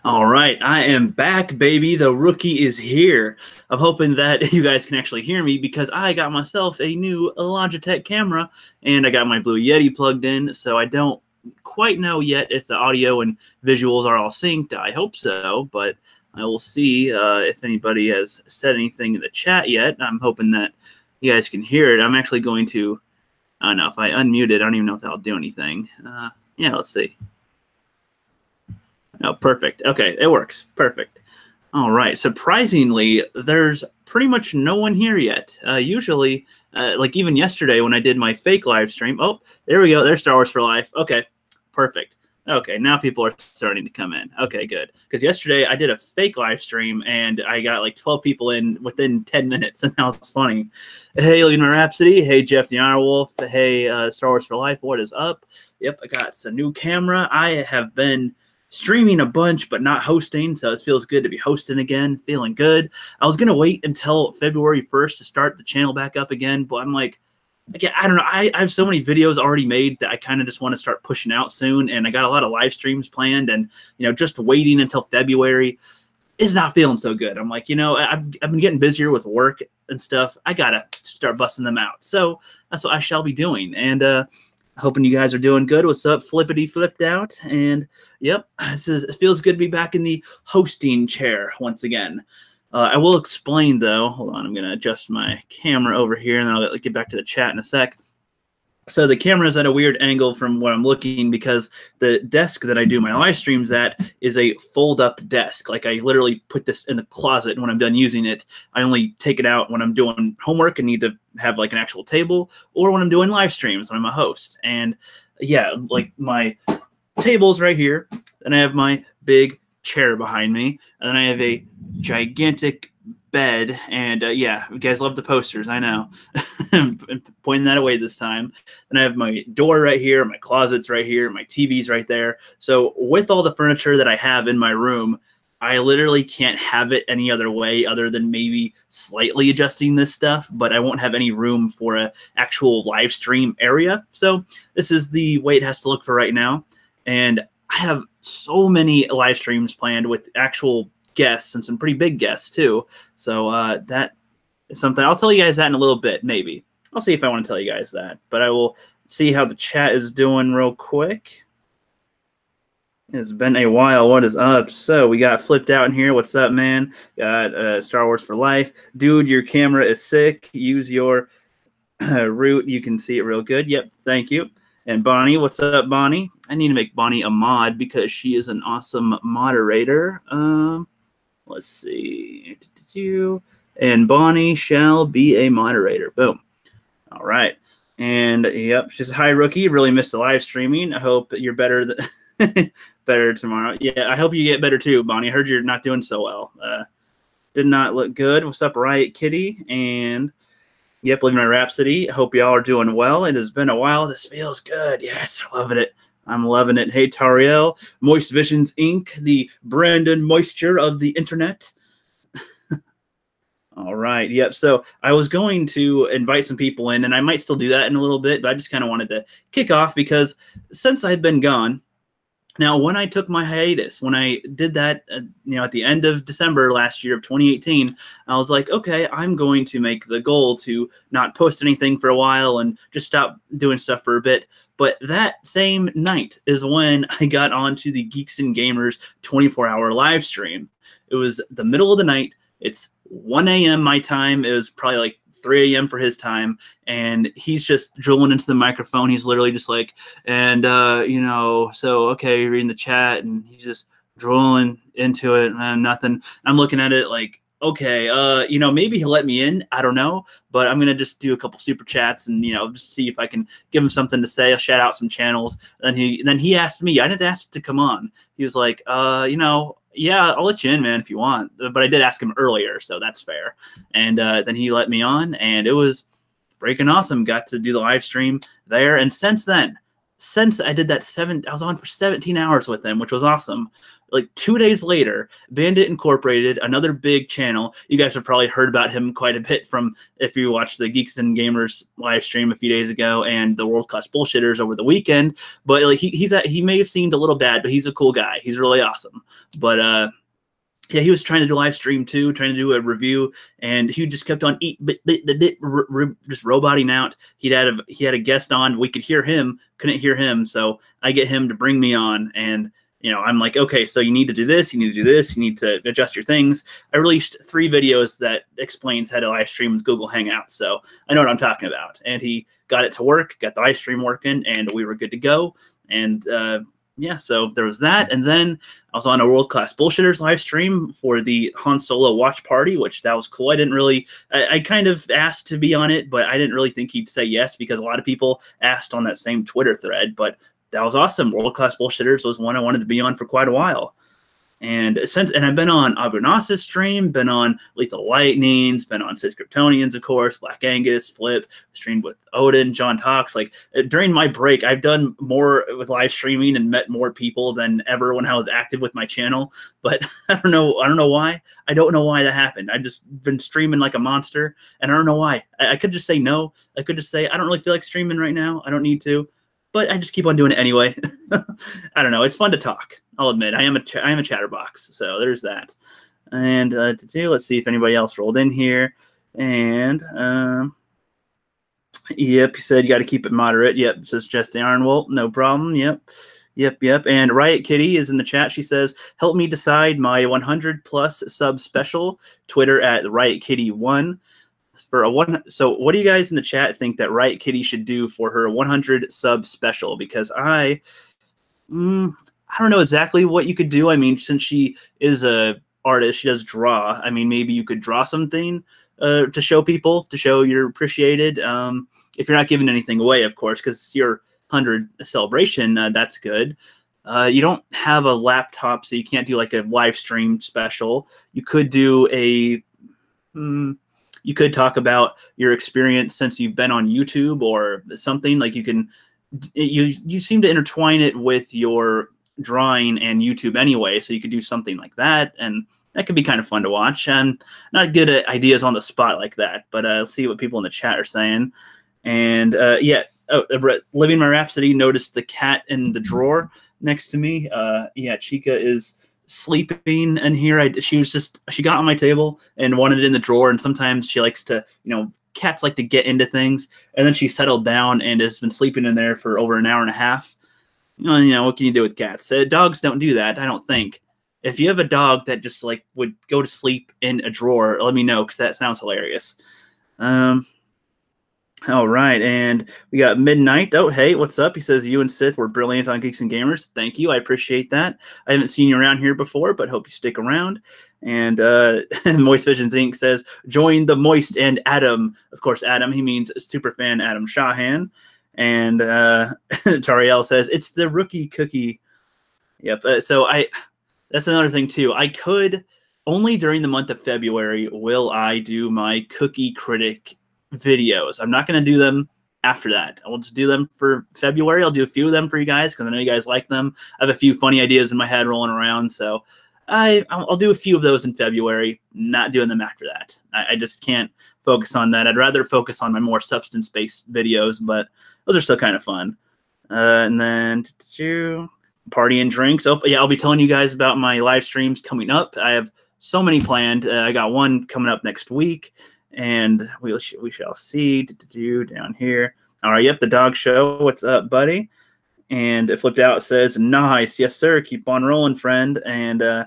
All right, I am back, baby. The rookie is here. I'm hoping that you guys can actually hear me because I got myself a new Logitech camera and I got my Blue Yeti plugged in, so I don't quite know yet if the audio and visuals are all synced. I hope so, but I will see if anybody has said anything in the chat yet. I'm hoping that you guys can hear it. I'm actually going to, I don't know, if I unmute it, I don't even know if that'll do anything. Yeah, let's see. Oh, perfect. Okay, it works. Perfect. All right. Surprisingly, there's pretty much no one here yet. Usually, like even yesterday when I did my fake live stream. Oh, there we go. There's Star Wars for Life. Okay, perfect. Okay, now people are starting to come in. Okay, good. Because yesterday I did a fake live stream and I got like 12 people in within 10 minutes, and that was funny. Hey, Luna Rhapsody. Hey, Geoff TheIronWolf. Hey, Star Wars for Life. What is up? Yep, I got a new camera. I have been streaming a bunch, but not hosting, so it feels good to be hosting again, feeling good. I was going to wait until February 1st to start the channel back up again, but I'm like, I don't know. I have so many videos already made that I kind of just want to start pushing out soon, and I got a lot of live streams planned, and, you know, just waiting until February is not feeling so good. I'm like, you know, I've been getting busier with work and stuff. I got to start busting them out. So that's what I shall be doing, and hoping you guys are doing good. What's up, Flipp Doubt? And yep, it feels good to be back in the hosting chair once again. I will explain though. Hold on, I'm gonna adjust my camera over here, and then I'll get back to the chat in a sec. So the camera is at a weird angle from where I'm looking because the desk that I do my live streams at is a fold-up desk. Like I literally put this in the closet, and when I'm done using it, I only take it out when I'm doing homework and need to have like an actual table, or when I'm doing live streams when I'm a host. And yeah, like my table's right here, and I have my big chair behind me, and then I have a gigantic bed, and yeah, you guys love the posters, I know. I'm pointing that away this time. And I have my door right here, my closet's right here, my TV's right there. So with all the furniture that I have in my room, I literally can't have it any other way other than maybe slightly adjusting this stuff, but I won't have any room for an actual live stream area. So this is the way it has to look for right now. And I have so many live streams planned with actual guests and some pretty big guests too. So that is something. I'll tell you guys that in a little bit, maybe. I'll see if I want to tell you guys that, but I will see how the chat is doing real quick. It's been a while. What is up? So we got Flipped Out in here. What's up, man? Got Star Wars for Life. Dude, your camera is sick. Use your root. You can see it real good. Yep, thank you. And Bonnie, what's up, Bonnie? I need to make Bonnie a mod because she is an awesome moderator. Let's see. And Bonnie shall be a moderator. Boom. All right. And yep, she's a hi, rookie. Really missed the live streaming. I hope you're better better tomorrow. Yeah, I hope you get better too, Bonnie. I heard you're not doing so well. Did not look good. What's up, Riot Kitty? And yep, Living My Rhapsody. I hope y'all are doing well. It has been a while. This feels good. Yes, I'm loving it. I'm loving it. Hey, Tariel, Moist Visions Inc., the Brandon Moisture of the internet. All right. Yep. So I was going to invite some people in, and I might still do that in a little bit, but I just kind of wanted to kick off because since I've been gone, now when I took my hiatus, when I did that, you know, at the end of December last year of 2018, I was like, okay, I'm going to make the goal to not post anything for a while and just stop doing stuff for a bit. But that same night is when I got onto the Geeks and Gamers 24-hour live stream. It was the middle of the night. It's 1 a.m. my time. It was probably like 3 a.m. for his time, and he's just drilling into the microphone. He's literally just like, and you know, so okay, reading the chat, and he's just drilling into it, and nothing. I'm looking at it like, okay, you know, maybe he'll let me in. I don't know, but I'm gonna just do a couple super chats and, you know, just see if I can give him something to say. I'll shout out some channels. And then he asked me. I didn't ask to come on. He was like, you know, yeah, I'll let you in, man, if you want. But I did ask him earlier, so that's fair. And then he let me on, and it was freaking awesome. Got to do the live stream there. And since then, since I did that I was on for 17 hours with him, which was awesome. Like 2 days later, Bandit Incorporated, another big channel. You guys have probably heard about him quite a bit from if you watched the Geeks and Gamers live stream a few days ago and the World Class Bullshitters over the weekend. But like he may have seemed a little bad, but he's a cool guy. He's really awesome. But yeah, he was trying to do a live stream too, trying to do a review, and he just kept on just roboting out. He had a guest on. We could hear him, couldn't hear him, so I get him to bring me on, and I'm like, okay, so you need to do this, you need to do this, you need to adjust your things. I released 3 videos that explains how to live stream with Google Hangouts, so I know what I'm talking about. And he got it to work, got the live stream working, and we were good to go. And yeah, so there was that. And then I was on a World Class Bullshitters live stream for the Han Solo watch party, which that was cool. I kind of asked to be on it, but I didn't really think he'd say yes because a lot of people asked on that same Twitter thread. But that was awesome. World Class Bullshitters was one I wanted to be on for quite a while. And I've been on Abunasa's stream, been on Lethal Lightnings, been on Sith Kryptonians, of course, Black Angus, Flipp, streamed with Odin, John Talks. Like during my break, I've done more with live streaming and met more people than ever when I was active with my channel. But I don't know why. I don't know why that happened. I've just been streaming like a monster, and I don't know why. I could just say no. I could just say I don't really feel like streaming right now. I don't need to. But I just keep on doing it anyway. I don't know. It's fun to talk. I'll admit I am a chatterbox. So there's that. And let's see if anybody else rolled in here. And yep, he said you got to keep it moderate. Yep, says Geoff TheIronWolf. No problem. Yep. And Riot Kitty is in the chat. She says, help me decide my 100+ sub special. Twitter at RiotKitty1. So what do you guys in the chat think that Riot Kitty should do for her 100 sub special? Because I don't know exactly what you could do. I mean, since she is a artist, she does draw. I mean, maybe you could draw something to show people, to show you're appreciated. If you're not giving anything away, of course, because your 100 celebration, that's good. You don't have a laptop, so you can't do like a live stream special. You could do a you could talk about your experience since you've been on YouTube or something. Like you seem to intertwine it with your drawing and YouTube anyway, so you could do something like that, and that could be kind of fun to watch. I'm not good at ideas on the spot like that, but let's see what people in the chat are saying. And yeah, Living My Rhapsody noticed the cat in the drawer next to me. Yeah, Chica is sleeping in here. She got on my table and wanted it in the drawer, and sometimes she likes to, cats like to get into things, and then she settled down and has been sleeping in there for over an hour and a half. What can you do with cats? Dogs don't do that, I don't think. If you have a dog that just like would go to sleep in a drawer, let me know, because that sounds hilarious. All right, and we got Midnight. Oh, hey, what's up? He says, you and Sith were brilliant on Geeks and Gamers. Thank you. I appreciate that. I haven't seen you around here before, but hope you stick around. And Moist Visions Inc. says, join the Moist and Adam. Of course, Adam, he means superfan Adam Shahan. And Tariel says, it's the rookie cookie. Yep, that's another thing, too. I could, only during the month of February will I do my Cookie Critic videos. I'm not going to do them after that. I will just do them for February. I'll do a few of them for you guys because I know you guys like them. I have a few funny ideas in my head rolling around, so I'll do a few of those in February, not doing them after that. I just can't focus on that. I'd rather focus on my more substance-based videos, but those are still kind of fun. And then party and drinks. Oh, yeah, I'll be telling you guys about my live streams coming up. I have so many planned. I got one coming up next week. And we shall see. Down here. All right, yep, the dog show. What's up, buddy? And Flipp Doubt says, nice. Yes, sir. Keep on rolling, friend. And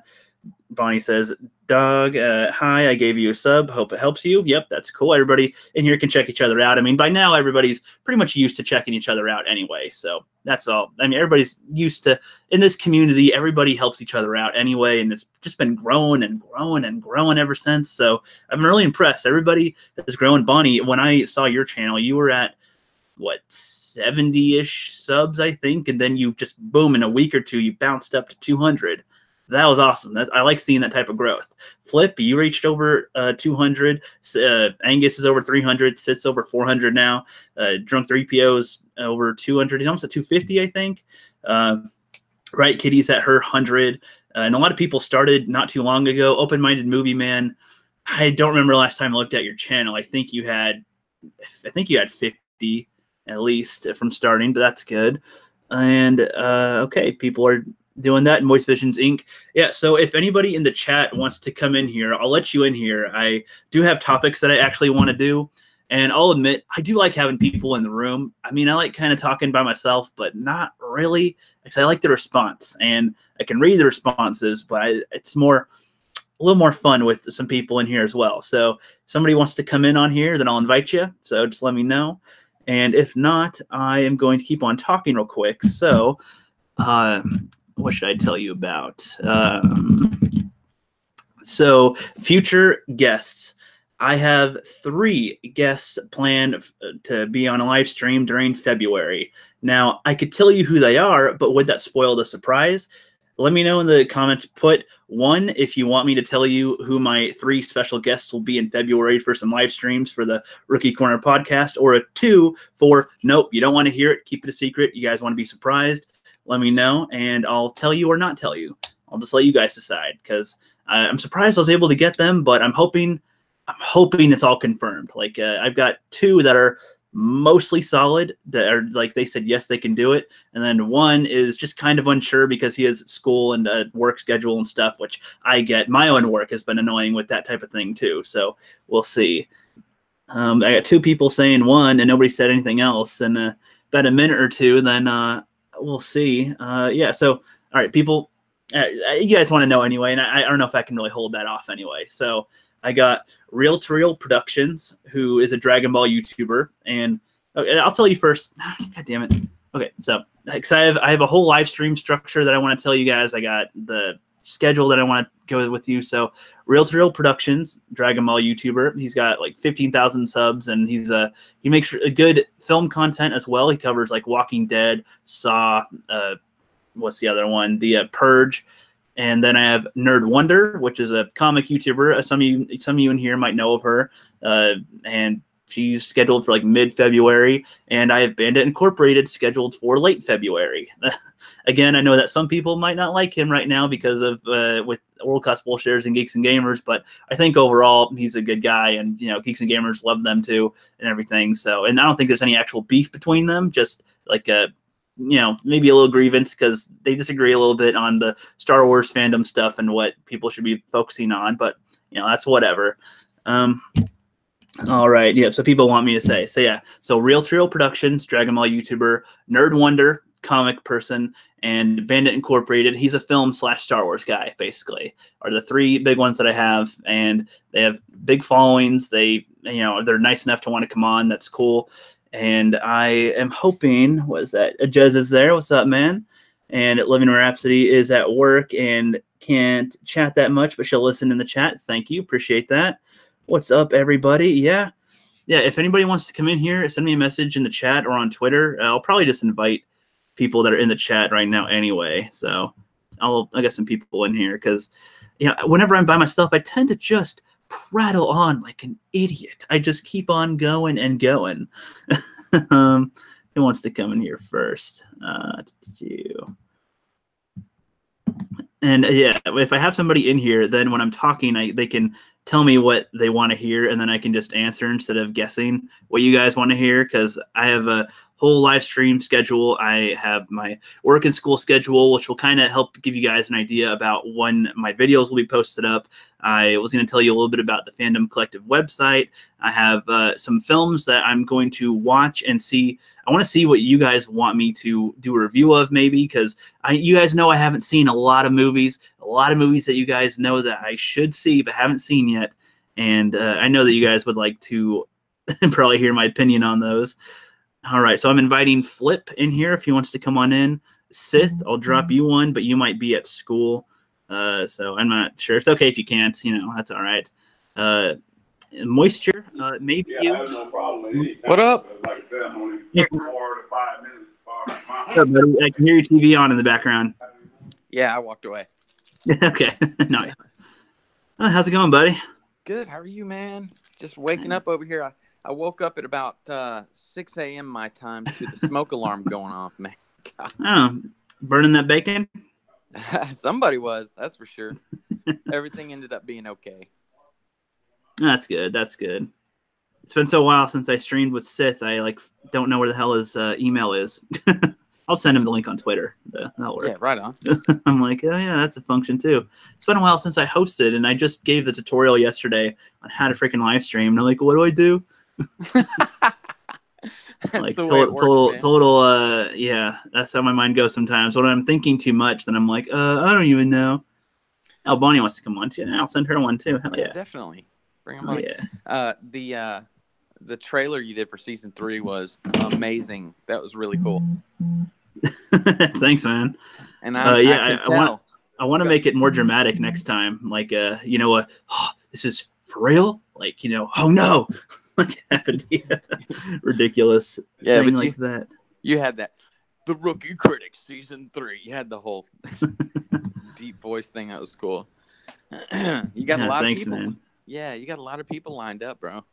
Bonnie says, dog, hi, I gave you a sub. Hope it helps you. Yep, that's cool. Everybody in here can check each other out. I mean, by now, everybody's pretty much used to checking each other out anyway. So that's all. I mean, everybody's used to, in this community, everybody helps each other out anyway. And it's just been growing and growing and growing ever since. So I'm really impressed. Everybody has grown. Bonnie, when I saw your channel, you were at, what, 70-ish subs, I think. And then you just, boom, in a week or two, you bounced up to 200. That was awesome. I like seeing that type of growth. Flipp, you reached over 200. Angus is over 300. Sith's over 400 now. Drunk 3PO is over 200. He's almost at 250, I think. Right, Kitty's at her 100. And a lot of people started not too long ago. Open-minded movie man. I don't remember the last time I looked at your channel. I think you had 50 at least from starting, but that's good. And okay, people are doing that. Moist Visions Inc. Yeah, so if anybody in the chat wants to come in here, I'll let you in here. I do have topics that I actually want to do, and I'll admit I do like having people in the room. I mean, I like kind of talking by myself, but not really, because I like the response, and I can read the responses, but it's a little more fun with some people in here as well. So if somebody wants to come in on here, then I'll invite you. So just let me know. And if not, I am going to keep on talking real quick. So what should I tell you about? So future guests. I have 3 guests planned to be on a live stream during February. Now, I could tell you who they are, but would that spoil the surprise? Let me know in the comments. Put 1 if you want me to tell you who my 3 special guests will be in February for some live streams for the Rookie Corner podcast, or a 2 for nope, you don't want to hear it. Keep it a secret. You guys want to be surprised. Let me know, and I'll tell you or not tell you. I'll just let you guys decide, because I'm surprised I was able to get them, but I'm hoping it's all confirmed. Like I've got 2 that are mostly solid, that are like they said yes they can do it, and then 1 is just kind of unsure because he has school and work schedule and stuff, which I get. My own work has been annoying with that type of thing too, so we'll see. I got 2 people saying 1 and nobody said anything else, and about a minute or 2, then we'll see. Yeah, so all right, people, you guys want to know anyway, and I don't know if I can really hold that off anyway. So I got Real to Real Productions, who is a Dragon Ball YouTuber, and I'll tell you first. God damn it. Okay, so because I have a whole live stream structure that I want to tell you guys. I got the schedule that I want to go with you. So Real to Real Productions, Dragon Ball YouTuber. He's got like 15,000 subs, and he makes a good film content as well. He covers like Walking Dead, Saw, what's the other one? The Purge. And then I have Nerd Wonder, which is a comic YouTuber. Some of you in here might know of her, and she's scheduled for like mid-February. And I have Bandit Incorporated scheduled for late February. Again, I know that some people might not like him right now because of with World Class Bullshitters and Geeks and Gamers, but I think overall he's a good guy, and Geeks and Gamers love them too and everything. So, and I don't think there's any actual beef between them, just like a maybe a little grievance because they disagree a little bit on the Star Wars fandom stuff and what people should be focusing on, but that's whatever. All right, yeah, so people want me to say, so yeah, so Real to Real Productions, Dragon Ball YouTuber, Nerd Wonder, comic person, and Bandit Incorporated. He's a film / Star Wars guy, basically, are the 3 big ones that I have, and they have big followings. They, they're nice enough to want to come on. That's cool. And I am hoping, what is that? Jez is there. What's up, man? And Living Rhapsody is at work and can't chat that much, but she'll listen in the chat. Thank you. Appreciate that. What's up, everybody? Yeah. If anybody wants to come in here, send me a message in the chat or on Twitter. I'll probably just invite people that are in the chat right now anyway. So I got some people in here because, whenever I'm by myself, I tend to just prattle on like an idiot. I just keep on going and going. Who wants to come in here first? And yeah, if I have somebody in here, then when I'm talking, they can tell me what they want to hear, and then I can just answer instead of guessing what you guys want to hear, because I have a whole live stream schedule. I have my work and school schedule, which will kind of help give you guys an idea about when my videos will be posted up. I was going to tell you a little bit about the Fandom Collective website. I have some films that I'm going to watch and see. I want to see what you guys want me to do a review of, maybe, because you guys know I haven't seen a lot of movies that you guys know that I should see but haven't seen yet. And I know that you guys would like to probably hear my opinion on those. All right, so I'm inviting Flipp in here if he wants to come on in. Sith, I'll drop you one, but you might be at school. So I'm not sure. It's okay if you can't, that's all right. Moisture, maybe you. I have no problem. What up? Like I said, I'm only 4 to 5 minutes. I can hear your TV on in the background. Yeah, I walked away. Okay, nice. How's it going, buddy? Good. How are you, man? Just waking up over here. I woke up at about 6 a.m. my time to the smoke alarm going off, man. God. Oh, burning that bacon? Somebody was, that's for sure. Everything ended up being okay. That's good. That's good. It's been so while since I streamed with Sith. I don't know where the hell his email is. I'll send him the link on Twitter. That'll work. Yeah, right on. I'm like, oh yeah, that's a function too. It's been a while since I hosted, and I just gave the tutorial yesterday on how to freaking live stream. And I'm like, what do I do? Like total. Yeah, that's how my mind goes sometimes. When I'm thinking too much, then I'm like, I don't even know. Oh, Bonnie wants to come on too. I'll send her one too. Hell yeah, definitely. Bring them on. Yeah. The trailer you did for season 3 was amazing. That was really cool. Thanks, man. And I want to make it more dramatic next time. Like, this is for real. Like, oh no, like have it be ridiculous. Yeah, thing but like that. You had that. The Rookie Critic season 3. You had the whole deep voice thing. That was cool. You got a lot of people. Man. Yeah, you got a lot of people lined up, bro.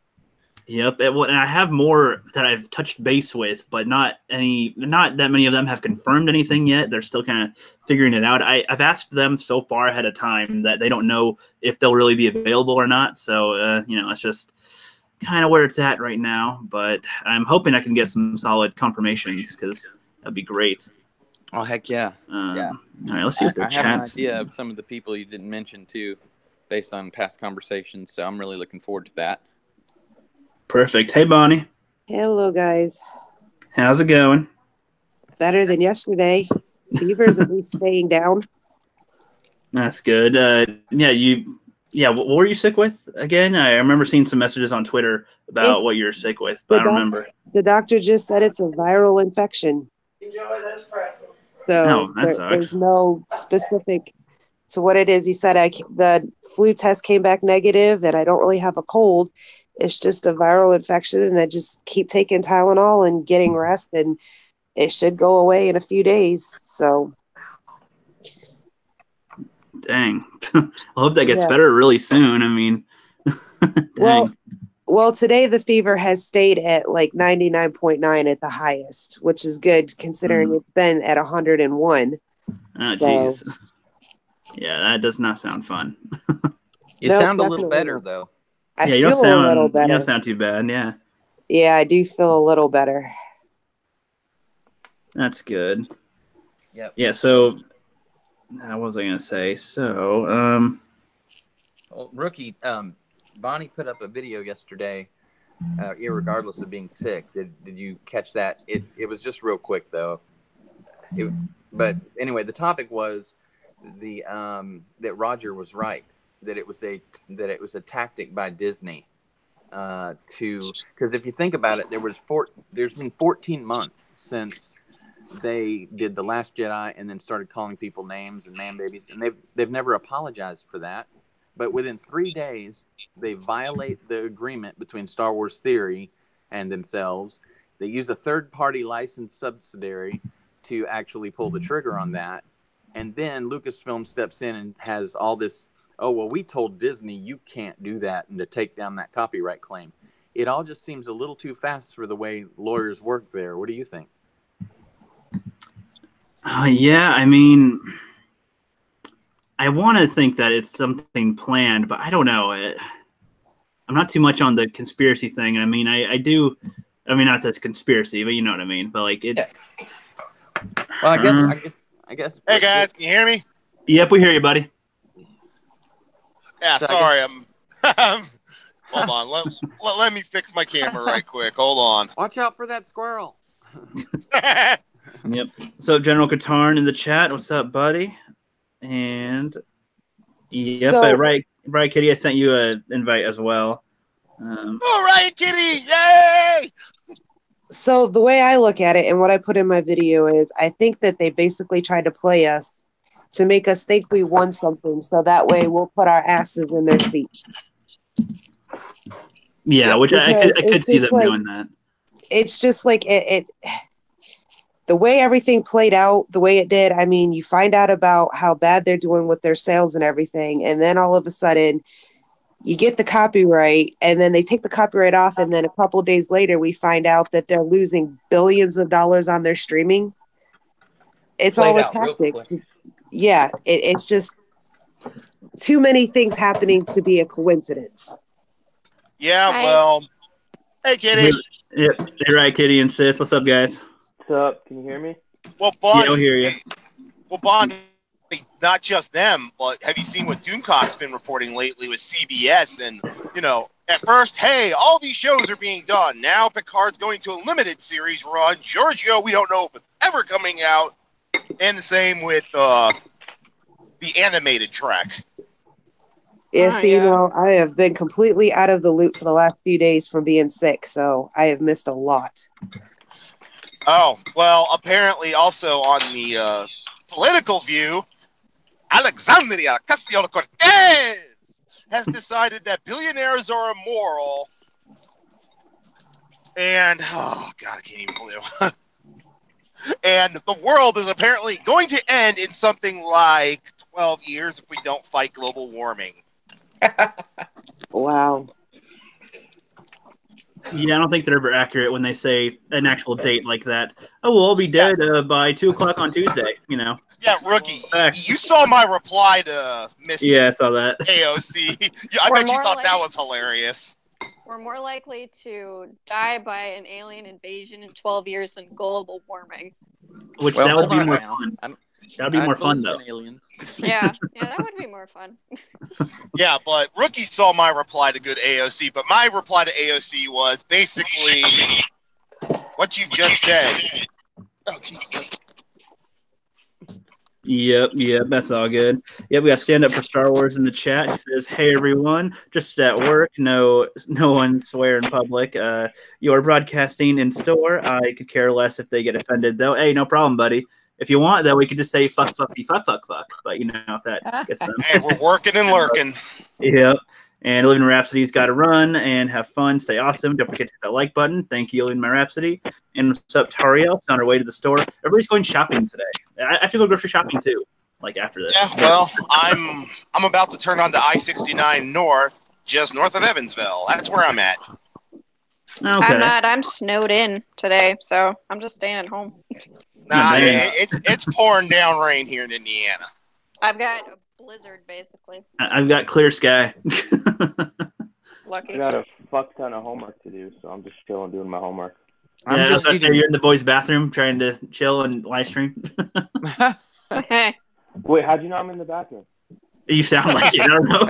Yep, and I have more that I've touched base with, but not that many of them have confirmed anything yet. They're still kind of figuring it out. I've asked them so far ahead of time that they don't know if they'll really be available or not. So, it's just kind of where it's at right now. But I'm hoping I can get some solid confirmations because that'd be great. Oh, heck yeah. Yeah. All right, let's see what the chat's. I have an idea of some of the people you didn't mention, too, based on past conversations. So I'm really looking forward to that. Perfect. Hey, Bonnie. Hello, guys. How's it going? Better than yesterday. Fever's at least staying down. That's good. What were you sick with again? I remember seeing some messages on Twitter about what you're sick with, but I don't remember. The doctor just said it's a viral infection. Enjoy those pretzels. So there's no specific to what it is. He said the flu test came back negative and I don't really have a cold. It's just a viral infection, and I just keep taking Tylenol and getting rest, and it should go away in a few days. So, dang, I hope that gets better really soon. I mean, well, today the fever has stayed at like 99.9 at the highest, which is good considering it's been at 101. Oh, jeez. Yeah, that does not sound fun. You sound a little better though. I feel a little better. You don't sound too bad, yeah. Yeah, I do feel a little better. That's good. Yep. Yeah, so what was I going to say? So, Rookie, Bonnie put up a video yesterday, irregardless of being sick. Did you catch that? It was just real quick, though. But anyway, the topic was that Roger was right. That it was a tactic by Disney because if you think about it, there's been 14 months since they did The Last Jedi and then started calling people names and man babies, and they've never apologized for that. But within 3 days, they violate the agreement between Star Wars Theory and themselves. They use a third-party licensed subsidiary to actually pull the trigger on that, and then Lucasfilm steps in and has all this. Oh, well, we told Disney you can't do that and to take down that copyright claim. It all just seems a little too fast for the way lawyers work there. What do you think? Yeah, I mean, I want to think that it's something planned, but I don't know. I'm not too much on the conspiracy thing. I mean, I do. I mean, not this conspiracy, but you know what I mean. But like it. Yeah. Well, I guess. Hey guys, can you hear me? Yep, we hear you, buddy. Yeah, sorry, I'm. Hold on, let me fix my camera right quick. Hold on. Watch out for that squirrel. Yep. So General Katarn in the chat. What's up, buddy? And right, Kitty. I sent you an invite as well. All right, Kitty! Yay! So the way I look at it and what I put in my video is, I think that they basically tried to play us to make us think we won something, so that way we'll put our asses in their seats. Yeah, which I could see them doing that. It's just like it the way everything played out, the way it did, I mean, you find out about how bad they're doing with their sales and everything, and then all of a sudden you get the copyright, and then they take the copyright off, and then a couple of days later we find out that they're losing billions of dollars on their streaming. It's all a tactic. Yeah, it's just too many things happening to be a coincidence. Yeah, well, hey, Kitty. Yep, you're right, Kitty and Sith. What's up, guys? What's up? Can you hear me? Well, Bond. Yeah, I'll hear you. Well, Bond, not just them, but have you seen what Doomcock's been reporting lately with CBS? And, you know, at first, hey, all these shows are being done. Now Picard's going to a limited series run. Giorgio, we don't know if it's ever coming out. And the same with the animated track. Yeah, you know, I have been completely out of the loop for the last few days from being sick, so I have missed a lot. Oh, well, apparently also on the political view, Alexandria Ocasio-Cortez has decided that billionaires are immoral. And, oh, God, I can't even believe it. And the world is apparently going to end in something like 12 years if we don't fight global warming. Wow. Yeah, I don't think they're ever accurate when they say an actual date like that. Oh, we'll all be dead by 2 o'clock on Tuesday, you know. Yeah, Rookie, you saw my reply to Miss Yeah, I saw that. AOC. I bet you thought that was hilarious. We're more likely to die by an alien invasion in 12 years than global warming. Which that would be more fun. That would be more fun, though. Aliens. Yeah, that would be more fun. Yeah, but Rookie saw my reply to good AOC, but my reply to AOC was basically what you just said. Oh, Jesus. Yep, that's all good. Yep, we got Stand Up for Star Wars in the chat. It says, "Hey everyone, just at work. No one swear in public. You're broadcasting in store. I could care less if they get offended, though. Hey, no problem, buddy. If you want, though, we could just say fuck. But you know, if that gets them. Hey, we're working and lurking. Yep. And Living Rhapsody's got to run and have fun. Stay awesome. Don't forget to hit that like button. Thank you, Living My Rhapsody. And what's up, Tariel? On our way to the store. Everybody's going shopping today. I have to go grocery shopping too. Like after this. Yeah, well, I'm about to turn on the I-69 north, just north of Evansville. That's where I'm at. Okay. I'm not. I'm snowed in today, so I'm just staying at home. Nah, it's pouring down rain here in Indiana. I've got a blizzard, basically. I've got clear sky. Lucky. I got a fuck ton of homework to do, so I'm just chilling doing my homework. You're in the boys' bathroom trying to chill and live stream. Hey. Wait, how'd you know I'm in the bathroom? You sound like it. I don't know.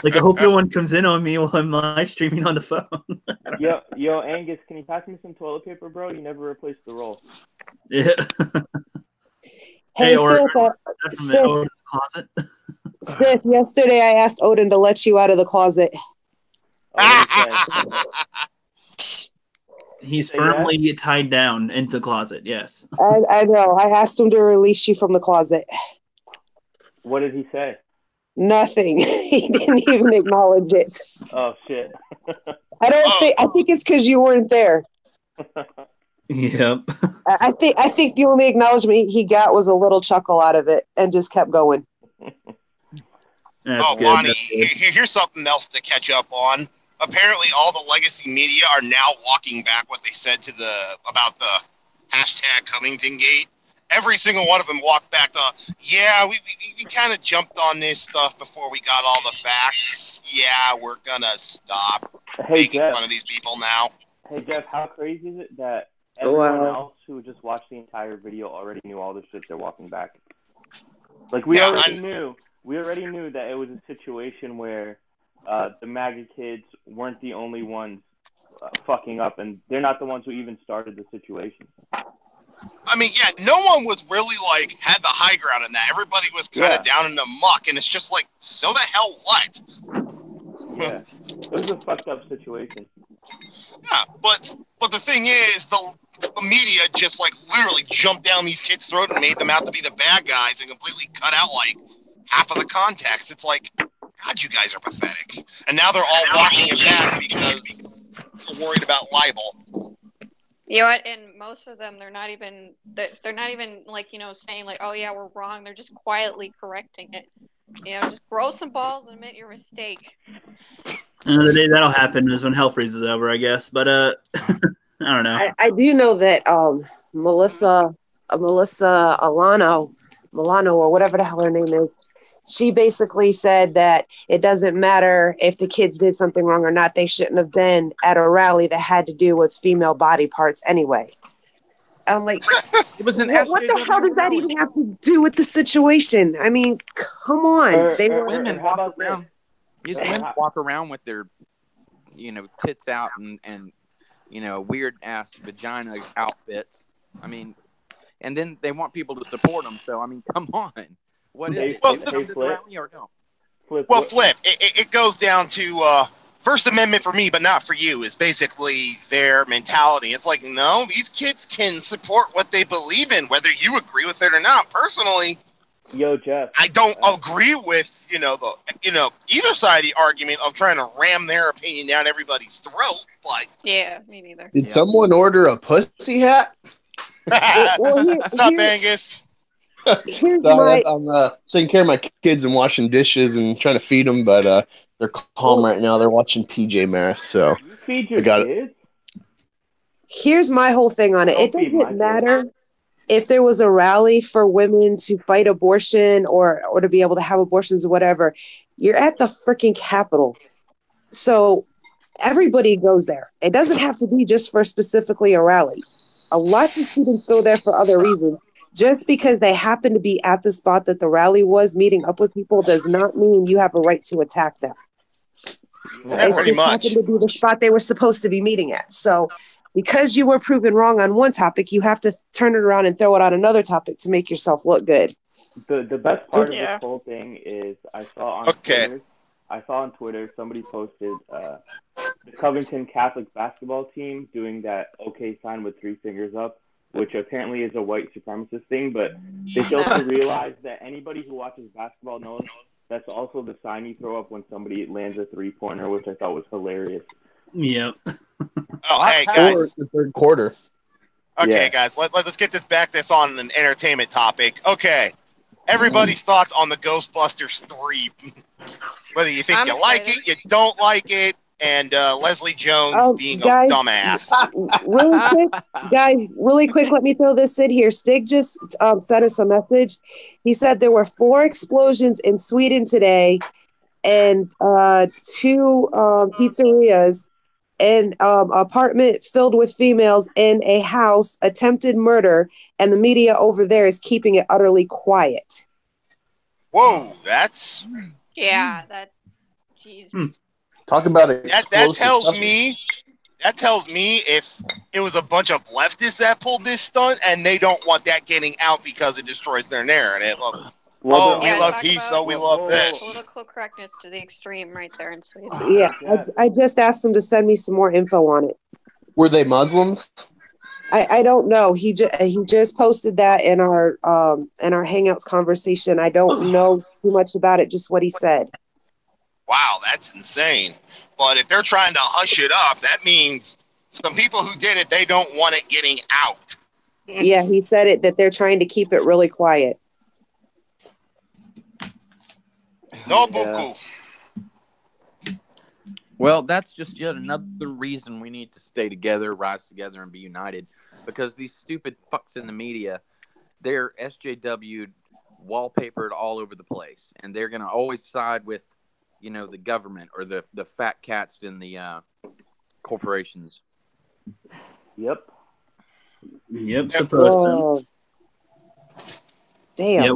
Like, I hope no one comes in on me while I'm live streaming on the phone. Yo, Angus, can you pass me some toilet paper, bro? You never replaced the roll. Yeah. Hey, Sith, yesterday I asked Odin to let you out of the closet. Oh, He's firmly tied down into the closet, yes. I know. I asked him to release you from the closet. What did he say? Nothing. He didn't even acknowledge it. Oh, shit. I think it's because you weren't there. Yep. I think the only acknowledgement he got was a little chuckle out of it and just kept going. That's good. Lonnie, here's something else to catch up on. Apparently, all the legacy media are now walking back what they said about the hashtag Covington Gate. Every single one of them walked back to, we kind of jumped on this stuff before we got all the facts. Yeah, we're gonna stop making fun of these people now. Hey Jeff, how crazy is it that everyone else who just watched the entire video already knew all the shit they're walking back? Like we already knew that it was a situation where the MAGA kids weren't the only ones fucking up, and they're not the ones who even started the situation. I mean, yeah, no one was really, had the high ground in that. Everybody was kind of down in the muck, and it's just like, so the hell what? Yeah, it was a fucked up situation. Yeah, but the thing is, the media just, literally jumped down these kids' throats and made them out to be the bad guys and completely cut out, half of the context. It's like, God, you guys are pathetic. And now they're all walking it back because they're worried about libel. You know what? And most of them, they're not even like, saying like, oh yeah, we're wrong. They're just quietly correcting it. Just grow some balls and admit your mistake. The day that'll happen is when hell freezes over, I guess. But I don't know. I do know that Melissa Milano, or whatever the hell her name is, she basically said that it doesn't matter if the kids did something wrong or not. They shouldn't have been at a rally that had to do with female body parts anyway. I'm like, it was an what the hell does that even have to do with the situation? I mean, come on. They were women walk around. Women walk around with their, tits out and weird ass vagina outfits. I mean, and then they want people to support them. So I mean, come on. What is it? Come to the rally or no? Well, Flipp, it goes down to First Amendment for me, but not for you, is basically their mentality. It's like, no, these kids can support what they believe in, whether you agree with it or not. Personally, Geoff, I don't agree with either side of the argument of trying to ram their opinion down everybody's throat. But yeah, me neither. Did someone order a pussy hat? What's up, Angus? Sorry, I'm taking care of my kids and washing dishes and trying to feed them, but they're calm right now. They're watching PJ Masks, so you feed your kids? Here's my whole thing on it. It doesn't matter if there was a rally for women to fight abortion or to be able to have abortions or whatever. You're at the freaking Capitol, so everybody goes there. It doesn't have to be just for specifically a rally. A lot of students go there for other reasons. Just because they happen to be at the spot that the rally was, meeting up with people, does not mean you have a right to attack them. It just happened to be the spot they were supposed to be meeting at. So because you were proven wrong on one topic, you have to turn it around and throw it on another topic to make yourself look good. The best part of this whole thing is I saw on Twitter somebody posted the Covington Catholic basketball team doing that OK sign with 3 fingers up, which apparently is a white supremacist thing, but they fail to realize that anybody who watches basketball knows that's also the sign you throw up when somebody lands a 3-pointer, which I thought was hilarious. Yep. Oh, hey, guys. Or the third quarter. Okay, guys, let's get this on an entertainment topic. Okay, everybody's thoughts on the Ghostbusters 3. Whether you think you like it, you don't like it, and Leslie Jones being a dumbass. Really quick, let me throw this in here. Stig just sent us a message. He said there were 4 explosions in Sweden today and 2 pizzerias, an apartment filled with females, in a house, attempted murder, and the media over there is keeping it utterly quiet. Whoa, that's... Yeah, that... Jeez. Talk about it. That tells me if it was a bunch of leftists that pulled this stunt and they don't want that getting out because it destroys their narrative. We love peace, so we love this. Political correctness to the extreme right there in Sweden. Yeah, I just asked him to send me some more info on it. Were they Muslims? I don't know. He just posted that in our Hangouts conversation. I don't know too much about it, just what he said. Wow, that's insane. But if they're trying to hush it up, that means some people who did it, they don't want it getting out. Yeah, he said it, that they're trying to keep it really quiet. No buku. Well, that's just yet another reason we need to stay together, rise together, and be united. Because these stupid fucks in the media, they're SJW'd, wallpapered all over the place. And they're going to always side with, the government or the fat cats in the corporations. Yep, supposed to. Damn. Yeah,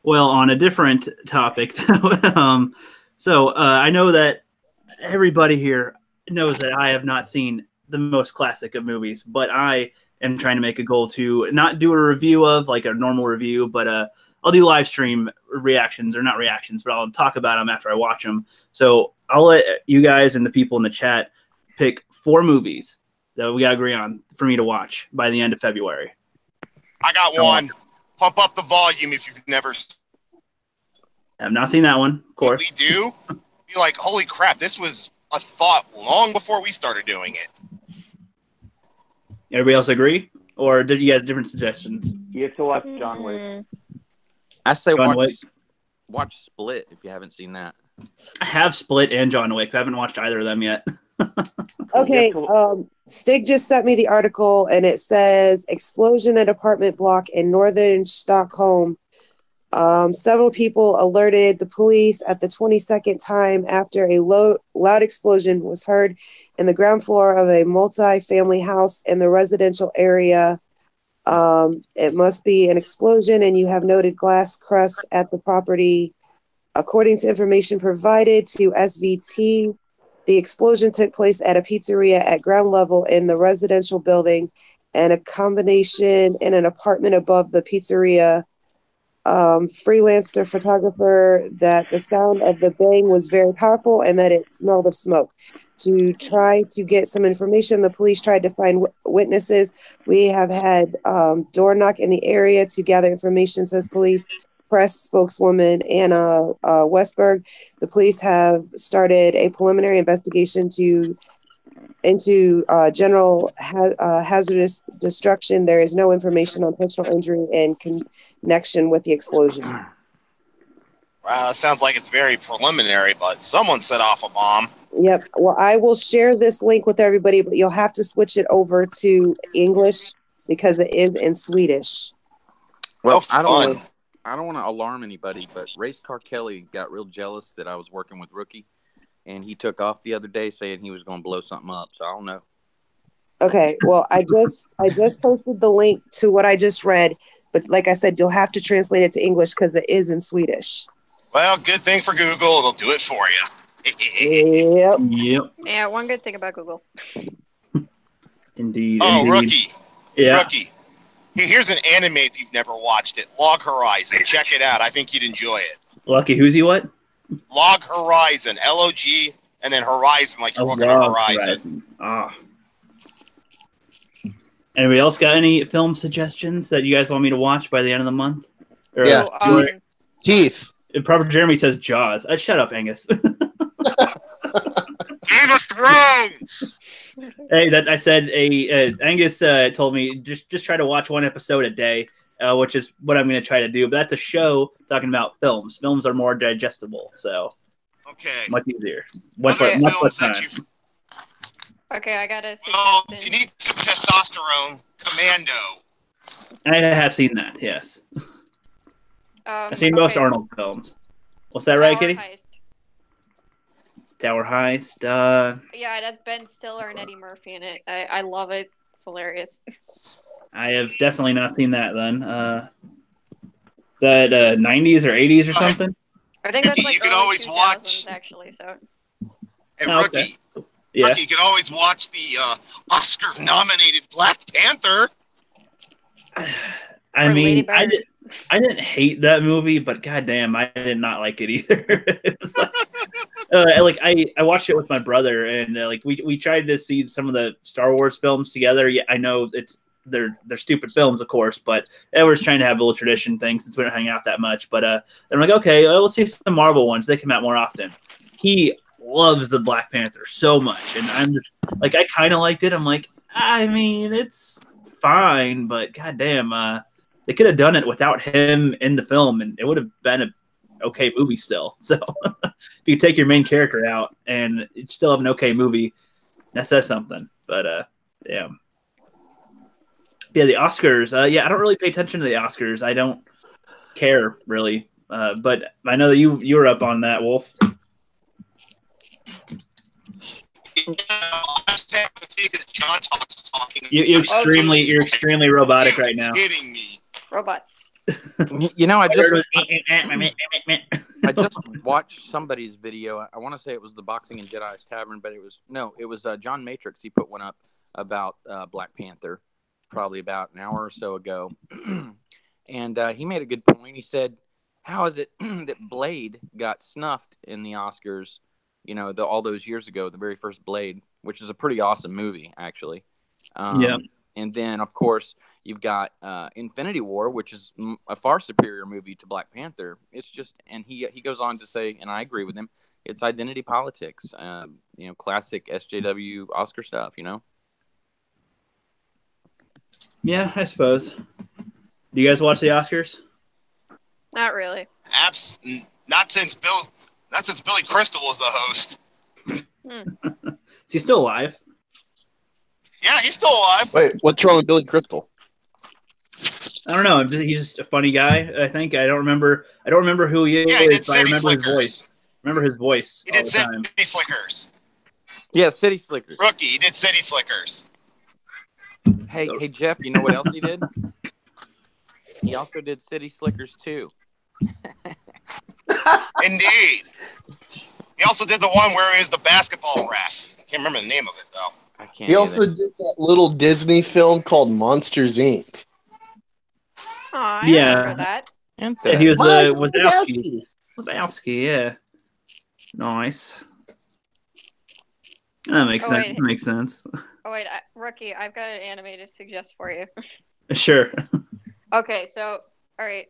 well, on a different topic, so I know that everybody here knows that I have not seen the most classic of movies, but I am trying to make a goal to not do a review of, like a normal review, but I'll do live stream reactions, or not reactions, but I'll talk about them after I watch them. So I'll let you guys and the people in the chat pick 4 movies that we got to agree on for me to watch by the end of February. I got one. Pump up the volume if you've never... I've not seen that one, of course. We do? Be like, holy crap, this was a thought long before we started doing it. Everybody else agree? Or did you guys have different suggestions? You have to watch John Wick. I say John Wick. watch Split if you haven't seen that. I have Split and John Wick. I haven't watched either of them yet. Okay, Stig just sent me the article, and it says explosion at apartment block in northern Stockholm. Several people alerted the police at the 22nd time after a loud explosion was heard in the ground floor of a multi-family house in the residential area. It must be an explosion, and you have noted glass crust at the property. According to information provided to SVT, the explosion took place at a pizzeria at ground level in the residential building, and a combination in an apartment above the pizzeria. Freelancer photographer that the sound of the bang was very powerful and that it smelled of smoke. To try to get some information, the police tried to find witnesses. We have had door knock in the area to gather information, says police. Press spokeswoman Anna Westberg. The police have started a preliminary investigation into general hazardous destruction. There is no information on personal injury in connection with the explosion. Wow, that sounds like it's very preliminary, but someone set off a bomb. Yep. Well, I will share this link with everybody, but you'll have to switch it over to English because it is in Swedish. Well, I don't want to alarm anybody, but Race Car Kelly got real jealous that I was working with Rookie, and he took off the other day saying he was going to blow something up. So I don't know. Okay. Well, I just posted the link to what I just read, but like I said, you'll have to translate it to English because it is in Swedish. Well, good thing for Google, it'll do it for you. Yep. Yeah, one good thing about Google. Indeed. Oh, indeed. Rookie. Yeah. Rookie. Here's an anime if you've never watched it. Log Horizon. Check it out. I think you'd enjoy it. Lucky, who's he what? Log Horizon. L-O-G, and then Horizon, like you're looking at Horizon. Ah. Anybody else got any film suggestions that you guys want me to watch by the end of the month? Or, Yeah. Teeth. Proper Jeremy says Jaws. Shut up, Angus. Game of Thrones! Hey, that I said. Angus told me just try to watch one episode a day, which is what I'm going to try to do. But that's a show talking about films. Films are more digestible, so okay, much easier. Much less time. Okay, I got a suggestion. Oh, you need some testosterone. Commando. I have seen that. Yes, I've seen most Arnold films. What's that, right, Kitty? Heist. Tower Heist. Yeah, that's Ben Stiller and Eddie Murphy in it. I love it. It's hilarious. I have definitely not seen that then. Is that 90s or 80s or something? I think that's like you can always watch actually. So. And Rookie, yeah. Rookie, you can always watch the Oscar-nominated Black Panther. I mean, I didn't hate that movie, but goddamn, I did not like it either. It's like, I watched it with my brother, and we tried to see some of the Star Wars films together. Yeah, I know they're stupid films, of course, but we're just trying to have a little tradition thing since we don't hang out that much. But I'm like, okay, we'll see some Marvel ones. They come out more often. He loves the Black Panther so much, and I'm just like, I kind of liked it. I'm like, I mean, it's fine, but goddamn, they could have done it without him in the film, and it would have been an okay movie still. So if you take your main character out and you still have an okay movie, that says something. But yeah, the Oscars. I don't really pay attention to the Oscars. I don't care really, but I know that you were up on that, Wolf. You're extremely robotic right now. Kidding me. Robot. You know, I just watched somebody's video. I want to say it was the Boxing and Jedi's Tavern, but it was John Matrix. He put one up about Black Panther, probably about an hour or so ago, and he made a good point. He said, "How is it that Blade got snuffed in the Oscars? You know, all those years ago, the very first Blade, which is a pretty awesome movie, actually." Yeah. And then, of course, you've got Infinity War, which is a far superior movie to Black Panther. It's just, and he goes on to say, and I agree with him, it's identity politics. Classic SJW Oscar stuff. Yeah, I suppose. Do you guys watch the Oscars? Not really. Not since Billy Crystal was the host. Is he still alive? Yeah, he's still alive. Wait, what's wrong with Billy Crystal? I don't know. He's just a funny guy. I think I don't remember who he is. Yeah, he did but I City remember Slickers. his voice. Remember his voice. He did City Slickers. Yeah, City Slickers. Rookie, he did City Slickers. Hey, Geoff, you know what else he did? He also did City Slickers too. Indeed. He also did the one where he was the basketball ref. I can't remember the name of it though. I can't. He also did that little Disney film called Monsters Inc. Oh, I Yeah. remember that. Yeah, he was Mike Wazowski. Wazowski, yeah. Nice. That makes sense. wait. That makes sense. Oh wait, Rookie, I've got an anime to suggest for you. Sure. Okay, so all right,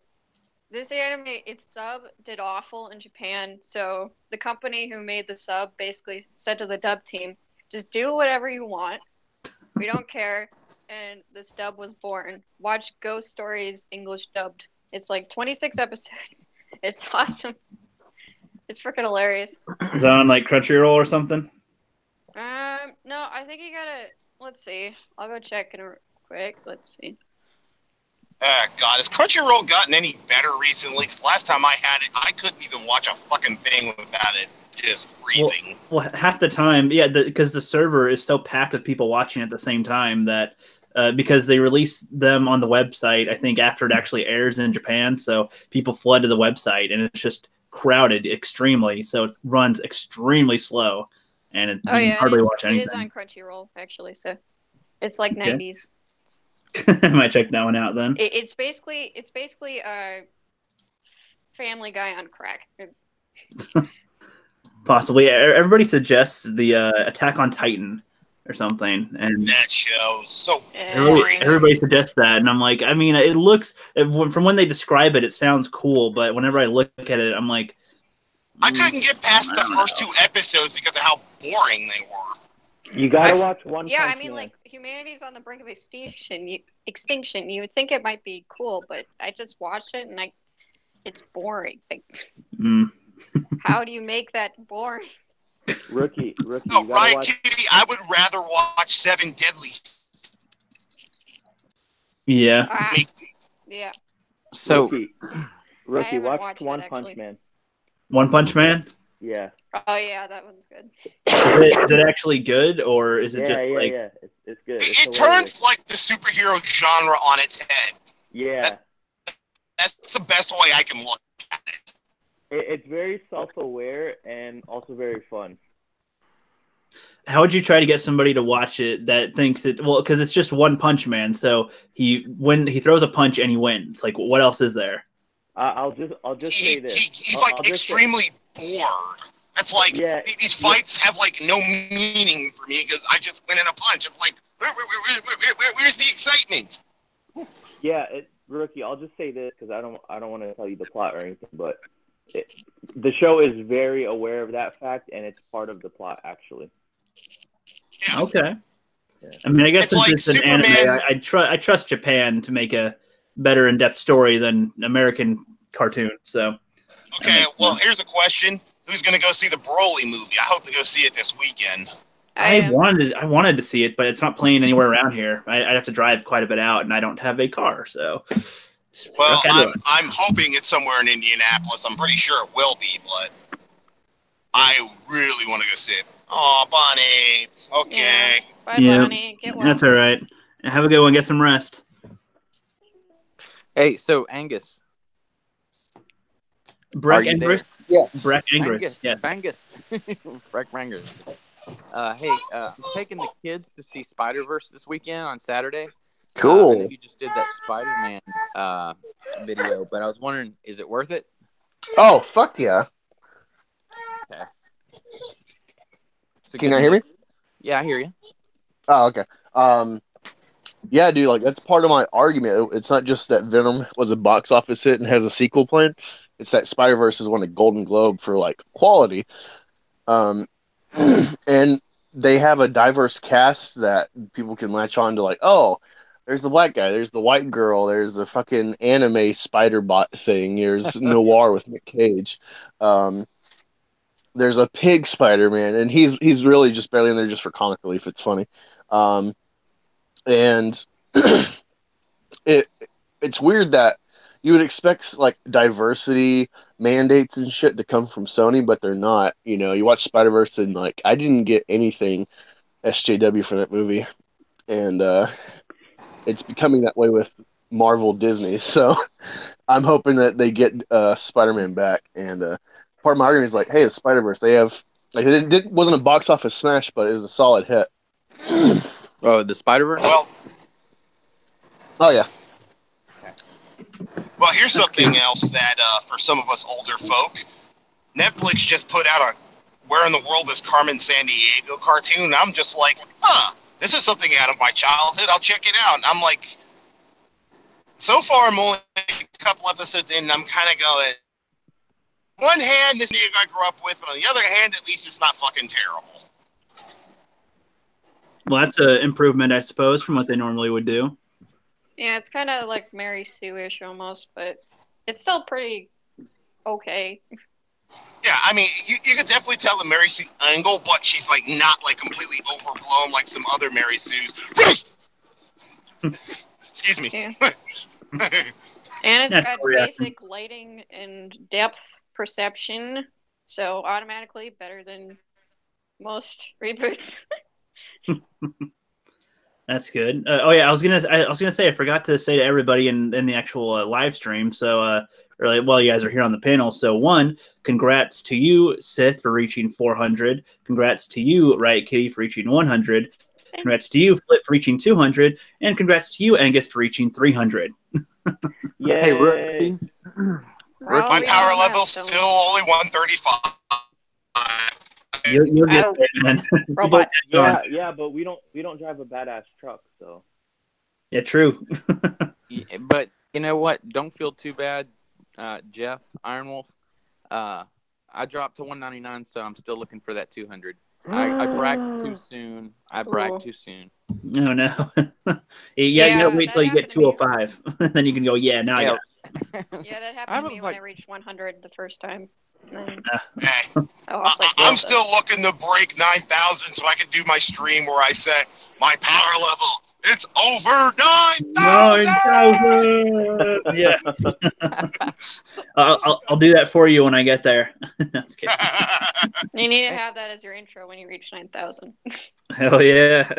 this anime, its sub did awful in Japan, so the company who made the sub basically said to the dub team, "Just do whatever you want. We don't care." And this dub was born. Watch Ghost Stories English dubbed. It's like 26 episodes. It's awesome. It's freaking hilarious. Is that on like Crunchyroll or something? No, I think you gotta. Let's see. I'll go check in real quick. Let's see. God, has Crunchyroll gotten any better recently? Because last time I had it, I couldn't even watch a fucking thing without it just freezing. Well, half the time, yeah, because the server is so packed with people watching at the same time that because they release them on the website, I think after it actually airs in Japan, so people flood to the website and it's just crowded extremely, so it runs extremely slow and you can hardly watch anything. It is on Crunchyroll actually, so it's like Okay. 90s. I might check that one out then. It's basically Family Guy on crack. Possibly. Everybody suggests the Attack on Titan or something, and That show so everybody suggests that, and I'm like, I mean, it looks from when they describe it, it sounds cool, but whenever I look at it, I'm like, I couldn't get past the first 2 episodes because of how boring they were. You gotta watch One Yeah, Punch I mean, Man. like, humanity's on the brink of extinction. You would think it might be cool, but I just watched it and it's boring. Like, how do you make that boring? Rookie. No, You gotta Ryan watch. Kitty, I would rather watch Seven Deadly. yeah. Yeah. So, Rookie, haven't watch watched One that, Punch actually. Man. One Punch Man. Yeah. Oh yeah, that one's good. Is it actually good, or is it just like? Yeah. It's good. It's It hilarious. turns like the superhero genre on its head. Yeah. That's the best way I can look at it. It's very self-aware and also very fun. How would you try to get somebody to watch it that thinks it? Well, because it's just One Punch Man, so he throws a punch and he wins. Like, what else is there? I'll just say this. He's I'll like just say- extremely bored. That's like these fights have like no meaning for me because I just win in a punch. It's like where's the excitement? Yeah, Rookie. I'll just say this because I don't want to tell you the plot or anything, but the show is very aware of that fact, and it's part of the plot actually. Yeah. Okay. Yeah. I mean, I guess It's since like it's an Superman- anime, I trust Japan to make a better in-depth story than American cartoons. So. Okay, well, here's a question: who's going to go see the Broly movie? I hope to go see it this weekend. I wanted to see it, but it's not playing anywhere around here. I'd have to drive quite a bit out, and I don't have a car, so. Well, Okay. I'm hoping it's somewhere in Indianapolis. I'm pretty sure it will be, but I really want to go see it. Oh, Bonnie. Okay. Bye, Bonnie. Get well. That's all right. Have a good one. Get some rest. hey, so Angus. Breck Angus? Yeah. Breck Angus. Yes. Angus. Breck Angus. Hey, I'm taking the kids to see Spider-Verse this weekend on Saturday. I Cool. know you just did that Spider-Man video, but I was wondering, is it worth it? Oh, fuck yeah. Okay. So Can you not hear me? Yeah, I hear you. Oh, okay. Yeah, dude, like that's part of my argument. It's not just that Venom was a box office hit and has a sequel planned. It's that Spider-Verse has won a Golden Globe for like quality. And they have a diverse cast that people can latch on to, like, oh, There's the black guy. There's the white girl. There's the fucking anime spider bot thing. There's Noir with Nick Cage. There's a pig Spider-Man, and he's really just barely in there just for comic relief. It's funny, and it's weird that you would expect like diversity mandates and shit to come from Sony, but they're not. You know, you watch Spider-Verse and like I didn't get anything SJW for that movie, and it's becoming that way with Marvel Disney. So I'm hoping that they get Spider-Man back. And part of my argument is like, hey, the Spider-Verse, they have like it wasn't a box office smash, but it was a solid hit. Oh, the Spider-Verse? Well, oh yeah. Well, here's something else that for some of us older folk, Netflix just put out a Where in the World is Carmen Sandiego cartoon. I'm just like, this is something out of my childhood. I'll check it out. And I'm like, so far I'm only a couple episodes in, and I'm kind of going, one hand, this nigga I grew up with, but on the other hand, at least it's not fucking terrible. Well, that's an improvement, I suppose, from what they normally would do. Yeah, it's kind of like Mary Sue-ish almost, but it's still pretty okay. Yeah, I mean, you could definitely tell the Mary Sue angle, but she's like not like completely overblown like some other Mary Sues. Excuse me. Yeah. And it's got basic lighting and depth perception, so automatically better than most reboots. That's good. Oh yeah, I was gonna say I forgot to say to everybody in the actual live stream. So while you guys are here on the panel, so one, congrats to you, Sith, for reaching 400. Congrats to you, Riot Kitty, for reaching 100. Thanks. Congrats to you, Flipp, for reaching 200, and congrats to you, Angus, for reaching 300. Yeah. Hey, Rookie. My power level's still only 135. You'll get there, man. Robot. Yeah, but we don't drive a badass truck, so. Yeah, true. Yeah, but you know what? Don't feel too bad, Geoff TheIronWolf. I dropped to 199, so I'm still looking for that 200. I bragged too soon. Too soon. No, no. You gotta wait till you get 205. Then you can go, I got it. Yeah, that happened to me when I reached 100 the first time. Hey, I'm still looking to break 9,000 so I can do my stream where I set my power level. It's over 9,000! Yes. I'll do that for you when I get there. That's kidding. You need to have that as your intro when you reach 9,000. Hell yeah.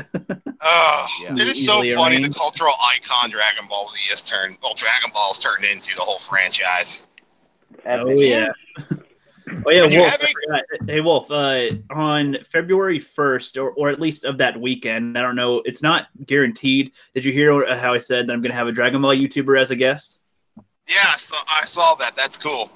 It is so funny the cultural icon Dragon Ball Z has turned, Dragon Ball's turned into the whole franchise. Oh yeah. Oh yeah, Wolf. I forgot. Hey Wolf, on February 1st, or at least of that weekend, I don't know, it's not guaranteed. Did you hear how I said that I'm gonna have a Dragon Ball YouTuber as a guest? Yeah, so I saw that. That's cool.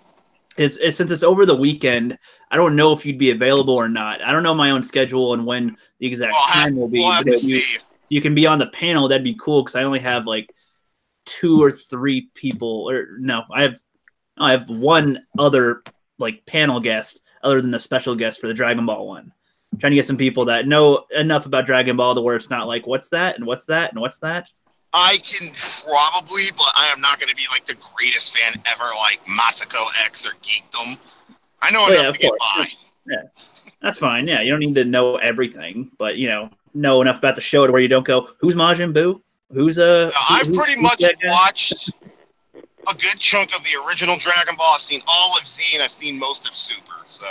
It's since it's over the weekend, I don't know if you'd be available or not. I don't know my own schedule and when the exact time will be. We'll but if you can be on the panel, that'd be cool because I only have like 2 or 3 people. Or no, I have one other like panel guest other than the special guest for the Dragon Ball one. I'm trying to get some people that know enough about Dragon Ball to where it's not like what's that and what's that and what's that. I can probably, but I am not going to be like the greatest fan ever, like Masako X or Geekdom. I know enough to get by. Yeah, that's fine. Yeah, you don't need to know everything, but know enough about the show to where you don't go, "Who's Majin Buu? Who's I've pretty much watched a good chunk of the original Dragon Ball. I've seen all of Z, and I've seen most of Super. So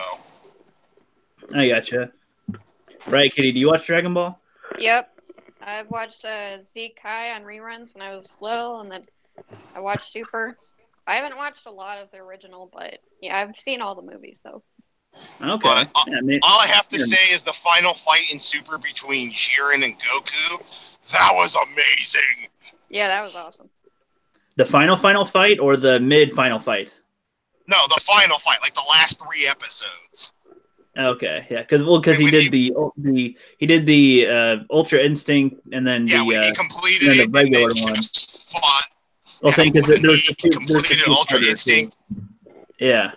I gotcha. Right, Kitty? Do you watch Dragon Ball? Yep. I've watched Z Kai on reruns when I was little, and then I watched Super. I haven't watched a lot of the original, but yeah, I've seen all the movies, though. Okay. But all I have to say is the final fight in Super between Jiren and Goku, that was amazing. Yeah, that was awesome. The final fight or the mid-final fight? No, the final fight, like the last 3 episodes. Okay, yeah, because he did the Ultra Instinct and then when he completed the regular one. Fought. Well, saying because he completed Ultra Instinct. Yeah.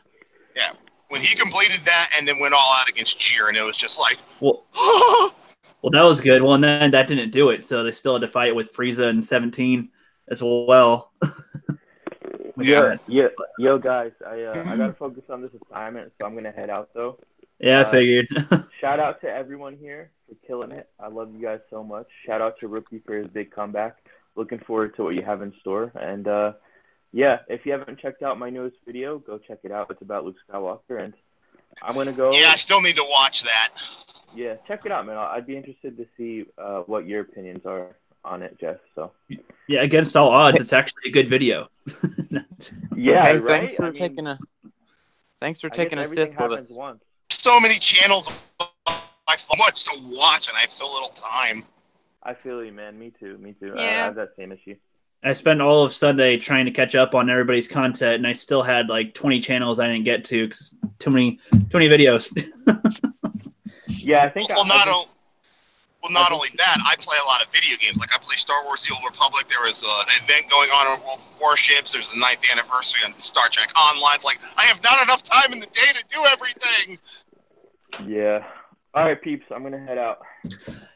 Yeah, when he completed that and then went all out against Jiren, it was just like, Well, that was good. Well, and then that didn't do it, so they still had to fight with Frieza and 17 as well. Yo, guys, I gotta focus on this assignment, so I'm gonna head out though. Yeah, I figured. Shout out to everyone here for killing it. I love you guys so much. Shout out to Rookie for his big comeback. Looking forward to what you have in store. And yeah, if you haven't checked out my newest video, go check it out. It's about Luke Skywalker, and I'm gonna go. Yeah, I still need to watch that. Yeah, check it out, man. I'd be interested to see what your opinions are on it, Jeff. So. Yeah, against all odds, it's actually a good video. Yeah, hey, right? thanks for taking a Sith with us. Once. So many channels, I so much to watch, and I have so little time. I feel you, man. Me too. Yeah. I have that same issue. I spent all of Sunday trying to catch up on everybody's content, and I still had like 20 channels I didn't get to because too many videos. Yeah, I think. Not only that, I play a lot of video games. Like I play Star Wars: The Old Republic. There was an event going on World of Warships. There's the 9th anniversary on Star Trek Online. It's like I have not enough time in the day to do everything. Yeah. All right, peeps. I'm gonna head out.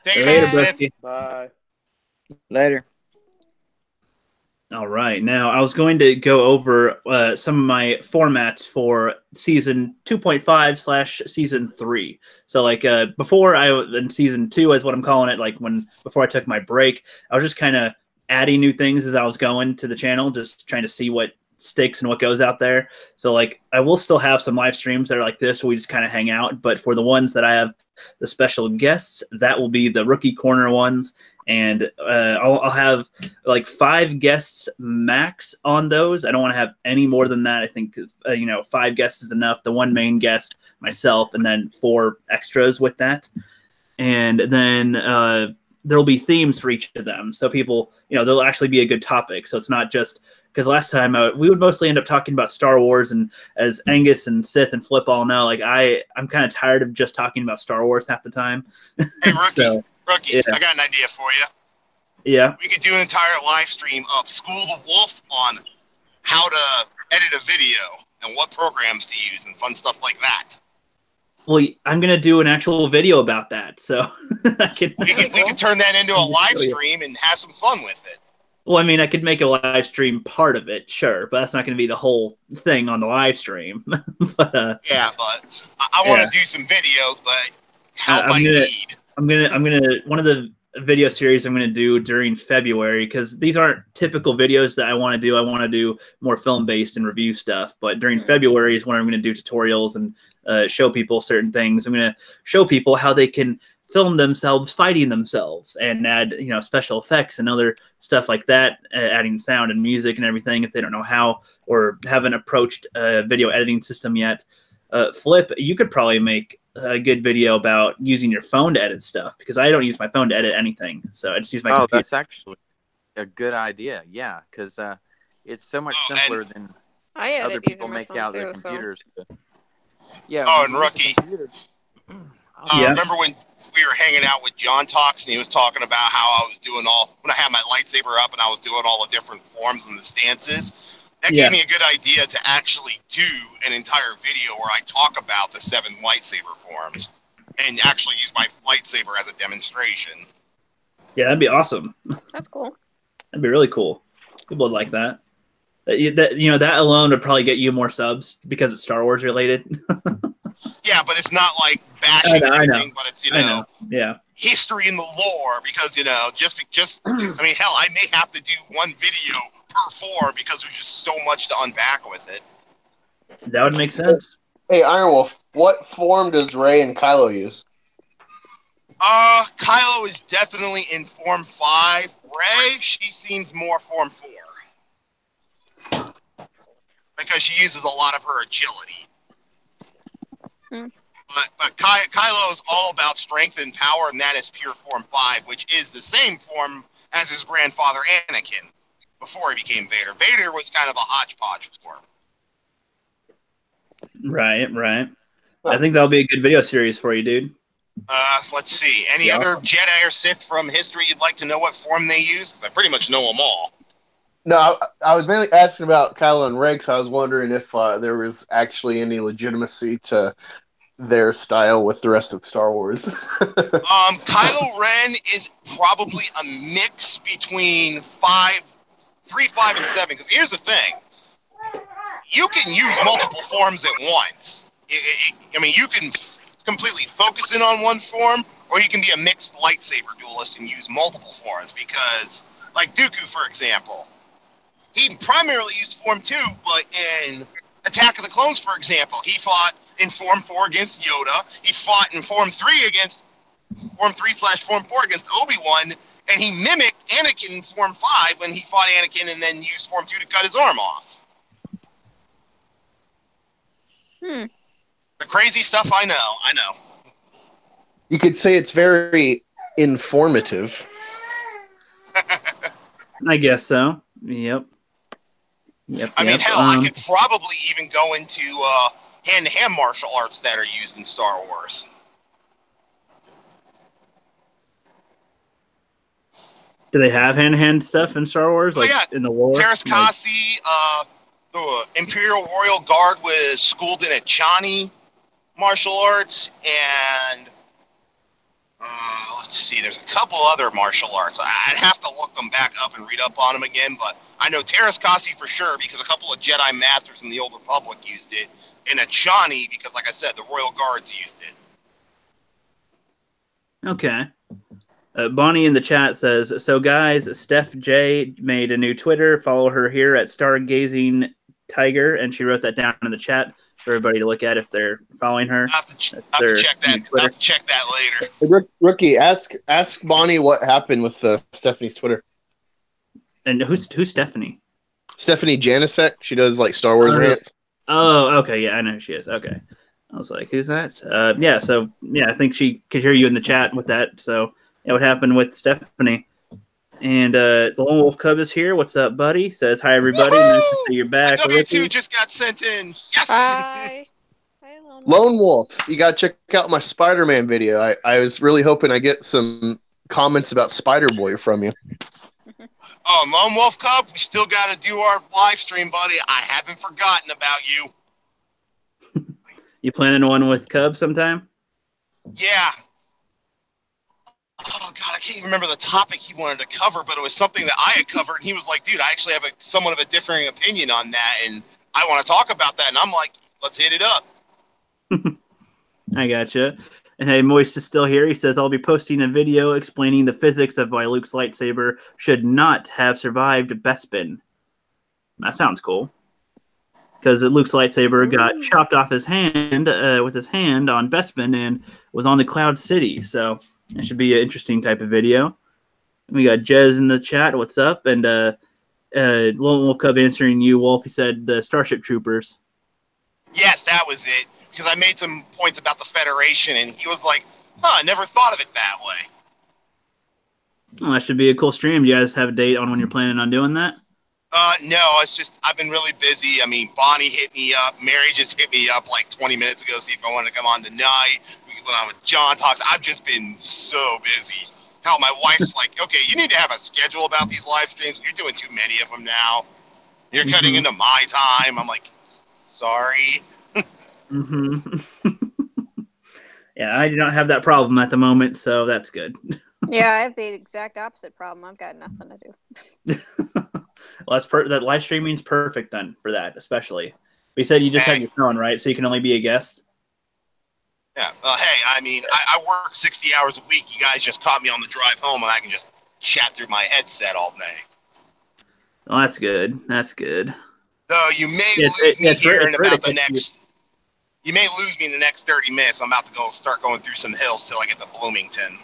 Take it Later, easy. Bye. Later. All right. Now, I was going to go over some of my formats for season 2.5 / season 3. So, like, before in season 2 is what I'm calling it, like before I took my break, I was just kind of adding new things as I was going to the channel, just trying to see what sticks and what goes out there. So, like, I will still have some live streams that are like this where we just kind of hang out. But for the ones that I have the special guests, that will be the Rookie Corner ones. And I'll have like 5 guests max on those. I don't want to have any more than that. I think 5 guests is enough. The 1 main guest, myself, and then 4 extras with that. And then there'll be themes for each of them. So people, there'll actually be a good topic. So it's not just because last time we would mostly end up talking about Star Wars, and as Angus and Sith and Flipp all know, like I'm kind of tired of just talking about Star Wars half the time. Hey, Rookie. Rookie, yeah. I got an idea for you. Yeah. We could do an entire live stream of School the Wolf on how to edit a video and what programs to use and fun stuff like that. Well, I'm going to do an actual video about that, so we can turn that into a live stream and have some fun with it. Well, I mean, I could make a live stream part of it, sure, but that's not going to be the whole thing on the live stream. But, yeah, but I want to do some videos, but help I need. I'm gonna one of the video series I'm gonna do during February, because these aren't typical videos that I want to do. I want to do more film based and review stuff. But during February is when I'm gonna do tutorials and show people certain things. I'm gonna show people how they can film themselves fighting themselves and add special effects and other stuff like that, adding sound and music and everything if they don't know how or haven't approached a video editing system yet. Flipp, you could probably make a good video about using your phone to edit stuff, because I don't use my phone to edit anything, so I just use my computer. That's actually a good idea, yeah, because it's so much simpler than other people make out their computers. So. Yeah. Oh, and Rookie. Remember when we were hanging out with John Talks and he was talking about how I was doing when I had my lightsaber up and I was doing all the different forms and the stances? That gave me a good idea to actually do an entire video where I talk about the 7 lightsaber forms and actually use my lightsaber as a demonstration. Yeah, that'd be awesome. That's cool. That'd be really cool. People would like that. That alone would probably get you more subs because it's Star Wars related. Yeah, but it's not like bashing anything, but it's yeah, history in the lore, because just I mean, hell, I may have to do 1 video per form because there's just so much to unpack with it. That would make sense. Hey, IronWolf, what form does Rey and Kylo use? Kylo is definitely in Form 5. Rey, she seems more Form 4. Because she uses a lot of her agility. But Kylo is all about strength and power, and that is pure Form 5, which is the same form as his grandfather Anakin before he became Vader. Vader was kind of a hodgepodge form. Right. I think that'll be a good video series for you, dude. Let's see. Any other Jedi or Sith from history you'd like to know what form they use? Because I pretty much know them all. No, I was mainly asking about Kylo and Rey, because I was wondering if there was actually any legitimacy to their style with the rest of Star Wars. Kylo Ren is probably a mix between 3, 5, and 7. Because here's the thing: you can use multiple forms at once. I mean, you can completely focus in on one form, or you can be a mixed lightsaber duelist and use multiple forms. Because, like Dooku, for example, he primarily used Form 2, but in Attack of the Clones, for example, he fought in Form 4 against Yoda. He fought in Form 3 against Form 3/Form 4 against Obi-Wan, and he mimicked Anakin in Form 5 when he fought Anakin and then used Form 2 to cut his arm off. The crazy stuff, I know. You could say it's very informative. I guess so. Yep. I mean, hell, I could probably even go into hand-to-hand martial arts that are used in Star Wars. Do they have hand-to-hand stuff in Star Wars? Like in the war? Teras Kasi, the Imperial Royal Guard was schooled in Achani martial arts, and let's see, there's a couple other martial arts. I'd have to look them back up and read up on them again, but I know Teras Kasi for sure because a couple of Jedi Masters in the Old Republic used it, and Achani because, like I said, the Royal Guards used it. Okay. Bonnie in the chat says, so guys, Steph J made a new Twitter. Follow her here at Stargazing Tiger, and she wrote that down in the chat for everybody to look at if they're following her. I'll have to check that later. Hey, Rookie, ask Bonnie what happened with Stephanie's Twitter. And who's Stephanie? Stephanie Janisek. She does like Star Wars rants. Oh, okay. Yeah, I know who she is. Okay. I was like, who's that? Yeah, so, yeah, I think she could hear you in the chat with that. So, yeah, what happened with Stephanie? And the Lone Wolf Cub is here. What's up, buddy? Says, hi, everybody. Nice to see you're back. W2 just got sent in. Yes! Hi. Hi, Lone Wolf. You got to check out my Spider-Man video. I was really hoping I get some comments about Spider-Boy from you. Oh, Lone Wolf Cub, we still got to do our live stream, buddy. I haven't forgotten about you. You planning one with Cub sometime? Yeah. Oh, God, I can't even remember the topic he wanted to cover, but it was something that I had covered, and he was like, dude, I actually have somewhat of a differing opinion on that, and I want to talk about that. And I'm like, let's hit it up. I gotcha. And hey, Moist is still here. He says, I'll be posting a video explaining the physics of why Luke's lightsaber should not have survived Bespin. That sounds cool. Because Luke's lightsaber got chopped off his hand with his hand on Bespin and was on the Cloud City. So that should be an interesting type of video. We got Jez in the chat. What's up? And Lone Wolf Cub answering you, Wolf. He said the Starship Troopers. Yes, that was it. Because I made some points about the Federation, and he was like, I never thought of it that way. Well, that should be a cool stream. Do you guys have a date on when you're planning on doing that? No, it's just I've been really busy. I mean, Bonnie hit me up. Mary just hit me up like 20 minutes ago, see if I wanted to come on tonight. We could go on with John Talks. I've just been so busy. Hell, my wife's like, okay, you need to have a schedule about these live streams. You're doing too many of them now. You're cutting into my time. I'm like, sorry. Yeah, I do not have that problem at the moment, so that's good. Yeah, I have the exact opposite problem. I've got nothing to do. Well, that live streaming's perfect then for that, especially. But you said you just have your phone, right? So you can only be a guest? Yeah. Hey, I mean, I work 60 hours a week. You guys just caught me on the drive home, and I can just chat through my headset all day. Well, that's good. That's good. Though you may lose me here in about the next... You may lose me in the next 30 minutes. I'm about to start going through some hills till I get to Bloomington.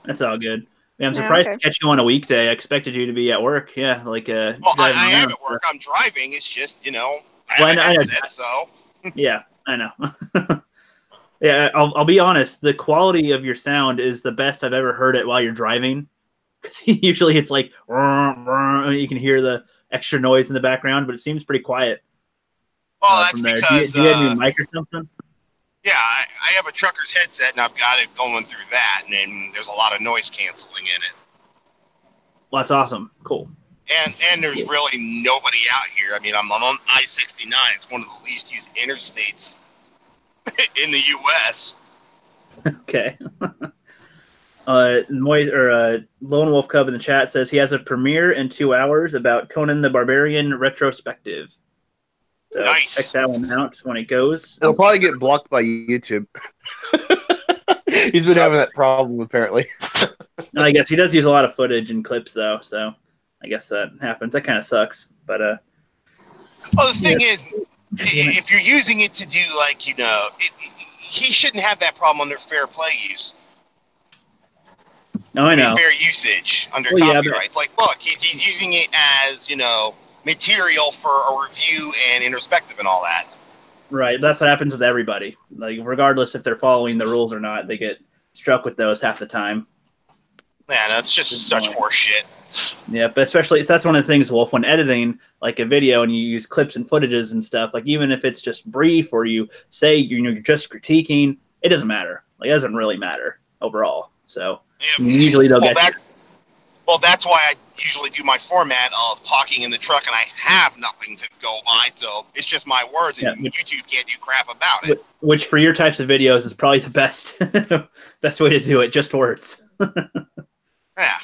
That's all good. Yeah, I'm surprised to catch you on a weekday. I expected you to be at work. Yeah, like well, I am at work. I'm driving. It's just, I have a headset, so. Yeah, I know. Yeah, I'll be honest. The quality of your sound is the best I've ever heard it while you're driving. Because usually it's like, you can hear the extra noise in the background, but it seems pretty quiet. Well, that's because... Do you have a mic or something? Yeah, I have a trucker's headset, and I've got it going through that, and then there's a lot of noise canceling in it. Well, that's awesome. Cool. And there's really nobody out here. I mean, I'm on I-69. It's one of the least used interstates. in the U.S. Okay. Lone Wolf Cub in the chat says he has a premiere in 2 hours about Conan the Barbarian retrospective. So Nice. check that one out when it goes. It'll probably get blocked by YouTube. He's been having that problem apparently. I guess he does use a lot of footage and clips though, so I guess that happens. That kind of sucks, but well, the thing is, if you're using it to do like he shouldn't have that problem under fair play use. No, I know. Fair usage under copyrights. Like, look, he's using it as material for a review and introspective and all that. Right, that's what happens with everybody. Like, regardless if they're following the rules or not, they get struck with those half the time. Yeah, that's just such horse shit. Yeah, but especially so that's one of the things, Wolf, when editing like a video and you use clips and footages and stuff. Like even if it's just brief or you say you're just critiquing, it doesn't matter. Like it doesn't really matter overall. So usually they'll get. Well, that's why I usually do my format of talking in the truck, and I have nothing to go by, so it's just my words, and YouTube can't do crap about it. Which, for your types of videos, is probably the best best way to do it. Just words. Yeah.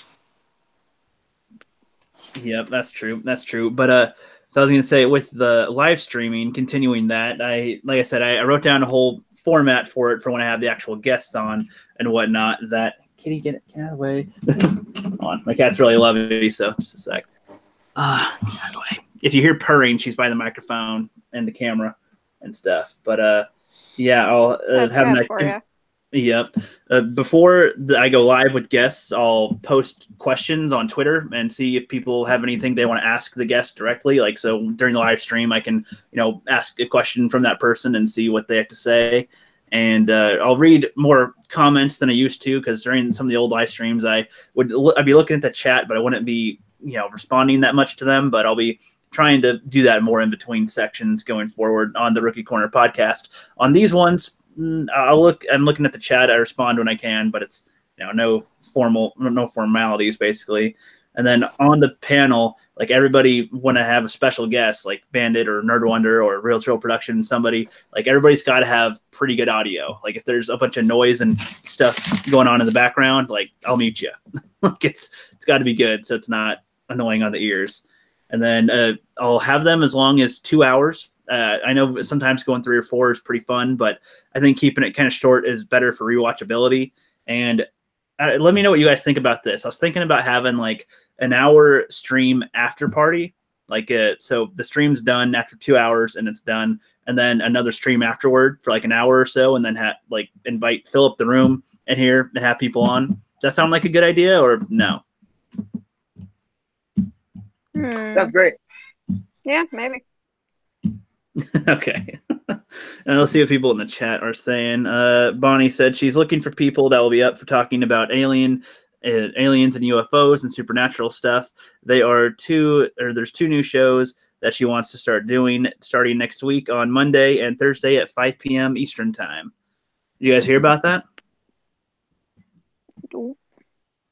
Yep, that's true. That's true. But so I was going to say, with the live streaming, continuing that, like I said, I wrote down a whole format for it for when I have the actual guests on and whatnot. That kitty, get out of the way. Come on, my cat's really lovely, so just a sec. Get out of the way. If you hear purring, she's by the microphone and the camera and stuff. But yeah, I'll have a nice. For you. Yep. Before I go live with guests, I'll post questions on Twitter and see if people have anything they want to ask the guest directly. Like, so during the live stream, I can, ask a question from that person and see what they have to say. And I'll read more comments than I used to, because during some of the old live streams, I'd be looking at the chat, but I wouldn't be, responding that much to them. But I'll be trying to do that more in between sections going forward on the Rookie Corner podcast. On these ones, I'm looking at the chat. I respond when I can, but it's no formalities basically. And then on the panel, like everybody, when I have a special guest like Bandit or Nerd Wonder or Real Troll Production, somebody, like everybody's got to have pretty good audio. Like if there's a bunch of noise and stuff going on in the background, like I'll mute you. Like it's got to be good so it's not annoying on the ears. And then I'll have them as long as 2 hours. I know sometimes going 3 or 4 is pretty fun, but I think keeping it kind of short is better for rewatchability. And let me know what you guys think about this. I was thinking about having like an hour stream after party, like so the stream's done after 2 hours and it's done, and then another stream afterward for like an hour or so, and then fill up the room in here and have people on. Does that sound like a good idea or no? Sounds great. Yeah, maybe. Okay. And let's see what people in the chat are saying. Bonnie said she's looking for people that will be up for talking about aliens and UFOs and supernatural stuff. There's 2 new shows that she wants to start doing starting next week on Monday and Thursday at 5 p.m. Eastern time. You guys hear about that?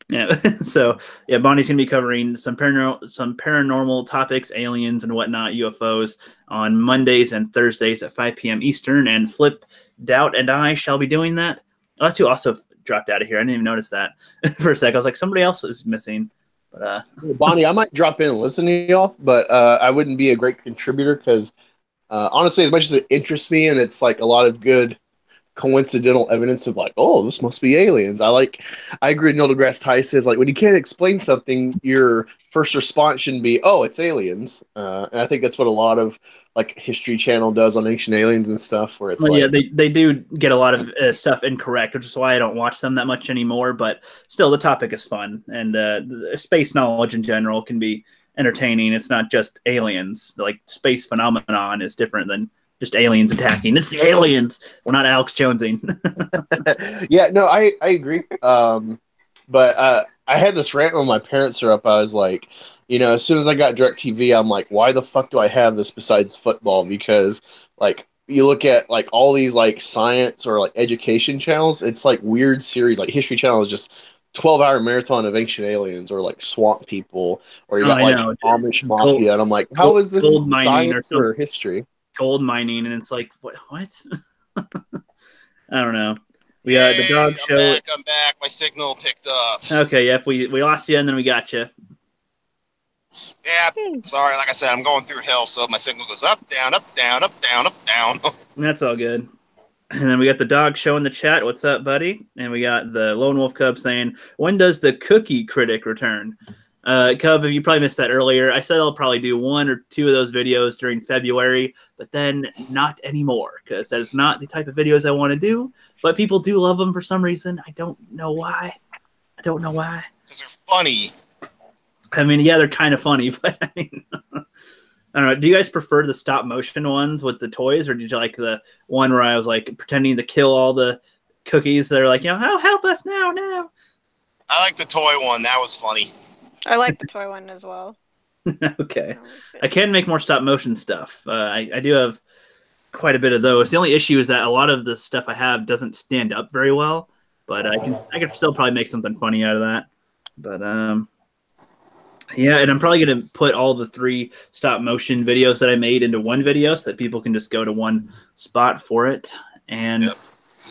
Yeah. So yeah, Bonnie's gonna be covering some paranormal topics, aliens and whatnot, UFOs on Mondays and Thursdays at 5 p.m. Eastern. And Flipp Doubt and I shall be doing that. Oh, that's who also dropped out of here. I didn't even notice that for a sec. I was like, somebody else was missing. But Bonnie, I might drop in and listen to y'all, but I wouldn't be a great contributor because honestly, as much as it interests me and it's like a lot of good coincidental evidence of like, oh, this must be aliens. I agree with Neil deGrasse Tyson. Like when you can't explain something, your first response shouldn't be, oh, it's aliens. And I think that's what a lot of like History Channel does on Ancient Aliens and stuff, where it's yeah, they do get a lot of stuff incorrect, which is why I don't watch them that much anymore. But still, the topic is fun, and space knowledge in general can be entertaining. It's not just aliens. Like space phenomenon is different than just aliens attacking. It's the aliens. We're not Alex Jonesing. Yeah, no, I agree. But I had this rant when my parents are up. I was like, as soon as I got DirecTV, I'm like, why the fuck do I have this besides football? Because like you look at like all these like science or like education channels, it's like weird series. Like History Channel is just 12-hour marathon of Ancient Aliens or like Swamp People or you got Amish Mafia, and I'm like, how is this science or history? Gold mining, and it's like what? I don't know. We got the dog show. I'm back. My signal picked up. Okay, yep. We lost you, and then we got you. Yeah, sorry. Like I said, I'm going through hell, so my signal goes up, down, up, down, up, down, up, down. That's all good. And then we got the dog show in the chat. What's up, buddy? And we got the Lone Wolf Cub saying, when does the Cookie Critic return? Cub, you probably missed that earlier. I said I'll probably do 1 or 2 of those videos during February, but then not anymore, because that is not the type of videos I want to do. But people do love them for some reason. I don't know why. Because they're funny. I mean, yeah, they're kind of funny, but I mean, I don't know. Do you guys prefer the stop motion ones with the toys, or did you like the one where I was like pretending to kill all the cookies that are like, oh, help us now? I like the toy one. That was funny. I like the toy one as well. Okay. I can make more stop motion stuff. I do have quite a bit of those. The only issue is that a lot of the stuff I have doesn't stand up very well, but I can still probably make something funny out of that. But yeah, and I'm probably going to put all the 3 stop motion videos that I made into one video so that people can just go to one spot for it. And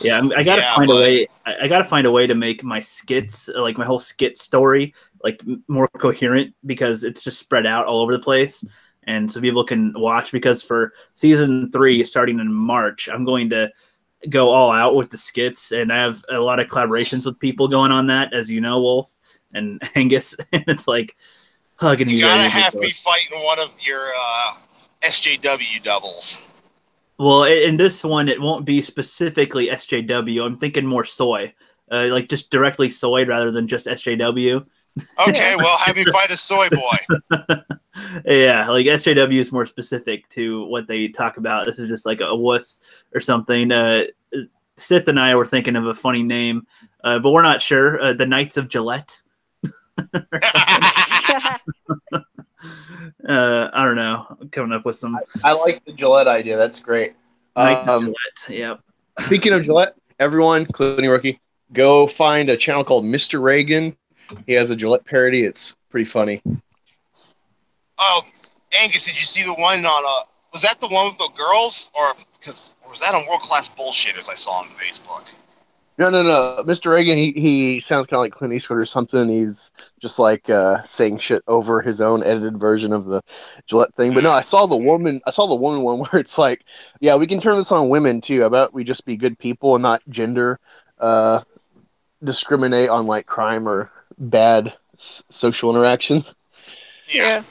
yeah, I got to find a way. I got to find a way to make my skits, like my whole skit story, like more coherent, because it's just spread out all over the place. And so people can watch, because for season 3, starting in March, I'm going to go all out with the skits. And I have a lot of collaborations with people going on that, as you know, Wolf and Angus. And it's like, you gotta have me fighting one of your SJW doubles. Well, in this one, it won't be specifically SJW. I'm thinking more soy, like just directly soy rather than just SJW. Okay, well, have me fight a soy boy. Yeah, like SJW is more specific to what they talk about. This is just like a wuss or something. Sith and I were thinking of a funny name, but we're not sure. The Knights of Gillette. I don't know. I'm coming up with some. I like the Gillette idea. That's great. Knights of Gillette. Yep. Speaking of Gillette, everyone, including Rookie, go find a channel called Mr. Reagan. He has a Gillette parody. It's pretty funny. Oh, Angus, did you see the one on? Was that the one with the girls, or was that on World Class Bullshitters I saw on Facebook? No. Mr. Reagan, he sounds kind of like Clint Eastwood or something. He's just like saying shit over his own edited version of the Gillette thing. But no, I saw the woman one where it's like, yeah, we can turn this on women too. How about we just be good people and not gender discriminate on like crime or bad social interactions. Yeah.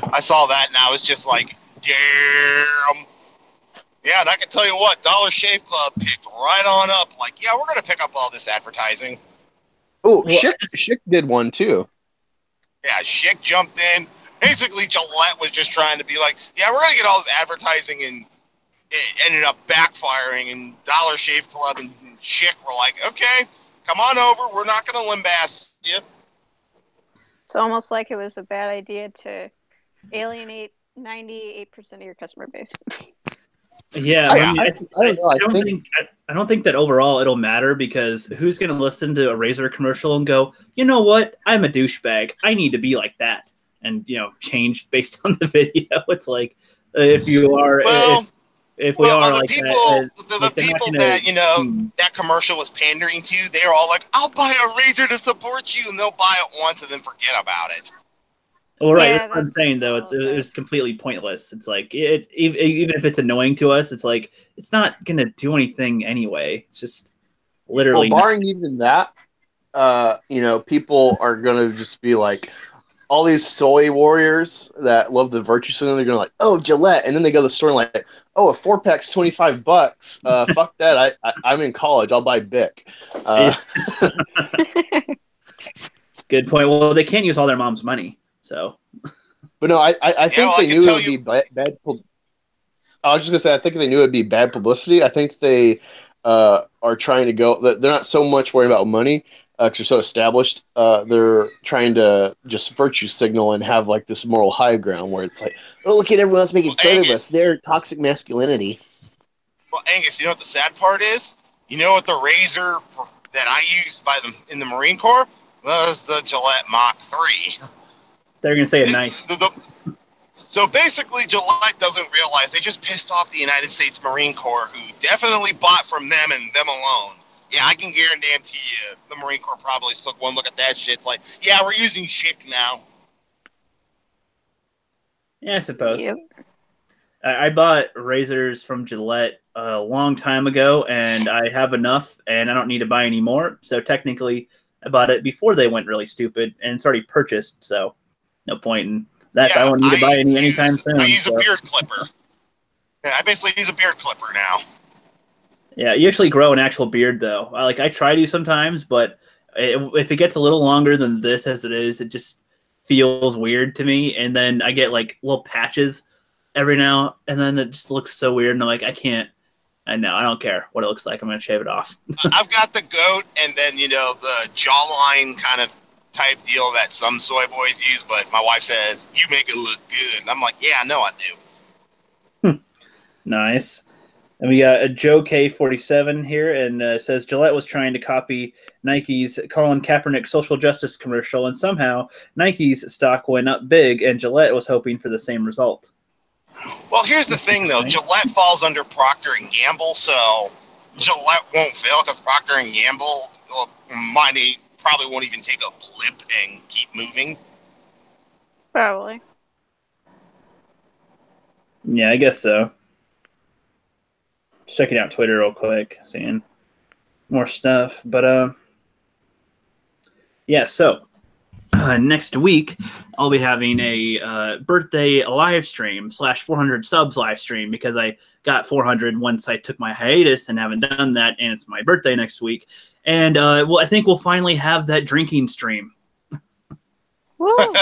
I saw that and I was just like, damn. Yeah, and I can tell you what, Dollar Shave Club picked right on up. Like, yeah, we're going to pick up all this advertising. Oh, Schick did one too. Yeah, Schick jumped in. Basically, Gillette was just trying to be like, yeah, we're going to get all this advertising, and it ended up backfiring. And Dollar Shave Club and Schick were like, okay, come on over. We're not going to limbaste you. It's almost like it was a bad idea to alienate 98% of your customer base. Yeah, I don't think that overall it'll matter, because who's going to listen to a Razor commercial and go, you know what, I'm a douchebag, I need to be like that, and change based on the video. It's like if you are, if we are like people, that, the people that that commercial was pandering to, they're all like, I'll buy a Razor to support you, and they'll buy it once and then forget about it. Well, right. Yeah, that's what I'm saying, though. It's completely pointless. It's like even if it's annoying to us, it's like it's not gonna do anything anyway. It's just literally. Well, barring even that, people are gonna just be like, all these soy warriors that love the virtue signal. They're gonna like, oh, Gillette, and then they go to the store and like, oh, a 4-pack's $25. Fuck that. I'm in college. I'll buy Bic. Good point. Well, they can't use all their mom's money. So, but no, I think they knew it would be bad. I was just gonna say, I think they knew it'd be bad publicity. I think they are trying to go. They're not so much worried about money because they're so established. They're trying to just virtue signal and have like this moral high ground where it's like, oh, look at everyone else making fun of us. They're toxic masculinity. Well, Angus, you know what the sad part is? You know what the razor that I used in the Marine Corps was? The Gillette Mach 3. They're going to say a knife. So basically, Gillette doesn't realize they just pissed off the United States Marine Corps, who definitely bought from them and them alone. Yeah, I can guarantee you the Marine Corps probably took one look at that shit. It's like, yeah, we're using Schick now. Yeah, I suppose. Yep. I bought razors from Gillette a long time ago, and I have enough, and I don't need to buy any more. So technically, I bought it before they went really stupid, and it's already purchased, so no point in that. Yeah, I won't need to buy any anytime soon. I use a beard clipper. Yeah, I basically use a beard clipper now. Yeah, you actually grow an actual beard, though. I try to sometimes, but if it gets a little longer than this as it is, it just feels weird to me. And then I get like little patches every now, and then it just looks so weird. And I'm like, I can't. I know. I don't care what it looks like. I'm going to shave it off. I've got the goat and then, the jawline kind of type deal that some soy boys use. But my wife says, you make it look good. And I'm like, yeah, I know I do. Nice. And we got a Joe K47 here, and says Gillette was trying to copy Nike's Colin Kaepernick social justice commercial, and somehow Nike's stock went up big, and Gillette was hoping for the same result. Well, here's the thing, though. Gillette falls under Procter & Gamble, so Gillette won't fail because Procter & Gamble probably won't even take a blip and keep moving. Probably. Yeah, I guess so. Checking out Twitter real quick, seeing more stuff. But, yeah, so next week I'll be having a birthday live stream / 400 subs live stream because I got 400 once I took my hiatus and haven't done that, and it's my birthday next week. And, well, I think we'll finally have that drinking stream. Woo! You're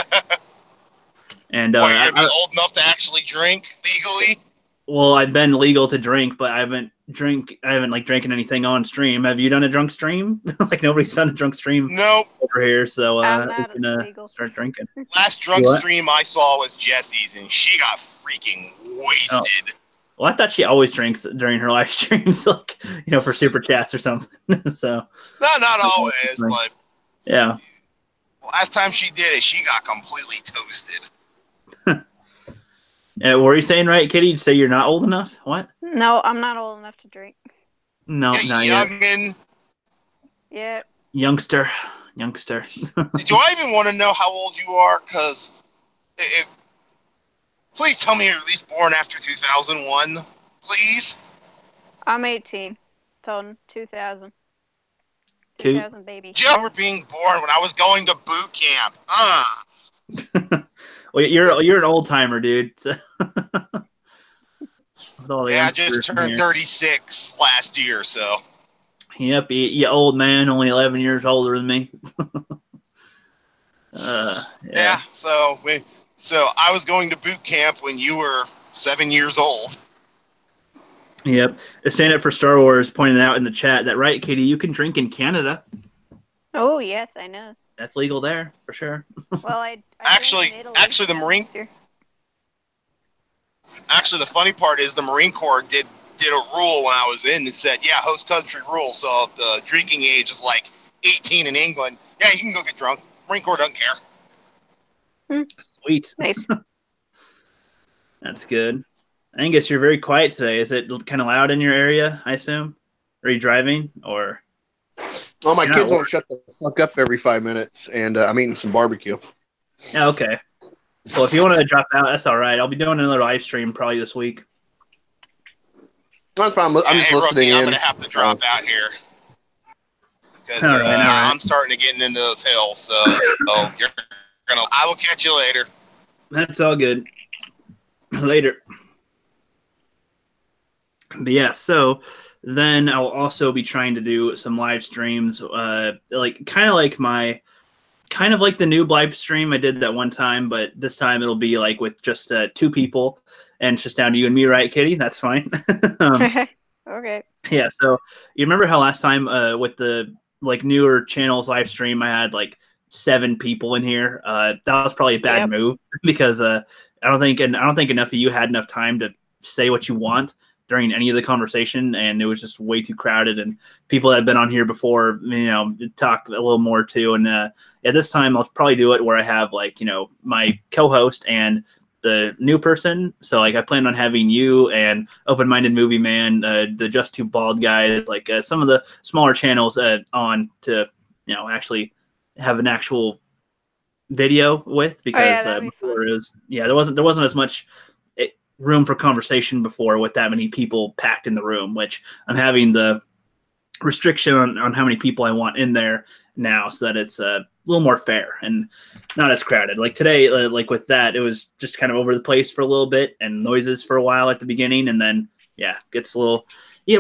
And going to be old enough to actually drink legally? Well, I've been legal to drink, but I haven't drinking anything on stream. Have you done a drunk stream? Like nobody's done a drunk stream. Nope. Over here, so I'm I'm not gonna legal. start drinking. Last drunk stream I saw was Jesse's, and she got freaking wasted. Oh. Well, I thought she always drinks during her live streams, like for super chats or something. So No, not always, but yeah. Last time she did it, she got completely toasted. What were you saying, right, Kitty? Did you say you're not old enough? What? No, I'm not old enough to drink. No, not yet. Youngin. Yeah. Youngster. Do I even want to know how old you are? Because please tell me you're at least born after 2001, please. I'm 18. So 2000. 2. 2000, baby. You were being born when I was going to boot camp. Well, you're an old timer, dude. So. Yeah, I just turned 36 last year, so. Yep, you old man, only 11 years older than me. Yeah. So I was going to boot camp when you were 7 years old. Yep. The Stand Up for Star Wars pointed out in the chat that, right, Katie, you can drink in Canada. Oh, yes, I know. That's legal there, for sure. Well, I actually, the Marine... Actually, the funny part is the Marine Corps did a rule when I was in that said, yeah, host country rule, so if the drinking age is like 18 in England, yeah, you can go get drunk. Marine Corps doesn't care. Sweet. Nice. That's good. Angus, you're very quiet today. Is it kind of loud in your area, I assume? Are you driving, or? Well, my kids won't shut the fuck up every 5 minutes, and I'm eating some barbecue. Yeah, okay. Well, if you want to drop out, that's all right. I'll be doing another live stream probably this week. That's fine. I'm just listening in. I'm going to have to drop out here. Because I'm starting to get into those hills, so I will catch you later. That's all good. Later. But yeah, so then I'll also be trying to do some live streams, kind of like the new live stream I did that one time, but this time it'll be like with just 2 people, and it's just down to you and me, right, Kitty? That's fine. Okay. Yeah, so you remember how last time with the newer channels live stream I had 7 people in here? That was probably a bad move because I don't think enough of you had enough time to say what you want during any of the conversation, and it was just way too crowded, and people that had been on here before, talk a little more too. And this time I'll probably do it where I have my co-host and the new person. So like I plan on having you and Open Minded Movie Man, the Just Two Bald guys, like some of the smaller channels on to actually have an actual video with, because before it was, there wasn't as much room for conversation before with that many people packed in the room, which I'm having the restriction on how many people I want in there now, so that it's a little more fair and not as crowded. Like today, like with that, it was just kind of over the place for a little bit and noises for a while at the beginning, and then gets a little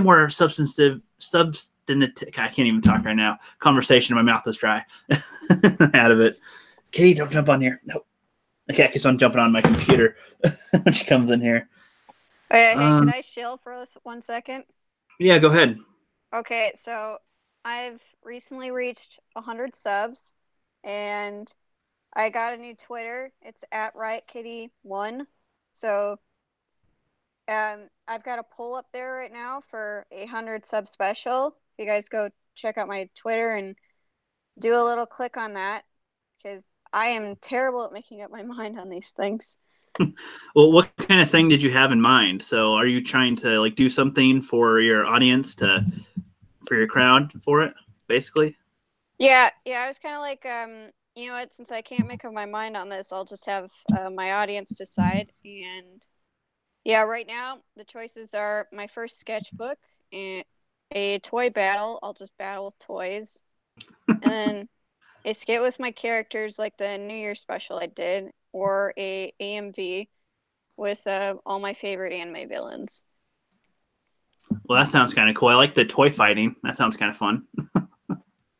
more substantive. I can't even talk right now. Conversation, my mouth is dry out of it. Katie, don't jump on here. No, the cat keeps on jumping on my computer when she comes in here. Hey, can I chill for us 1 second? Yeah, go ahead. Okay, so I've recently reached 100 subs, and I got a new Twitter. It's @RiotKitty1. So I've got a poll up there right now for a 100 sub special. You guys go check out my Twitter and do a little click on that, because I am terrible at making up my mind on these things. Well, what kind of thing did you have in mind? So are you trying to like do something for your audience, for your crowd for it, basically? Yeah, I was kind of like, you know what, since I can't make up my mind on this, I'll just have my audience decide. And yeah, right now the choices are my first sketchbook, and a toy battle. I'll just battle with toys. And then a skit with my characters, like the New Year special I did, or a AMV with all my favorite anime villains. Well, that sounds kind of cool. I like the toy fighting. That sounds kind of fun.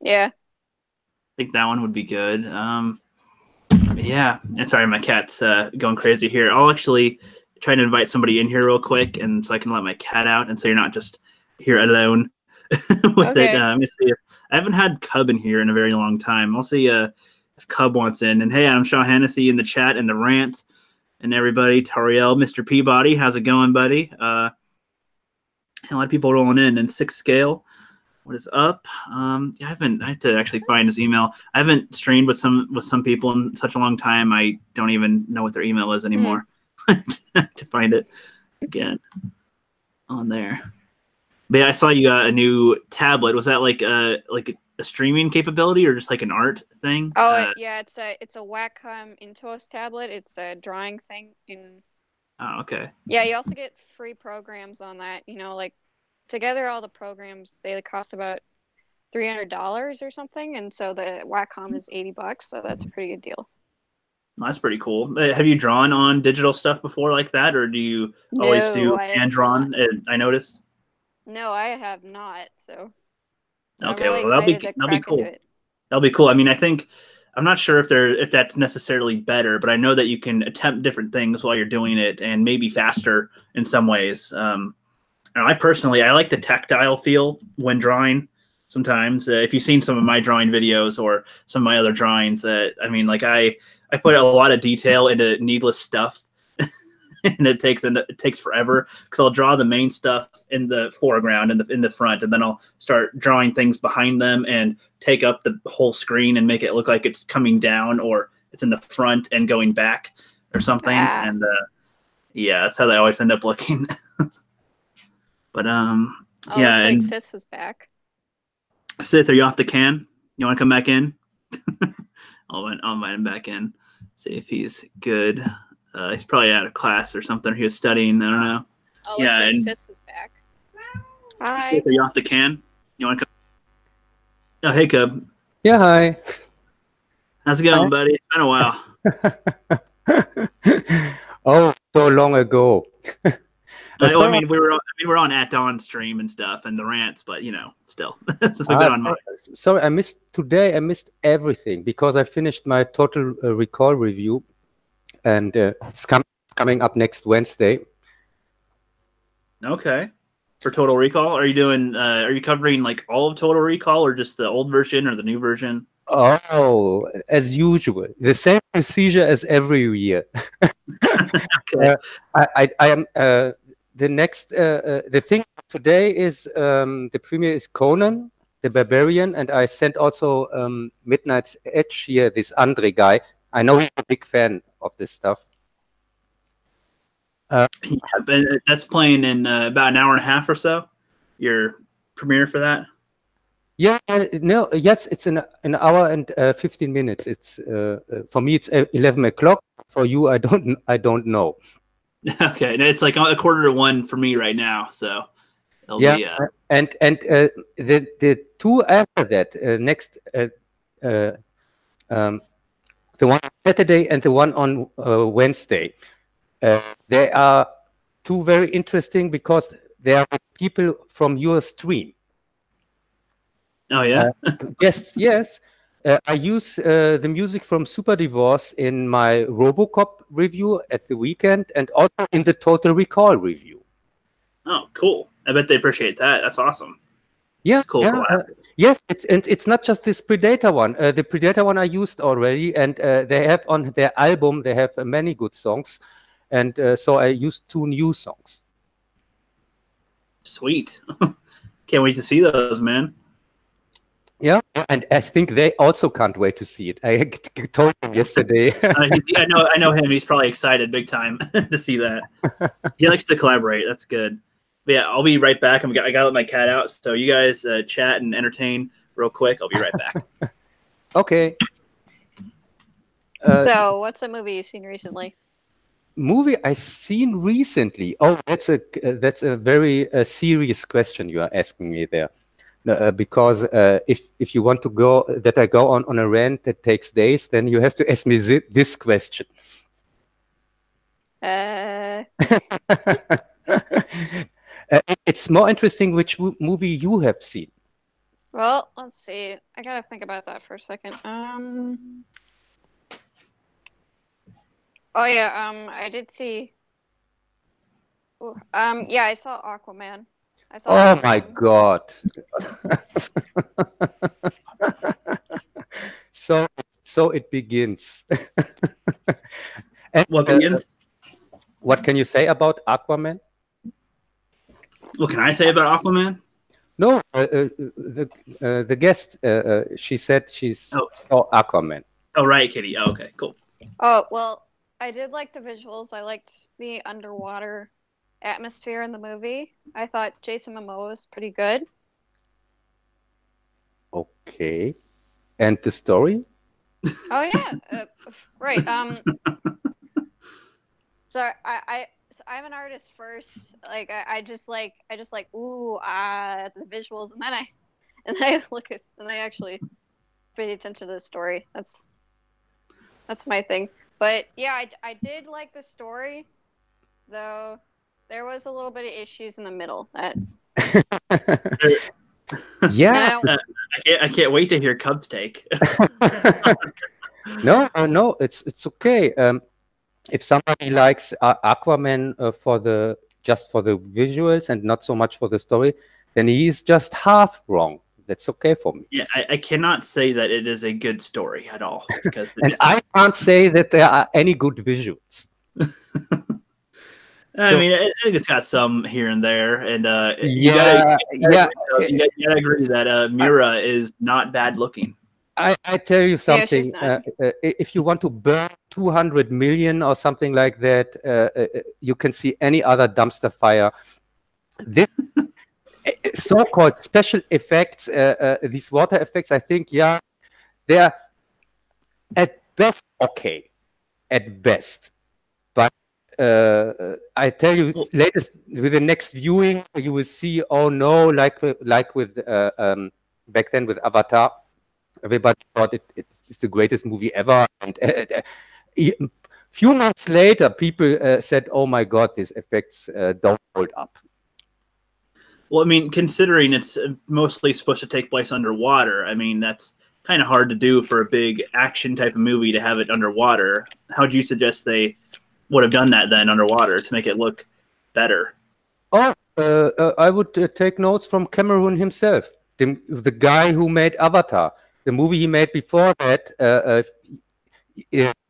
Yeah. I think that one would be good. Yeah. And sorry, my cat's going crazy here. I'll actually try to invite somebody in here real quick, and so I can let my cat out, and so you're not just here alone with it. Let me see. I haven't had Cub in here in a very long time. I'll see if Cub wants in. And hey, I'm Shaw Hennessy in the chat and the rant and everybody. Tariel, Mr. Peabody, how's it going, buddy? A lot of people rolling in. And 6 Scale, what is up? I have to actually find his email. I haven't streamed with some people in such a long time. I don't even know what their email is anymore. To find it again on there. But yeah, I saw you got a new tablet. Was that like a streaming capability or just like an art thing? Oh, yeah, it's a Wacom Intuos tablet. It's a drawing thing. Oh, okay. Yeah, you also get free programs on that. You know, like together all the programs, they cost about $300 or something, and so the Wacom is $80. So that's a pretty good deal. That's pretty cool. Have you drawn on digital stuff before like that, or do you always do hand drawn? I noticed. No, I have not. So okay, well that'll be cool. That'll be cool. I mean, I'm not sure if that's necessarily better, but I know that you can attempt different things while you're doing it, and maybe faster in some ways. I personally like the tactile feel when drawing. Sometimes, if you've seen some of my drawing videos or some of my other drawings, I mean, like I put a lot of detail into needless stuff. And it takes forever, because I'll draw the main stuff in the foreground and in the front, and then I'll start drawing things behind them and take up the whole screen and make it look like it's coming down or it's in the front and going back or something. And yeah, that's how they always end up looking. But yeah, and Sith is back. Sith, are you off the can? You want to come back in? I'll invite him back in. See if he's good. He's probably out of class or something. He was studying. I don't know. Oh, yeah, and Sis is back. Hi. Sis, are you off the can? You want to come? Oh, hey, Cub. Yeah, hi. How's it going, buddy? It's been a while. Oh, so long ago. I mean, we were on At Dawn stream and stuff, and the rants, but still, since we've been on. Sorry, I missed everything because I finished my Total Recall review. And it's coming up next Wednesday. Okay. For Total Recall, are you covering like all of Total Recall, or just the old version or the new version? Oh, as usual, the same procedure as every year. Okay. I am the next the thing today is the premiere is Conan the Barbarian, and I sent also Midnight's Edge here. This Andre guy. I know he's a big fan of this stuff. That's playing in about an hour and a half or so. Your premiere for that? Yeah, no, yes, it's an hour and 15 minutes. It's for me, it's 11 o'clock. For you, I don't know. Okay, it's like 1:45 for me right now. So yeah, and the two after that, next, the one on Saturday and the one on Wednesday, they are two very interesting because they are people from your stream. Oh yeah. Yes. I use the music from Super Divorce in my RoboCop review at the weekend, and also in the Total Recall review. Oh, cool! I bet they appreciate that. That's awesome. Yeah, it's cool. Yes, it's not just this Predator one. The Predator one I used already, and they have on their album they have many good songs, and so I used 2 new songs. Sweet! Can't wait to see those, man. Yeah, and I think they also can't wait to see it. I told him yesterday. I know him. He's probably excited big time to see that. He likes to collaborate. That's good. But yeah, I'll be right back. I gotta let my cat out. So you guys chat and entertain real quick. I'll be right back. Okay. So, what's a movie you've seen recently? Movie I've seen recently. Oh, that's a very serious question you are asking me there. Because if you want to go that I go on a rant that takes days, then you have to ask me this question. It's more interesting which movie you have seen. Well, let's see. I gotta think about that for a second. Oh yeah. I did see. Yeah, I saw Aquaman. Oh my God! So it begins. And, what begins? What can you say about Aquaman? What can I say about Aquaman? No, the guest. She said she's saw Aquaman. Oh right, Kitty. Oh, okay, cool. Oh well, I did like the visuals. I liked the underwater atmosphere in the movie. I thought Jason Momoa was pretty good. Okay, and the story? Oh yeah, right. So I'm an artist first. Like I just like ooh the visuals, and then I look at and I actually pay attention to the story. That's my thing. But yeah, I did like the story, though. There was a little bit of issues in the middle that. Yeah, I can't wait to hear Cub's take. No, it's okay. If somebody likes Aquaman just for the visuals and not so much for the story, then he is just half wrong. That's okay for me. Yeah, I cannot say that it is a good story at all. Because and I can't say that there are any good visuals. I mean, I think it's got some here and there, and you gotta agree that Mira is not bad looking. I tell you something. If you want to burn 200 million or something like that, you can see any other dumpster fire. This so-called special effects, these water effects, I think, yeah, they are at best okay, at best. But I tell you, latest with the next viewing, you will see. Oh no, like with back then with Avatar, everybody thought it's the greatest movie ever. And few months later, people said, "Oh my God, these effects don't hold up." Well, I mean, considering it's mostly supposed to take place underwater, I mean that's kind of hard to do for a big action type of movie to have it underwater. How would you suggest they would have done that then underwater to make it look better? Oh, I would take notes from Cameron himself, the guy who made Avatar. The movie he made before that,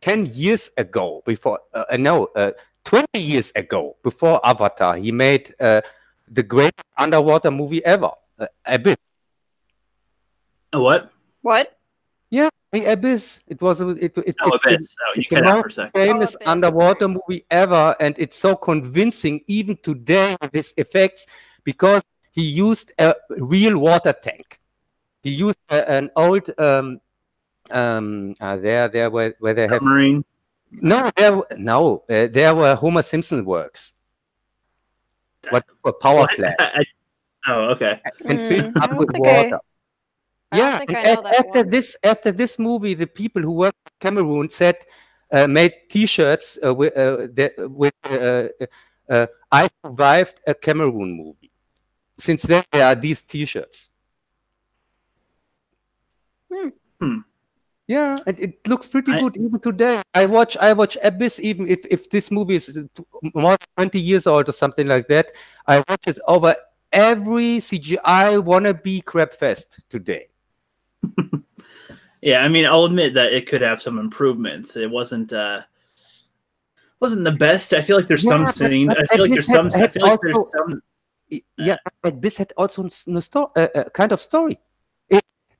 10 years ago, 20 years ago, before Avatar, he made the greatest underwater movie ever, Abyss. What? What? Yeah, The Abyss. It was it's Abyss. You it's the cut out for a most second. famous Abyss. underwater movie ever, and it's so convincing even today with his effects because he used a real water tank. He used an old there where they have Submarine. there were Homer Simpson works. What for power plant? Okay. And filled up with think water. I don't think I know that after this movie, the people who worked in Cameroon made T-shirts with "I survived a Cameroon movie." Since then, there are these T-shirts. Yeah, and it looks pretty good even today. I watch Abyss even if this movie is more than 20 years old or something like that. I watch it over every CGI wannabe crap fest today. Yeah, I mean, I'll admit that it could have some improvements. It wasn't the best. I feel like there's some scene. I feel like there's some. I feel like there's some. Yeah, but this had also a kind of story.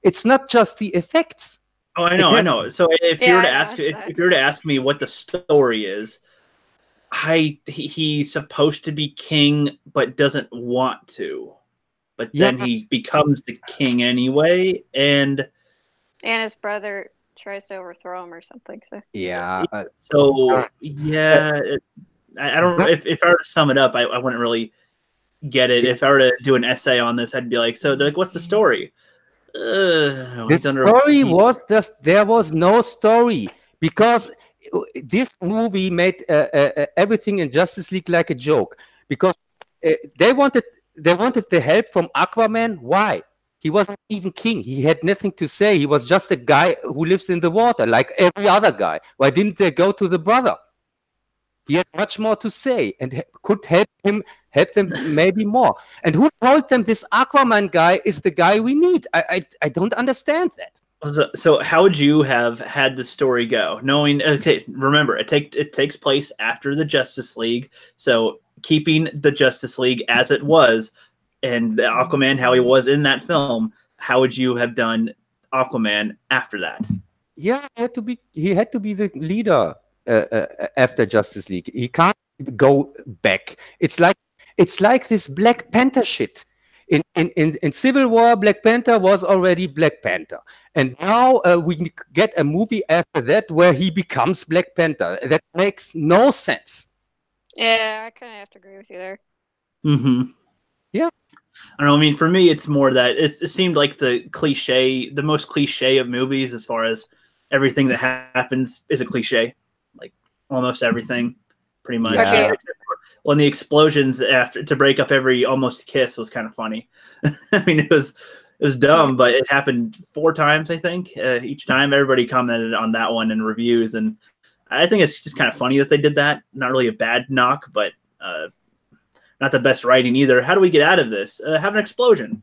It's not just the effects. Oh, I know. So if you were to ask me what the story is, he's supposed to be king but doesn't want to, but then he becomes the king anyway, and his brother tries to overthrow him or something. So yeah. I don't. If I were to sum it up, I wouldn't really get it. If I were to do an essay on this, I'd be like, so like, what's the story? The story was just there was no story because this movie made everything in Justice League like a joke because they wanted the help from Aquaman. Why? He wasn't even king. He had nothing to say. He was just a guy who lives in the water like every other guy. Why didn't they go to the brother? He had much more to say and could help them maybe more. And who told them this Aquaman guy is the guy we need? I don't understand that. So how would you have had the story go? Knowing, okay, remember, it takes place after the Justice League. So keeping the Justice League as it was and the Aquaman, how he was in that film, how would you have done Aquaman after that? Yeah, he had to be the leader. After Justice League, he can't go back. It's like this Black Panther shit. In Civil War, Black Panther was already Black Panther, and now we get a movie after that where he becomes Black Panther. That makes no sense. Yeah, I kind of have to agree with you there. Yeah. I don't know. I mean, for me, it's more that it seemed like the most cliche of movies, as far as everything that happens is a cliche. Like almost everything, pretty much. Yeah. Well, and the explosions after to break up every almost kiss was kind of funny. I mean, it was dumb, but it happened 4 times, I think. Each time, everybody commented on that one in reviews, and I think it's just kind of funny that they did that. Not really a bad knock, but not the best writing either. How do we get out of this? Have an explosion.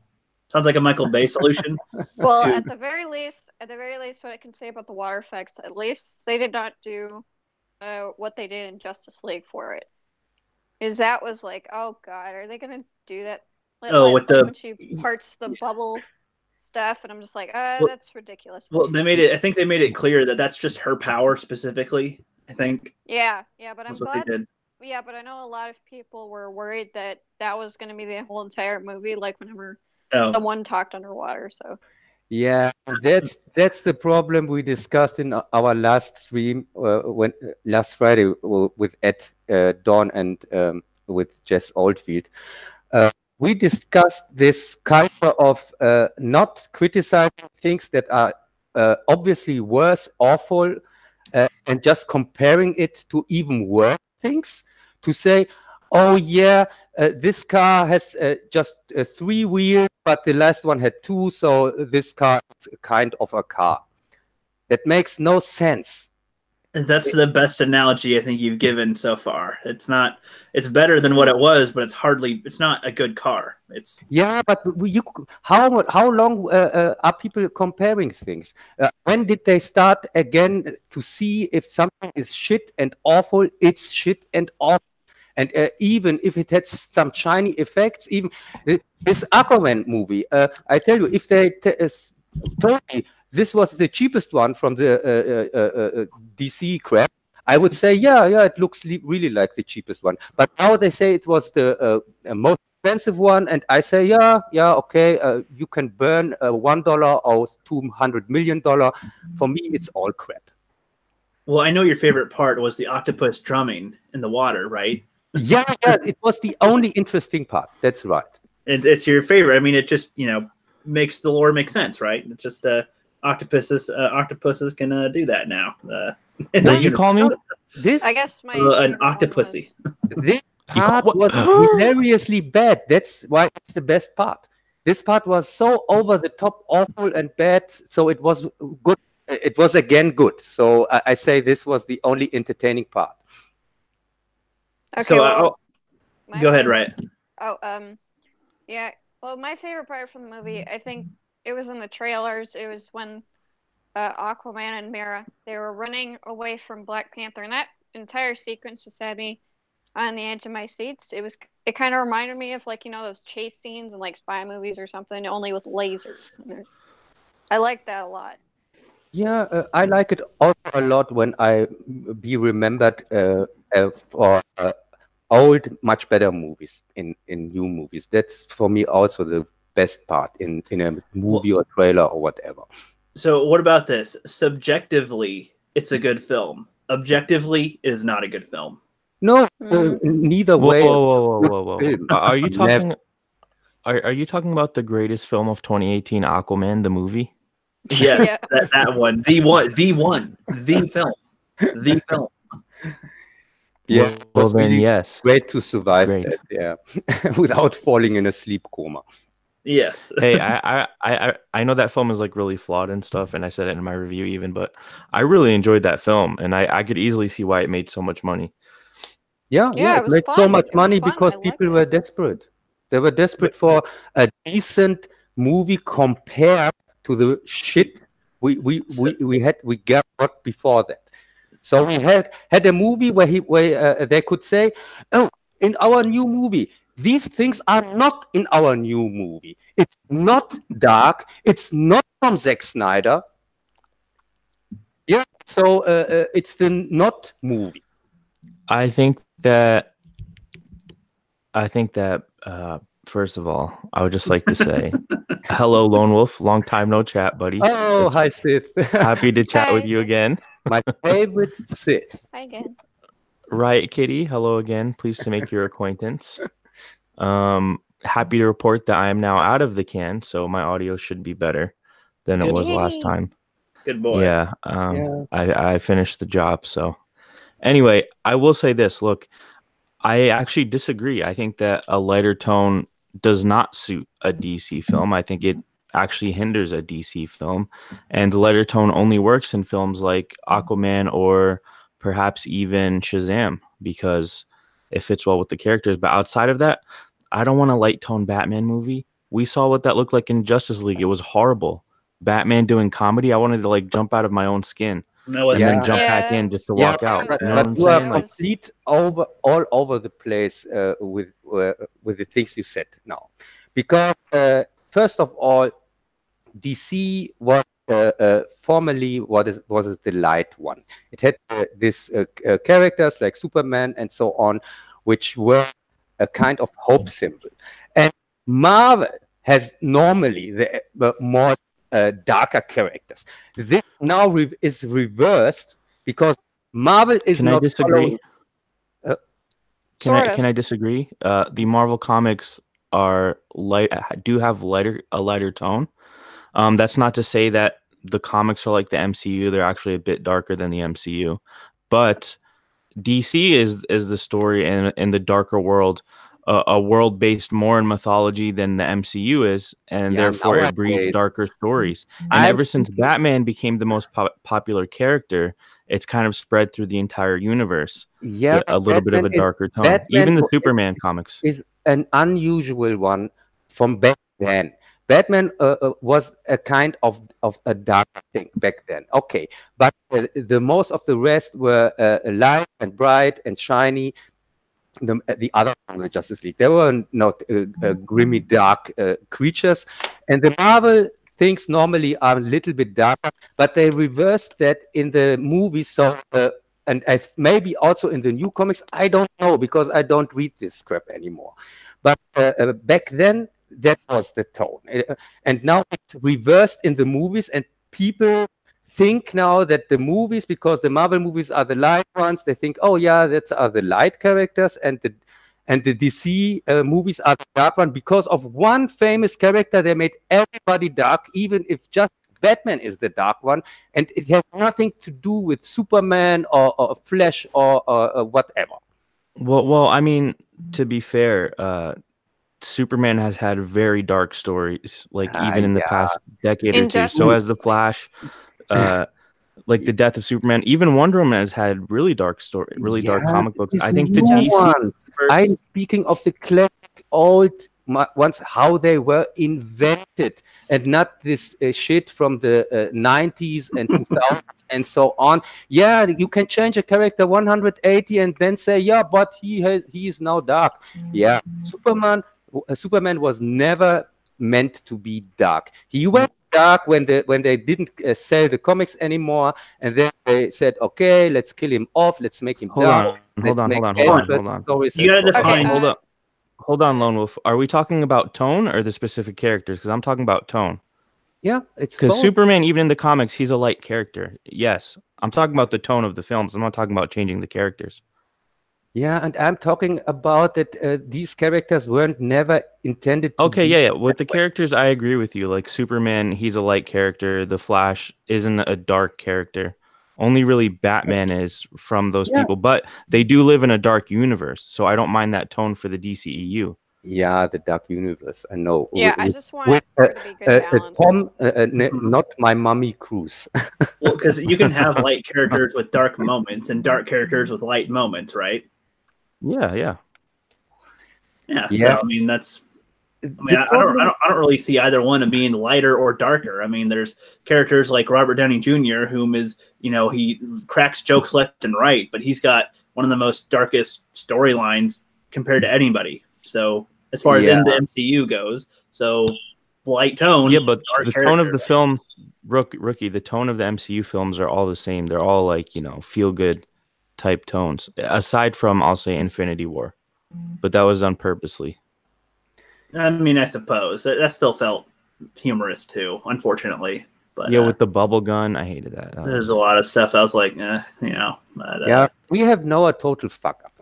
Sounds like a Michael Bay solution. Well, at the very least, what I can say about the water effects, at least they did not do what they did in Justice League for it. That was like, oh god, are they gonna do that? When she parts the bubble stuff, and I'm just like, that's ridiculous. Well, I think they made it clear that that's just her power specifically. I think. Yeah, but I'm glad. They did. Yeah, but I know a lot of people were worried that was going to be the whole entire movie. Like whenever someone talked underwater, so. Yeah, that's the problem we discussed in our last stream last Friday with Ed Dawn and with Jess Oldfield. We discussed this culture of not criticizing things that are obviously worse, awful, and just comparing it to even worse things. To say, oh yeah, this car has just 3 wheels, but the last one had 2, so this car is kind of a car. That makes no sense. That's the best analogy I think you've given so far. It's better than what it was, but it's not a good car. Yeah, but how long are people comparing things? When did they start again to see if something is shit and awful? It's shit and awful. And even if it had some shiny effects, even this Aquaman movie, I tell you, if they told me this was the cheapest one from the DC crap, I would say, yeah, it looks really like the cheapest one. But now they say it was the most expensive one, and I say, yeah, okay, you can burn $1 or $200 million. For me, it's all crap. Well, I know your favorite part was the octopus drumming in the water, right? Yeah, it was the only interesting part. That's right. It's your favorite. I mean, it just, makes the lore make sense, right? It's just octopuses can do that now. What did you call me? This, I guess my an octopussy. This part was hilariously bad. That's why it's the best part. This part was so over the top, awful and bad. So it was good. It was again good. So I say this was the only entertaining part. Okay, so go ahead, Riot. Yeah. Well, my favorite part from the movie, I think it was in the trailers. It was when Aquaman and Mera, they were running away from Black Panther, and that entire sequence just had me on the edge of my seats. It kind of reminded me of those chase scenes in spy movies or something, only with lasers. I like that a lot. Yeah, I like it also a lot when I be remembered for old, much better movies in new movies. That's for me also the best part in a movie or trailer or whatever. So what about this? Subjectively, it's a good film. Objectively, it is not a good film. No, neither way. Whoa. Are you talking? Are you talking about the greatest film of 2018, Aquaman, the movie? Yes, that one. The film. The film. Yeah. Well, then, really yes. Great to survive that, yeah, without falling in a sleep coma. Yes. Hey, I know that film is really flawed and stuff, and I said it in my review even, but I really enjoyed that film, and I could easily see why it made so much money. Yeah, it made so much money because people were desperate. They were desperate for a decent movie compared to the shit we got before that. So we had a movie where they could say, oh, in our new movie, these things are not in our new movie. It's not dark. It's not from Zack Snyder. Yeah, so it's the not movie. I think that first of all, I would just like to say hello, Lone Wolf. Long time no chat, buddy. Oh, hi, Sith. Happy to chat with you again. My favorite Sith. Hi again. Right, Kitty. Hello again. Pleased to make your acquaintance. Happy to report that I am now out of the can, so my audio should be better than it was last time. Good boy. Yeah. I finished the job. So anyway, I will say this. Look, I actually disagree. I think that a lighter tone does not suit a DC film. I think it actually hinders a DC film, and the lighter tone only works in films like Aquaman or perhaps even Shazam because it fits well with the characters. But outside of that, I don't want a light tone Batman movie. We saw what that looked like in Justice League. It was horrible. Batman doing comedy. I wanted to jink out of my own skin and then jump back in just to walk out. But, you know what I'm you are saying? complete all over the place with the things you said now, because first of all, DC was formerly was the light one. It had these characters like Superman and so on, which were a kind of hope symbol. And Marvel has normally the more darker characters. This now is reversed because Marvel is not. Can I disagree? Sort of. Can I disagree? The Marvel comics are do have a lighter tone. That's not to say that the comics are like the MCU. They're actually a bit darker than the MCU. But DC is the story in the darker world, a world based more in mythology than the MCU is, and therefore it breeds darker stories. And ever since Batman became the most popular character, it's kind of spread through the entire universe. Yeah, a little bit of a darker tone. Even the Superman comics is an unusual one from back then. Batman was a kind of a dark thing back then. Okay, but the most of the rest were light and bright and shiny. The other from the Justice League, they were not grimy, dark creatures. And the Marvel things normally are a little bit darker, but they reversed that in the movie. So, and maybe also in the new comics, I don't know because I don't read this script anymore. But back then, that was the tone. And now it's reversed in the movies, and people think now that the movies, because the Marvel movies are the light ones, they think, oh yeah, that's are the light characters, and the DC movies are the dark one. Because of one famous character, they made everybody dark, even if just Batman is the dark one, and it has nothing to do with Superman or Flash or whatever. Well, I mean, to be fair, Superman has had very dark stories, like even in the past decade or two. So has the Flash, like the death of Superman. Even Wonder Woman has had really dark story, really dark comic books. I think the DC. I'm speaking of the classic old ones, how they were invented, and not this shit from the 90s and 2000s and so on. Yeah, you can change a character 180 and then say, yeah, but he is now dark. Yeah, Superman was never meant to be dark. He went dark when they didn't sell the comics anymore, and then they said, okay, let's kill him off, let's make him dark. Hold on. You gotta define. Hold on, Lone Wolf. Are we talking about tone or the specific characters? Because I'm talking about tone. Yeah, it's because Superman, even in the comics, he's a light character. Yes, I'm talking about the tone of the films. I'm not talking about changing the characters. Yeah, and I'm talking about that these characters weren't never intended to be. Yeah. With the characters, I agree with you. Like Superman, he's a light character. The Flash isn't a dark character. Only really Batman is from those people. But they do live in a dark universe, so I don't mind that tone for the DCEU. Yeah, the dark universe. I know. Yeah, I just want there to be good balance. Tom, not my mummy Cruise. Well, because you can have light characters with dark moments and dark characters with light moments, right? Yeah. So I mean, that's. I mean, I don't really see either one of being lighter or darker. I mean, there's characters like Robert Downey Jr., whom is, he cracks jokes left and right, but he's got one of the most darkest storylines compared to anybody. So as far as in the MCU goes, so light tone. Yeah, but the tone of the film, Rookie, the tone of the MCU films are all the same. They're all like, feel good type tones, aside from, I'll say, Infinity War, but that was done purposely. I mean, I suppose that still felt humorous too, unfortunately. But with the bubble gun, I hated that. There's a lot of stuff I was like, But, we have a total fuck up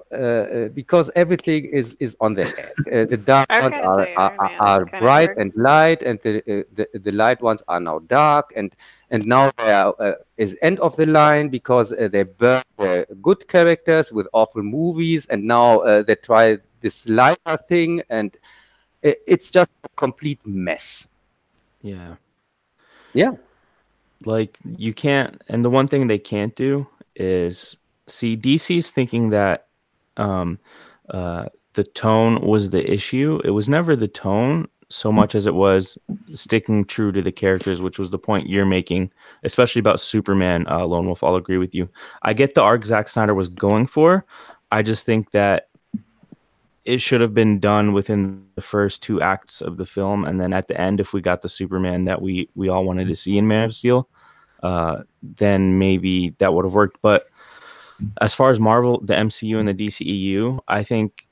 because everything is on the head. The dark ones are bright and light, and the light ones are now dark, and now there is end of the line because they burn good characters with awful movies, and now they try this lighter thing, and it's just a complete mess. Yeah. Like you can't, and the one thing they can't do is see DC's thinking that the tone was the issue. It was never the tone so much as it was sticking true to the characters, which was the point you're making, especially about Superman. Lone Wolf, I'll agree with you. I get the arc Zack Snyder was going for. I just think that it should have been done within the first 2 acts of the film, and then at the end, if we got the Superman that we all wanted to see in Man of Steel, then maybe that would have worked. But as far as Marvel, the MCU, and the DCEU, I think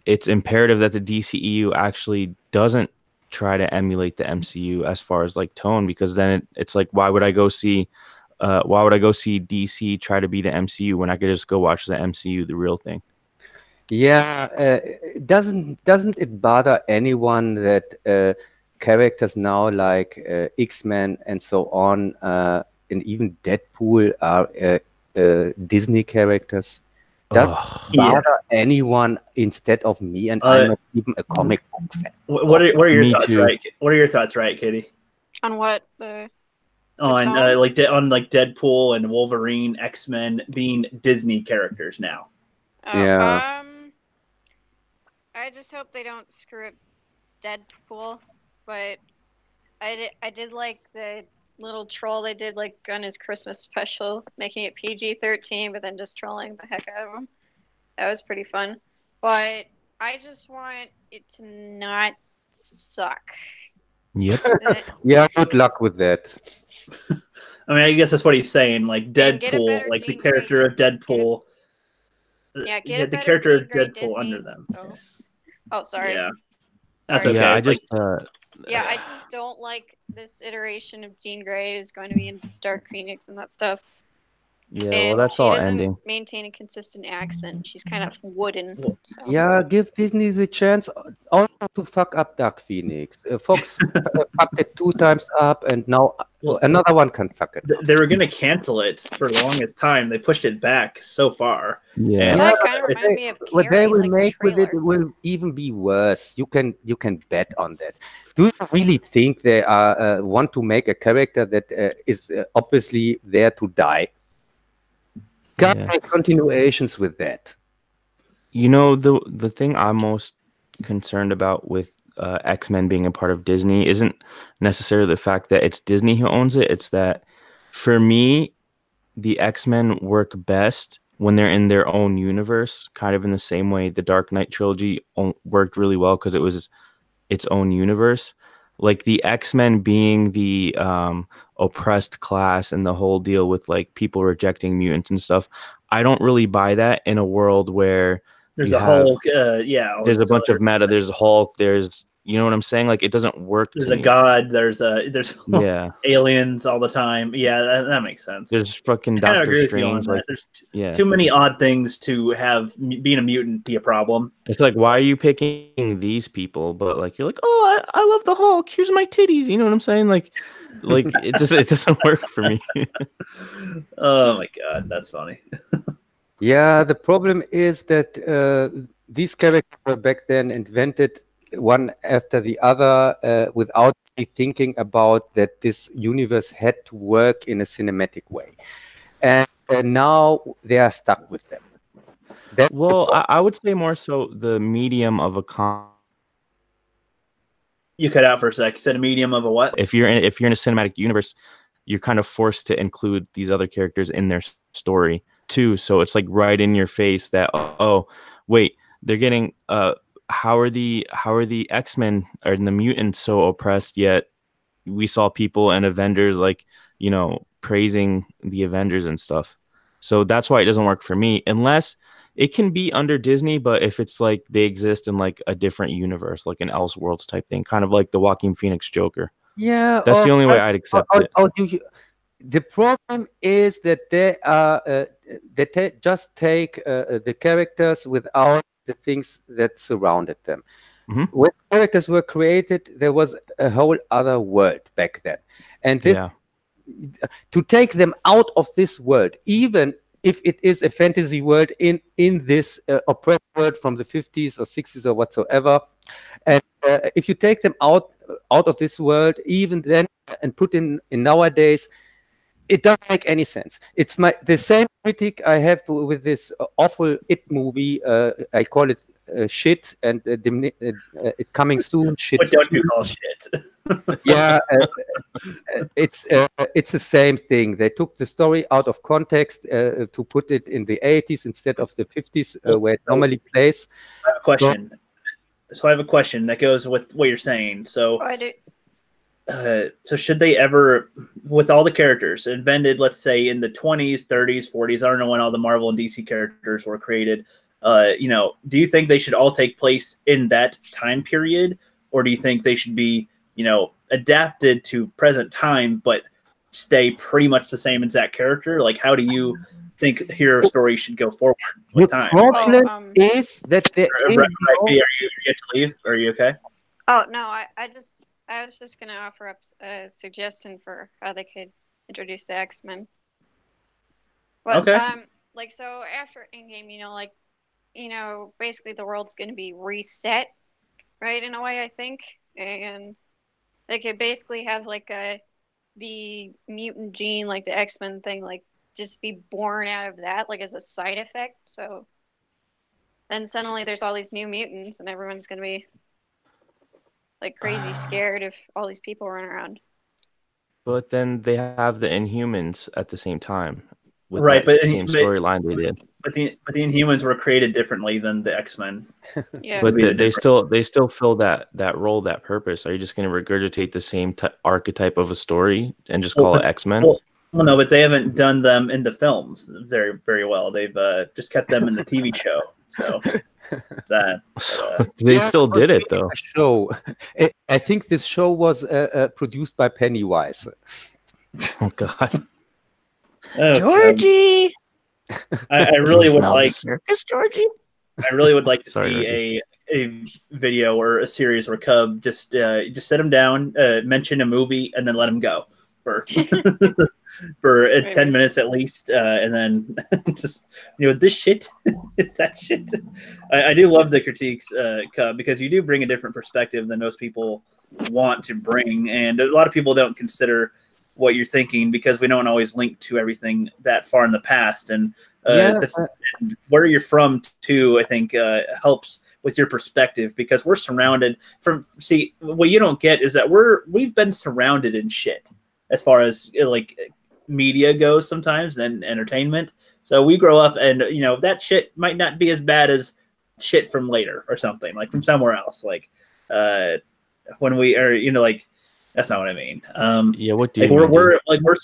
it's imperative that the DCEU actually doesn't try to emulate the MCU as far as like tone, because then it's like, why would I go see DC try to be the MCU when I could just go watch the MCU, the real thing? Yeah, doesn't it bother anyone that characters now like X-Men and so on, and even Deadpool are Disney characters? Does it bother anyone instead of me? And I'm not even a comic book fan. What are your thoughts, right? What are your thoughts, right, Kitty? On what? On Deadpool and Wolverine, X-Men being Disney characters now. I just hope they don't screw up Deadpool, but I did like the little troll they did like on his Christmas special, making it PG-13, but then just trolling the heck out of him. That was pretty fun. But I just want it to not suck. Yep. Yeah, good luck with that. I mean, I guess that's what he's saying. Like Deadpool, like the character of Deadpool. Yeah, get the character of Deadpool Disney. under them. Oh, sorry. Yeah, that's Sorry. okay. Yeah, I just. Yeah, I just don't like this iteration of Jean Grey is going to be in Dark Phoenix and that stuff. Yeah, and well, that's she all doesn't ending. maintain a consistent accent. She's kind of wooden. So. Yeah, give Disney the chance also to fuck up Dark Phoenix. Fox fucked it 2 times up, and now another one can fuck it. They were going to cancel it for the longest time. They pushed it back so far. Yeah, that kind of reminds me of Carrie, what they will like make the with it will even be worse. You can bet on that. Do you really think they are want to make a character that is obviously there to die? Can't make continuations with that. You know, the thing I'm most concerned about with X-Men being a part of Disney isn't necessarily the fact that it's Disney who owns it. It's that, for me, the X-Men work best when they're in their own universe, kind of in the same way the Dark Knight trilogy worked really well because it was its own universe. Like the X-Men being the oppressed class and the whole deal with like people rejecting mutants and stuff. I don't really buy that in a world where there's a Hulk. There's a bunch of meta. There's Hulk. There's, you know what I'm saying? Like it doesn't work. There's a god. There's aliens all the time. Yeah, that makes sense. There's fucking Doctor Strange. Like there's too many odd things to have being a mutant be a problem. It's like, why are you picking these people? But like you're like, oh, I love the Hulk. Here's my titties. You know what I'm saying? Like it doesn't work for me. Oh my god, that's funny. Yeah, the problem is that these characters were back then invented one after the other without thinking about that this universe had to work in a cinematic way. And now they are stuck with them. Well, I would say more so the medium of a You cut out for a sec. You said a medium of a what? If you're in a cinematic universe, you're kind of forced to include these other characters in their story too. So it's like right in your face that, oh wait, they're getting how are the X-Men or the mutants so oppressed, yet we saw people and Avengers like, you know, praising the Avengers and stuff. So that's why it doesn't work for me, unless it can be under Disney, but if it's like they exist in like a different universe, like an Elseworlds type thing, kind of like the Joaquin Phoenix Joker. Yeah, that's the only way I'd accept it. The problem is that they are they just take the characters without the things that surrounded them. Mm-hmm. When characters were created, there was a whole other world back then, and this, to take them out of this world, even if it is a fantasy world in this oppressed world from the 50s or 60s or whatsoever, and if you take them out of this world, even then, and put in nowadays, it doesn't make any sense. It's the same critic I have with this awful It movie. I call it shit, and it coming soon. Shit. What don't you call shit? Yeah, it's the same thing. They took the story out of context to put it in the 80s instead of the 50s, where it normally plays. I have a question. So I have a question that goes with what you're saying. So. So should they ever, with all the characters invented, let's say in the 20s, 30s, 40s, I don't know when all the Marvel and DC characters were created, you know, do you think they should all take place in that time period? Or do you think they should be, you know, adapted to present time, but stay pretty much the same as that character? Like, how do you think hero stories should go forward with time? The problem is that there is are you get to leave? Are you okay? Oh, no, I was just going to offer up a suggestion for how they could introduce the X-Men. Well, okay. Like, so after Endgame, you know, basically the world's going to be reset, right, in a way, I think. And they could basically have, like, the mutant gene, like the X-Men thing, like, just be born out of that, like, as a side effect. So then suddenly there's all these new mutants, and everyone's going to be like crazy scared if all these people run around. But then they have the Inhumans at the same time. with right, that same storyline they did. But the Inhumans were created differently than the X-Men. Yeah, but they still fill that role, that purpose. Are you just going to regurgitate the same archetype of a story and just call it X-Men? Well, no, but they haven't done them in the films very, very well. They've just kept them in the TV show. So they still did it though. Show. I think this show was produced by Pennywise. Oh God, Georgie. I really would like circus, Georgie. I really would like to see a video or a series where Cub just sit him down, mention a movie, and then let him go for 10 minutes at least, and then just this shit is that shit. I do love the critiques, Cub, because you do bring a different perspective than most people want to bring, and a lot of people don't consider what you're thinking because we don't always link to everything that far in the past, and where you're from too, I think helps with your perspective, because we're surrounded from what you don't get is that we've been surrounded in shit as far as like media goes sometimes than entertainment. So we grow up and that shit might not be as bad as shit from later or something, like from somewhere else, like when we are like that's not what I mean. Yeah, what do you mean? We're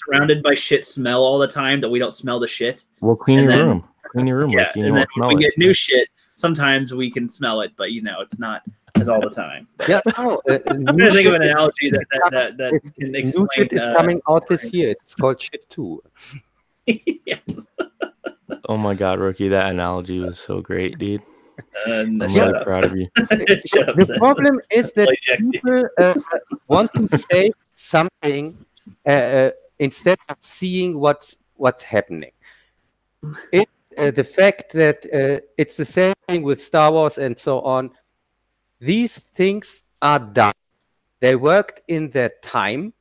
surrounded by shit smell all the time that we don't smell the shit. Well, clean your room. Clean your room. Yeah, and then when we get new shit, sometimes we can smell it, but it's not as all the time. Yeah, no, I'm trying to think of an analogy that can explain. New shit is coming out this year. It's called Shit 2. Yes. Oh my God, Rookie, that analogy was so great, dude. I'm really proud of you. The problem is that people want to say something instead of seeing what's happening. It's the fact that it's the same thing with Star Wars and so on. These things are done. They worked in their time,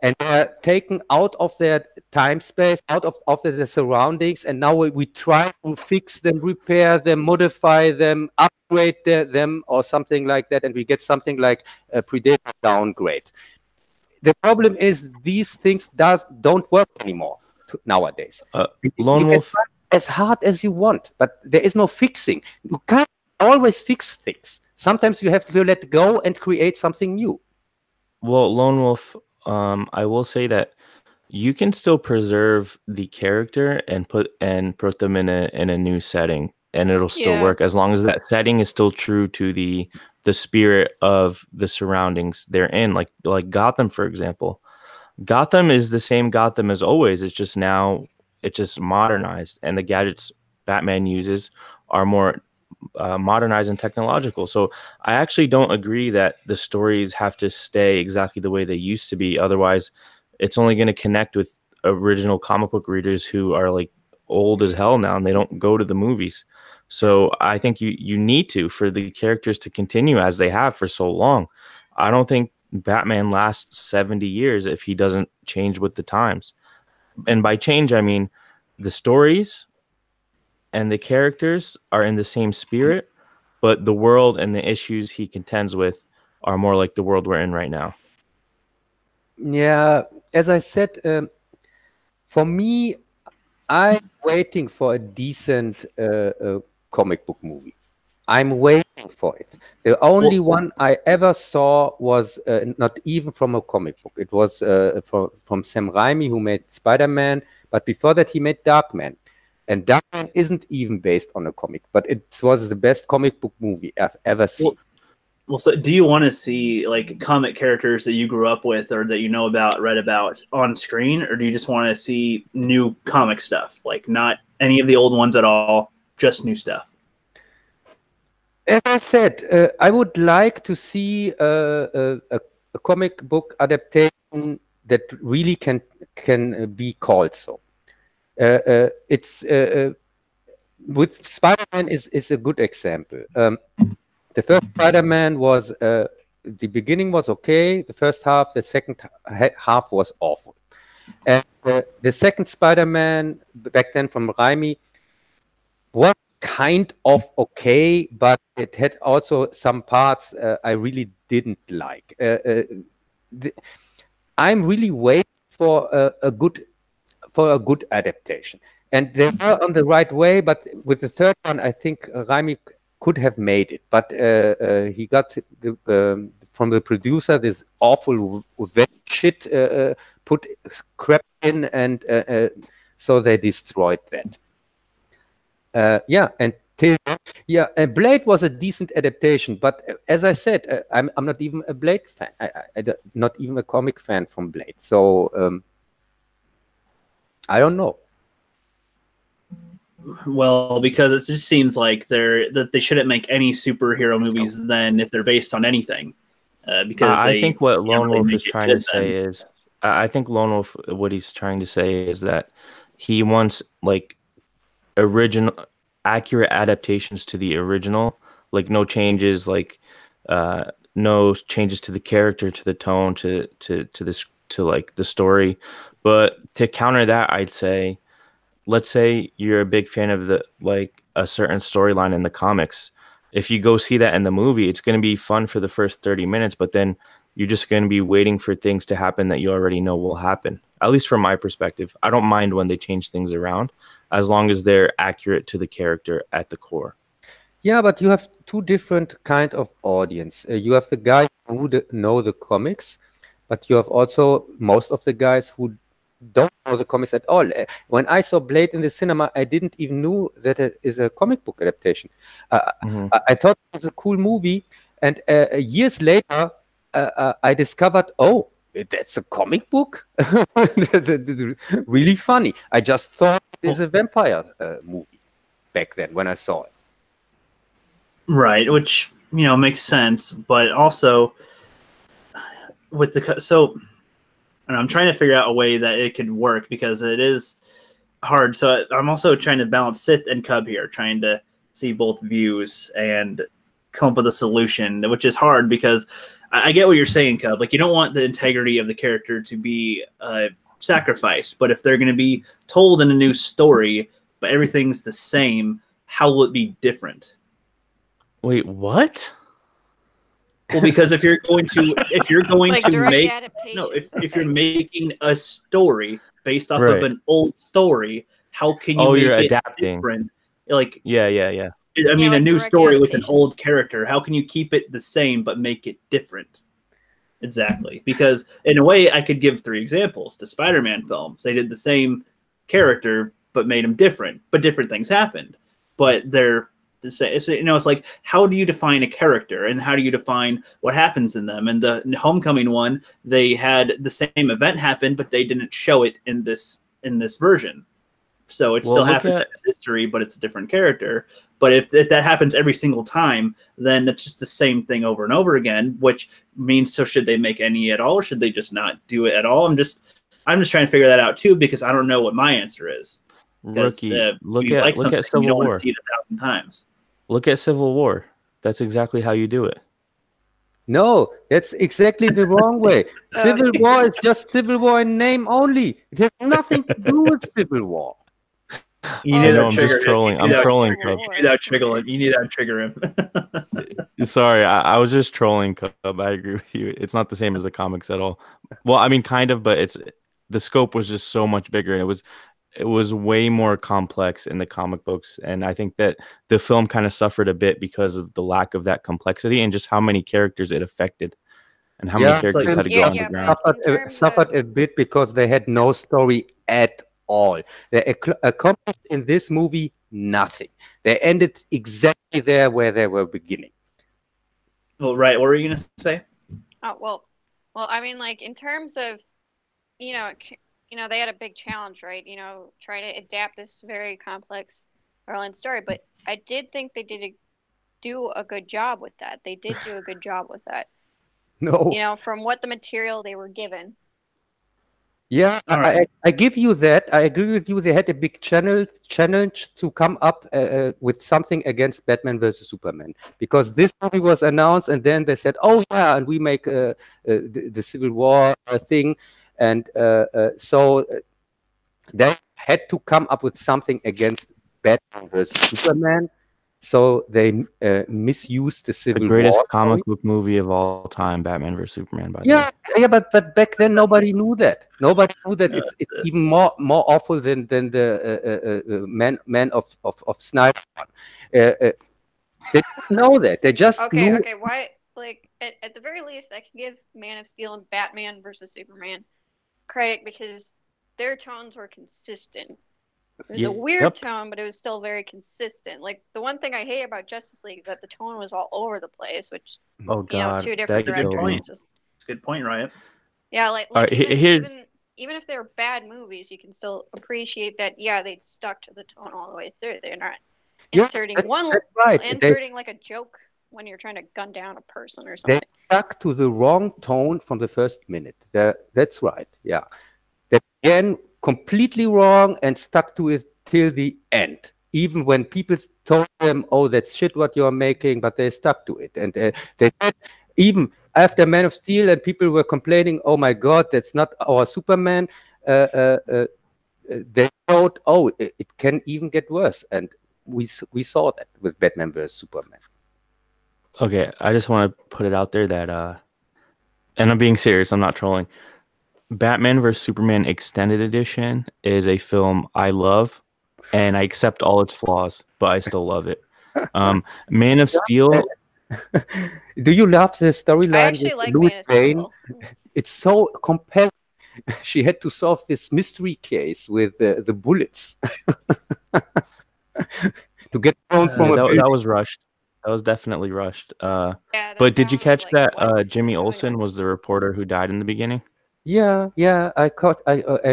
and they're taken out of their time space, out of their surroundings, and now we try to fix them, repair them, modify them, upgrade them, or something like that, and we get something like a Predator downgrade. The problem is these things don't work anymore nowadays. Lone Wolf, can try as hard as you want, but there is no fixing. You can't always fix things. Sometimes you have to let go and create something new. Well, Lone Wolf, I will say that you can still preserve the character and put them in a new setting, and it'll still work as long as that setting is still true to the spirit of the surroundings they're in. Like Gotham, for example. Gotham is the same Gotham as always. It's just now it's just modernized, and the gadgets Batman uses are more modernized and technological. So I actually don't agree that the stories have to stay exactly the way they used to be. Otherwise, it's only going to connect with original comic book readers who are like old as hell now, and they don't go to the movies. So I think you need to, for the characters to continue as they have for so long. I don't think Batman lasts 70 years if he doesn't change with the times. And by change, I mean the stories and the characters are in the same spirit, but the world and the issues he contends with are more like the world we're in right now. Yeah, as I said, for me, I'm waiting for a decent comic book movie. I'm waiting for it. The only one I ever saw was not even from a comic book. It was from Sam Raimi, who made Spider-Man, but before that he made Darkman. And Darkman isn't even based on a comic, but it was the best comic book movie I've ever seen. Well, so do you want to see like comic characters that you grew up with or that you know about, read about on screen, or do you just want to see new comic stuff? Like not any of the old ones at all, just new stuff? As I said, I would like to see a comic book adaptation that really can be called so. It's with Spider-Man is a good example. The first Spider-Man was the beginning was okay. The first half, the second half was awful. And the second Spider-Man back then from Raimi was kind of okay, but it had also some parts I really didn't like. I'm really waiting for for a good adaptation. And they were on the right way, but with the third one, I think Raimi could have made it. But he got from the producer this awful shit put crap in, and so they destroyed that. Yeah, and Blade was a decent adaptation, but as I said, I'm not even a Blade fan. I'm not even a comic fan from Blade. So I don't know. Well, because it just seems like they shouldn't make any superhero movies then if they're based on anything. Because I think what Lone Wolf is trying to say then. is, I think Lone Wolf, what he's trying to say is that he wants like original, accurate adaptations to the original, like no changes, like no changes to the character, to the tone, to this, to like the story. But to counter that, I'd say, let's say you're a big fan of like a certain storyline in the comics. If you go see that in the movie, it's going to be fun for the first 30 minutes, but then you're just going to be waiting for things to happen that you already know will happen. At least from my perspective, I don't mind when they change things around, as long as they're accurate to the character at the core. Yeah, but you have two different kind of audience. You have the guys who know the comics, but you have also most of the guys who don't know the comics at all. When I saw Blade in the cinema, I didn't even know that it is a comic book adaptation. I thought it was a cool movie, and years later, I discovered, oh, that's a comic book? Really funny. I just thought it is a vampire movie back then when I saw it. Right, which, makes sense, but also with and I'm trying to figure out a way that it could work because it is hard. So I'm also trying to balance Sith and Cub here, trying to see both views and come up with a solution, which is hard because I get what you're saying, Cub. Like, you don't want the integrity of the character to be sacrificed, but if they're going to be told in a new story, but everything's the same, how will it be different? Wait, what? Well, because if you're going to like to make if you're making a story based off of an old story, how can you make you're it adapting different? Like yeah. I mean, like a new direct story with an old character. How can you keep it the same but make it different? Exactly, because in a way, I could give 3 examples to Spider-Man films. They did the same character but made them different, but different things happened. But they're it's like, how do you define a character and how do you define what happens in them? And the Homecoming one, they had the same event happen, but they didn't show it in this version. So it still happens in its history, but it's a different character. But if that happens every single time, then it's just the same thing over and over again, which means, so should they make any at all, or should they just not do it at all? I'm just trying to figure that out too, because I don't know what my answer is. Rookie, look at Civil War. Want to see it 1,000 times. Look at Civil War. That's exactly how you do it. No, that's exactly the wrong way. Civil War is just Civil War in name only. It has nothing to do with Civil War. I'm just trolling. I'm trolling. You need that trigger him. Sorry, I was just trolling, Cub. I agree with you. It's not the same as the comics at all. Well, I mean, kind of, but the scope was just so much bigger, and it was way more complex in the comic books. And I think that the film kind of suffered a bit because of the lack of that complexity and just how many characters it affected and how many characters had to go underground. Suffered a bit because they had no story at all. They accomplished in this movie nothing. They ended exactly there where they were beginning. Well, right. What were you going to say? Oh, well, I mean, like, in terms of, they had a big challenge, right? Try to adapt this very complex Orlean story. But I did think they did do a good job with that. They did do a good job with that. No. From what the material they were given. Yeah, right. I give you that. I agree with you. They had a big challenge to come up with something against Batman versus Superman, because this movie was announced and then they said, oh yeah, and we make the Civil War thing. And so they had to come up with something against Batman versus Superman. so they misused the Civil The greatest War comic story. book movie of all time, Batman vs Superman. By the Yeah, way. yeah, but back then nobody knew that. Nobody knew that it's even more awful than the Man of Snyder one. They didn't know that. They just Okay, knew. okay. Why? Like at the very least, I can give Man of Steel and Batman versus Superman credit because their tones were consistent. It was a weird tone, but it was still very consistent. Like the one thing I hate about Justice League is that the tone was all over the place, which two different directions. It's a good point, Riot. Yeah, like right, even if they're bad movies, you can still appreciate that. Yeah, they stuck to the tone all the way through. They're not inserting inserting like a joke when you're trying to gun down a person or something. They stuck to the wrong tone from the first minute. That's right. Yeah, they began completely wrong and stuck to it till the end. Even when people told them, "Oh, that's shit what you're making," but they stuck to it, and they said even after Man of Steel, and people were complaining, "Oh my God, that's not our Superman." They thought, "Oh, it can even get worse," and we saw that with Batman vs Superman. Okay, I just want to put it out there that, and I'm being serious, I'm not trolling. Batman vs Superman Extended Edition is a film I love, and I accept all its flaws, but I still love it. Man of Steel. Do you love the storyline? I actually like Man of Steel. It's so compelling. She had to solve this mystery case with the bullets to get thrown from a building. That was rushed. That was definitely rushed. But did you catch that Jimmy Olsen was the reporter who died in the beginning? Yeah, I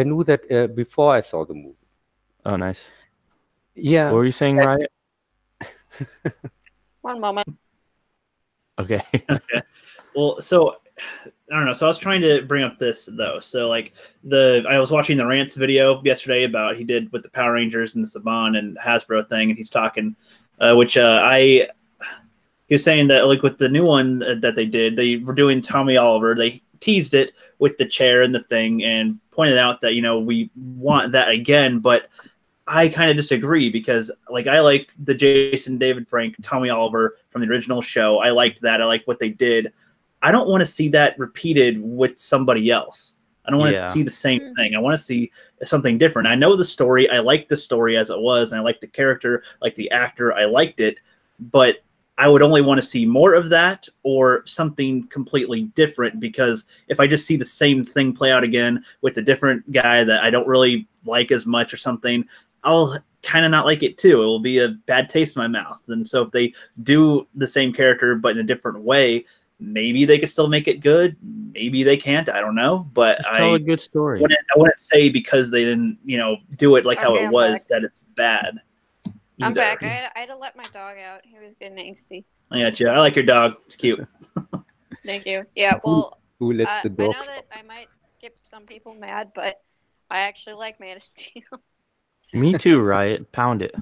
knew that before I saw the movie. Oh, nice. Yeah. What were you saying, Riot? One moment. Okay. Okay. Well, so I don't know. So I was trying to bring up this though. So like I was watching the Rants video yesterday about he did with the Power Rangers and the Saban and Hasbro thing, and he's talking, he was saying that like with the new one that they did, they were doing Tommy Oliver. They teased it with the chair and the thing, and pointed out that we want that again, but I kind of disagree because like I like the Jason David Frank Tommy Oliver from the original show. I liked that. I like what they did. I don't want to see that repeated with somebody else. I don't want to see the same thing. I want to see something different. I know the story. I like the story as it was, and I like the character, like the actor. I liked it, but I would only want to see more of that or something completely different, because if I just see the same thing play out again with a different guy that I don't really like as much or something, I'll kind of not like it too. It will be a bad taste in my mouth. And so if they do the same character but in a different way, maybe they could still make it good. Maybe they can't. I don't know. But Just tell a good story. I wouldn't say because they didn't, do it like how it was that it's bad. I'm back. I had to let my dog out. He was getting angsty. I got you. I like your dog. It's cute. Thank you. Yeah, well, who lets the dog I know that I might get some people mad, but I actually like Man of Steel. Me too, Riot. Pound it.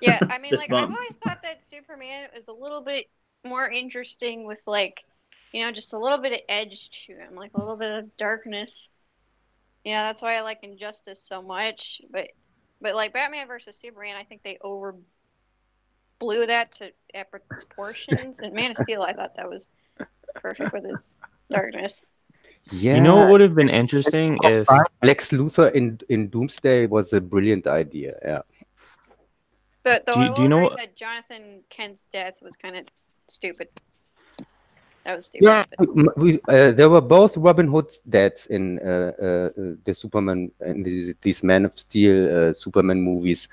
Yeah, I mean, like, I've always thought that Superman was a little bit more interesting with, like, just a little bit of edge to him, like a little bit of darkness. Yeah, that's why I like Injustice so much. But like Batman versus Superman, I think they overblew that at proportions. And Man of Steel, I thought that was perfect with his darkness. Yeah. You know what would have been interesting if Lex Luthor in Doomsday was a brilliant idea. Yeah. But though I will agree that Jonathan Kent's death was kind of stupid. That was stupid. Yeah, there were both Robin Hood deaths in the Superman and these Man of Steel Superman movies.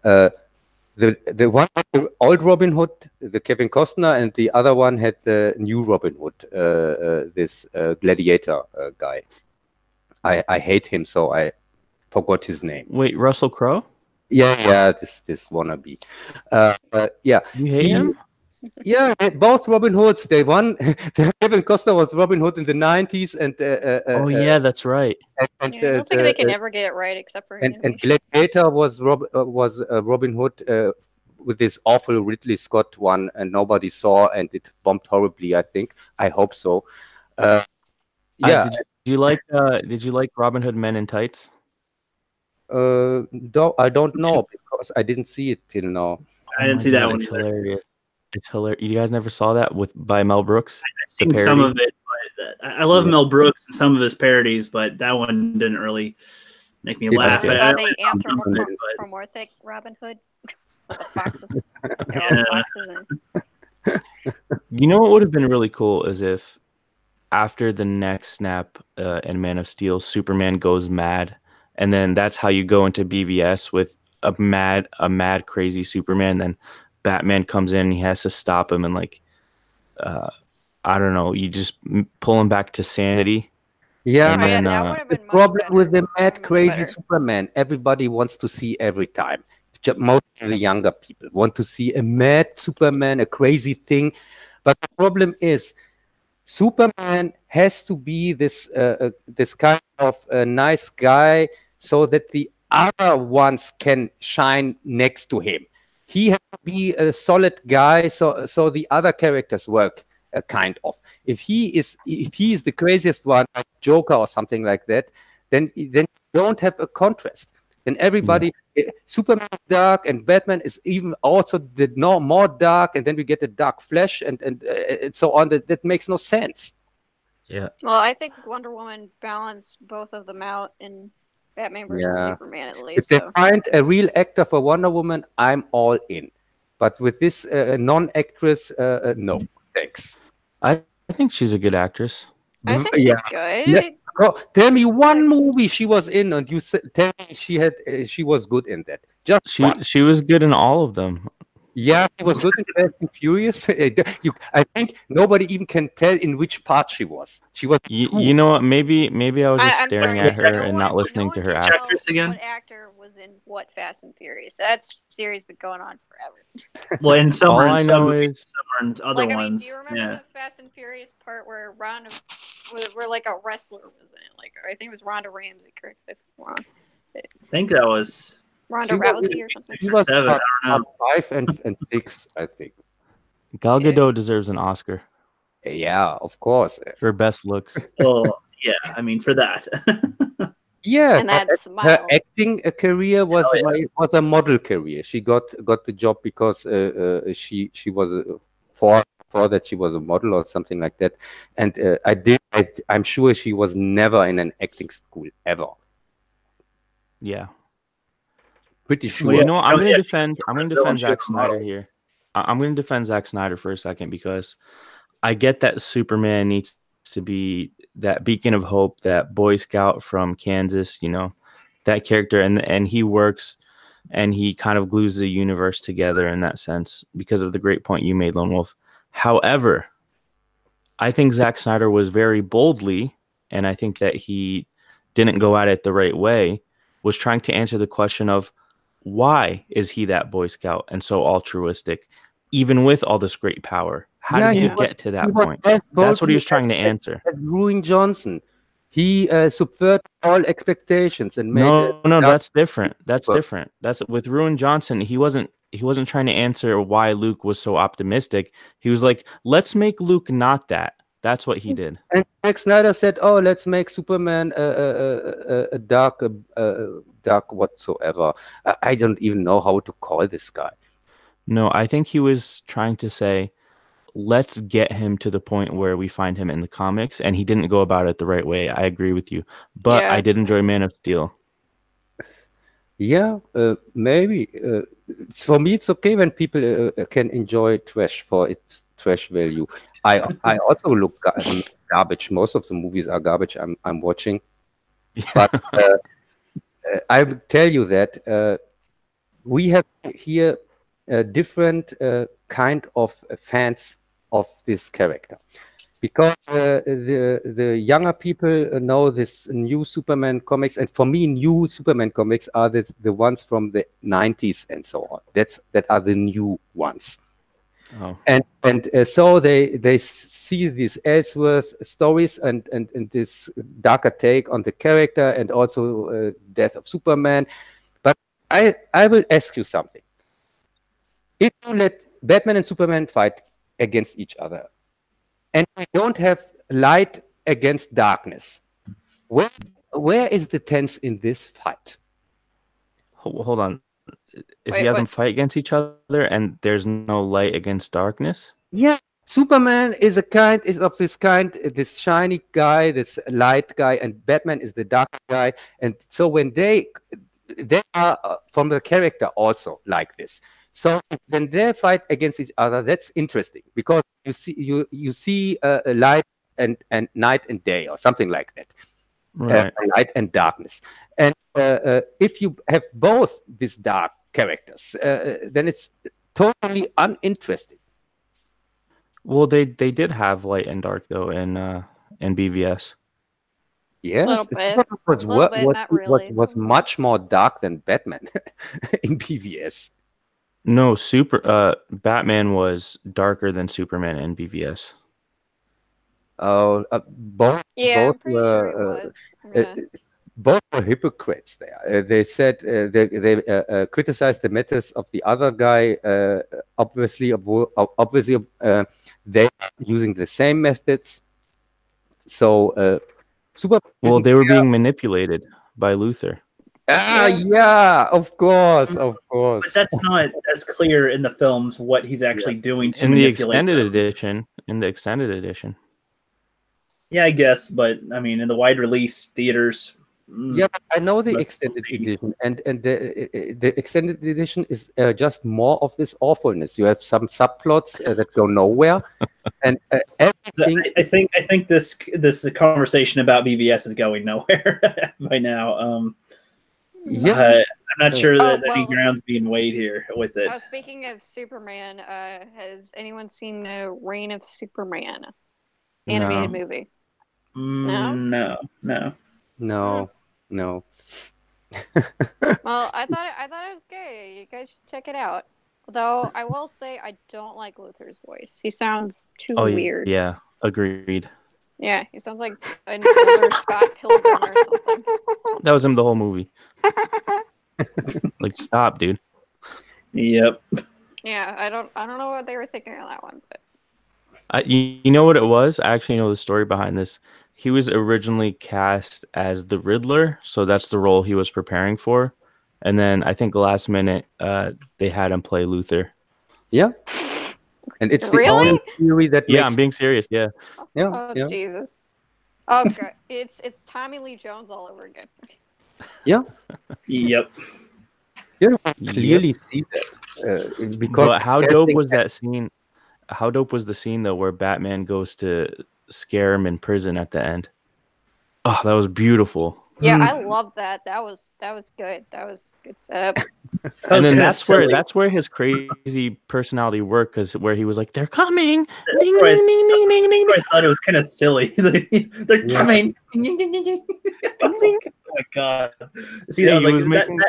The one had the old Robin Hood, the Kevin Costner, and the other one had the new Robin Hood, this gladiator guy. I hate him, so I forgot his name. Wait, Russell Crowe? Yeah, this wannabe. Yeah, you hate him? Yeah, both Robin Hoods. They won. Kevin Costner was Robin Hood in the 90s, and oh yeah, that's right. And, I don't think they can ever get it right, except for and Gladiator was Robin Hood with this awful Ridley Scott one, and nobody saw, and it bombed horribly. I hope so. Yeah. Did you like Robin Hood Men in Tights? I don't know because I didn't see it till now. I didn't see that one. It's hilarious. It's hilarious. You guys never saw that by Mel Brooks? I've seen some of it, but I love Mel Brooks and some of his parodies, but that one didn't really make me laugh. You I saw the anthropomorphic Robin Hood? You know what would have been really cool is if after the next snap in Man of Steel, Superman goes mad, and then that's how you go into BVS with a mad, crazy Superman. Then Batman comes in, and he has to stop him, and like, I don't know, you just pull him back to sanity. Yeah, and then, the problem with the mad, crazy Superman, everybody wants to see every time. Most of the younger people want to see a mad Superman, a crazy thing. But the problem is, Superman has to be this this kind of nice guy so that the other ones can shine next to him. He has to be a solid guy so the other characters work kind of. If he is the craziest one, like Joker or something like that, then you don't have a contrast. Then everybody, Superman is dark and Batman is even also more dark, and then we get a dark Flash and so on. That makes no sense. Yeah. Well, I think Wonder Woman balanced both of them out in Batman versus Superman at least. If they find a real actor for Wonder Woman, I'm all in. But with this non-actress, no, thanks. I think she's a good actress. I think she's good. Oh, tell me one movie she was in, and you tell me she was good in that. Just she was good in all of them. Yeah, she was good in Fast and Furious. I think nobody even can tell in which part she was. She was. You know what? Maybe I was just staring at her and not listening to her actress again. What actor was in what Fast and Furious? That series been going on forever. Well, in summer, all I know is summer and other ones. Do you remember the Fast and Furious part where where like a wrestler was in it? Like I think it was Ronda Ramsey. Correct? I think that was. Ronda Rousey or something. She was 7, 5 and 6, I think. Gal Gadot deserves an Oscar. Yeah, of course. For best looks. Oh, yeah. I mean, for that. Yeah, and her acting career was a model career. She got the job because she was for that she was a model or something like that. And I'm sure she was never in an acting school ever. Yeah. Pretty sure. Well, you know, I'm going to defend Zack Snyder here. I'm going to defend Zack Snyder for a second because I get that Superman needs to be that beacon of hope, that Boy Scout from Kansas, you know, that character, and he works and he kind of glues the universe together in that sense because of the great point you made, Lone Wolf. However, I think Zack Snyder was very boldly, and I think that he didn't go at it the right way, was trying to answer the question of why is he that Boy Scout and so altruistic, even with all this great power? How did he get to that point? That's what he was trying to answer. As Ruin Johnson, he subverted all expectations and made. No, that's different. That's different. That's with Ruin Johnson. He wasn't trying to answer why Luke was so optimistic. He was like, let's make Luke not that. That's what he did. And Zack Snyder said, "Oh, let's make Superman a dark whatsoever." I don't even know how to call this guy. No, I think he was trying to say, let's get him to the point where we find him in the comics, and he didn't go about it the right way. I agree with you, but I did enjoy Man of Steel. Yeah, maybe. For me, it's okay when people can enjoy trash for its trash value. I also look garbage. Most of the movies are garbage I'm watching. But I will tell you that we have here a different kind of fans of this character. Because the younger people know this new Superman comics, and for me, new Superman comics are the ones from the 90s and so on. That are the new ones. Oh. And so they see these Ellsworth stories and this darker take on the character and also death of Superman. But I will ask you something. If you let Batman and Superman fight against each other, and we don't have light against darkness, where is the tense in this fight? Well, hold on. If Wait, you have them what? fight against each other and there's no light against darkness? Yeah, Superman is this shiny guy, this light guy, and Batman is the dark guy. And so when they are from the character also like this. So when they fight against each other, that's interesting because you see a light and night and day or something like that. Right. Light and darkness. And if you have both these dark characters, then it's totally uninteresting. Well, they did have light and dark though in BVS. Yes, Little bit, not really. was much more dark than Batman in BVS. No, Batman was darker than Superman in BVS. Oh, both. Yeah, both I'm pretty were, sure he was. Yeah. Both were hypocrites there. They said they criticized the methods of the other guy. Obviously, they are using the same methods. So, Well, they were being manipulated by Luthor. Yeah, of course. But that's not as clear in the films what he's actually doing to in the manipulate extended edition. Yeah, I guess, but I mean, in the wide release theaters. Yeah, I know the extended edition, and the extended edition is just more of this awfulness. You have some subplots that go nowhere, and everything. I think this conversation about BVS is going nowhere by now. I'm not sure that any ground's being weighed here with it. Speaking of Superman, has anyone seen the Reign of Superman animated movie? No. No. Well, I thought it was good. You guys should check it out. Although I will say I don't like Luthor's voice. He sounds too weird. Yeah, agreed. Yeah, he sounds like an older Scott Pilgrim or something. That was him the whole movie. Like, stop, dude. Yep. Yeah, I don't know what they were thinking on that one, but you know what it was? I actually know the story behind this. He was originally cast as the Riddler, so that's the role he was preparing for. And then I think last minute they had him play Luthor. Yeah. And it's the only theory that I'm being serious. Yeah. Oh, Jesus. Oh, God. It's Tommy Lee Jones all over again. Yeah. Yep. You clearly see that. Because how dope was that scene? How dope was the scene though, where Batman goes to scare him in prison at the end? Oh, that was beautiful. Yeah, I love that. That was good. That was good setup. And then that's where his crazy personality worked, because where he was like, "They're coming!" Ding, ding, ding, ding, ding, ding. I thought it was kind of silly. They're coming. Oh my god! See, that was that to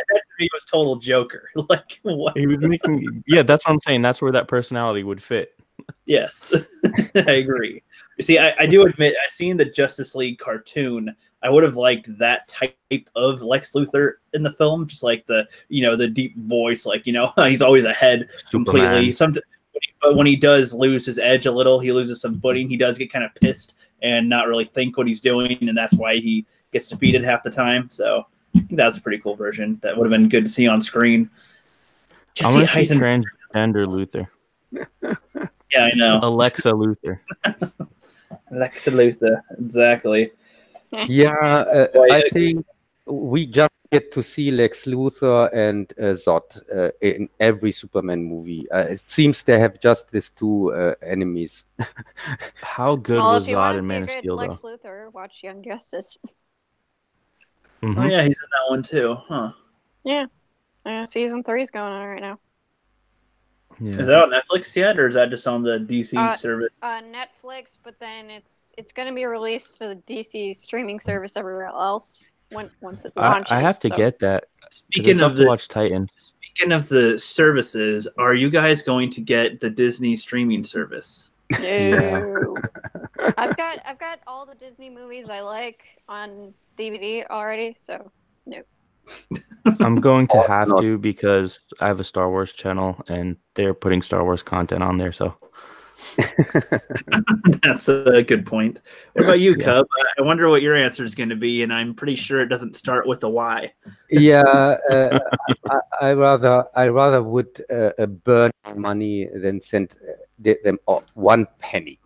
me was total Joker. Like, what? He was making. Yeah, that's what I'm saying. That's where that personality would fit. Yes, I agree. You see, I do admit, I seen the Justice League cartoon. I would have liked that type of Lex Luthor in the film, just like the deep voice, like he's always ahead completely. But when he does lose his edge a little, he loses some footing. He does get kind of pissed and not really think what he's doing, and that's why he gets defeated half the time. So I think that's a pretty cool version. That would have been good to see on screen. I want to see transgender Luthor. Yeah, I know. Alexa Luthor. Alexa Luthor, exactly. Yeah, I think we just get to see Lex Luthor and Zod in every Superman movie. It seems they have just these two enemies. How good was Zod in Man of Steel, though? Lex Luthor, watch Young Justice. Mm-hmm. Oh yeah, he's in that one too, huh? Yeah, season 3 is going on right now. Yeah. Is that on Netflix yet, or is that just on the DC service? Netflix, but then it's going to be released to the DC streaming service everywhere else once it launches. I have to get that. Speaking of watch Titan. Speaking of the services, are you guys going to get the Disney streaming service? No. I've got all the Disney movies I like on DVD already, so no. I'm going to have to, because I have a Star Wars channel and they're putting Star Wars content on there. So That's a good point. What about you, Cub? I wonder what your answer is going to be, and I'm pretty sure it doesn't start with a Y. Yeah, I rather would burn money than send them 1 penny.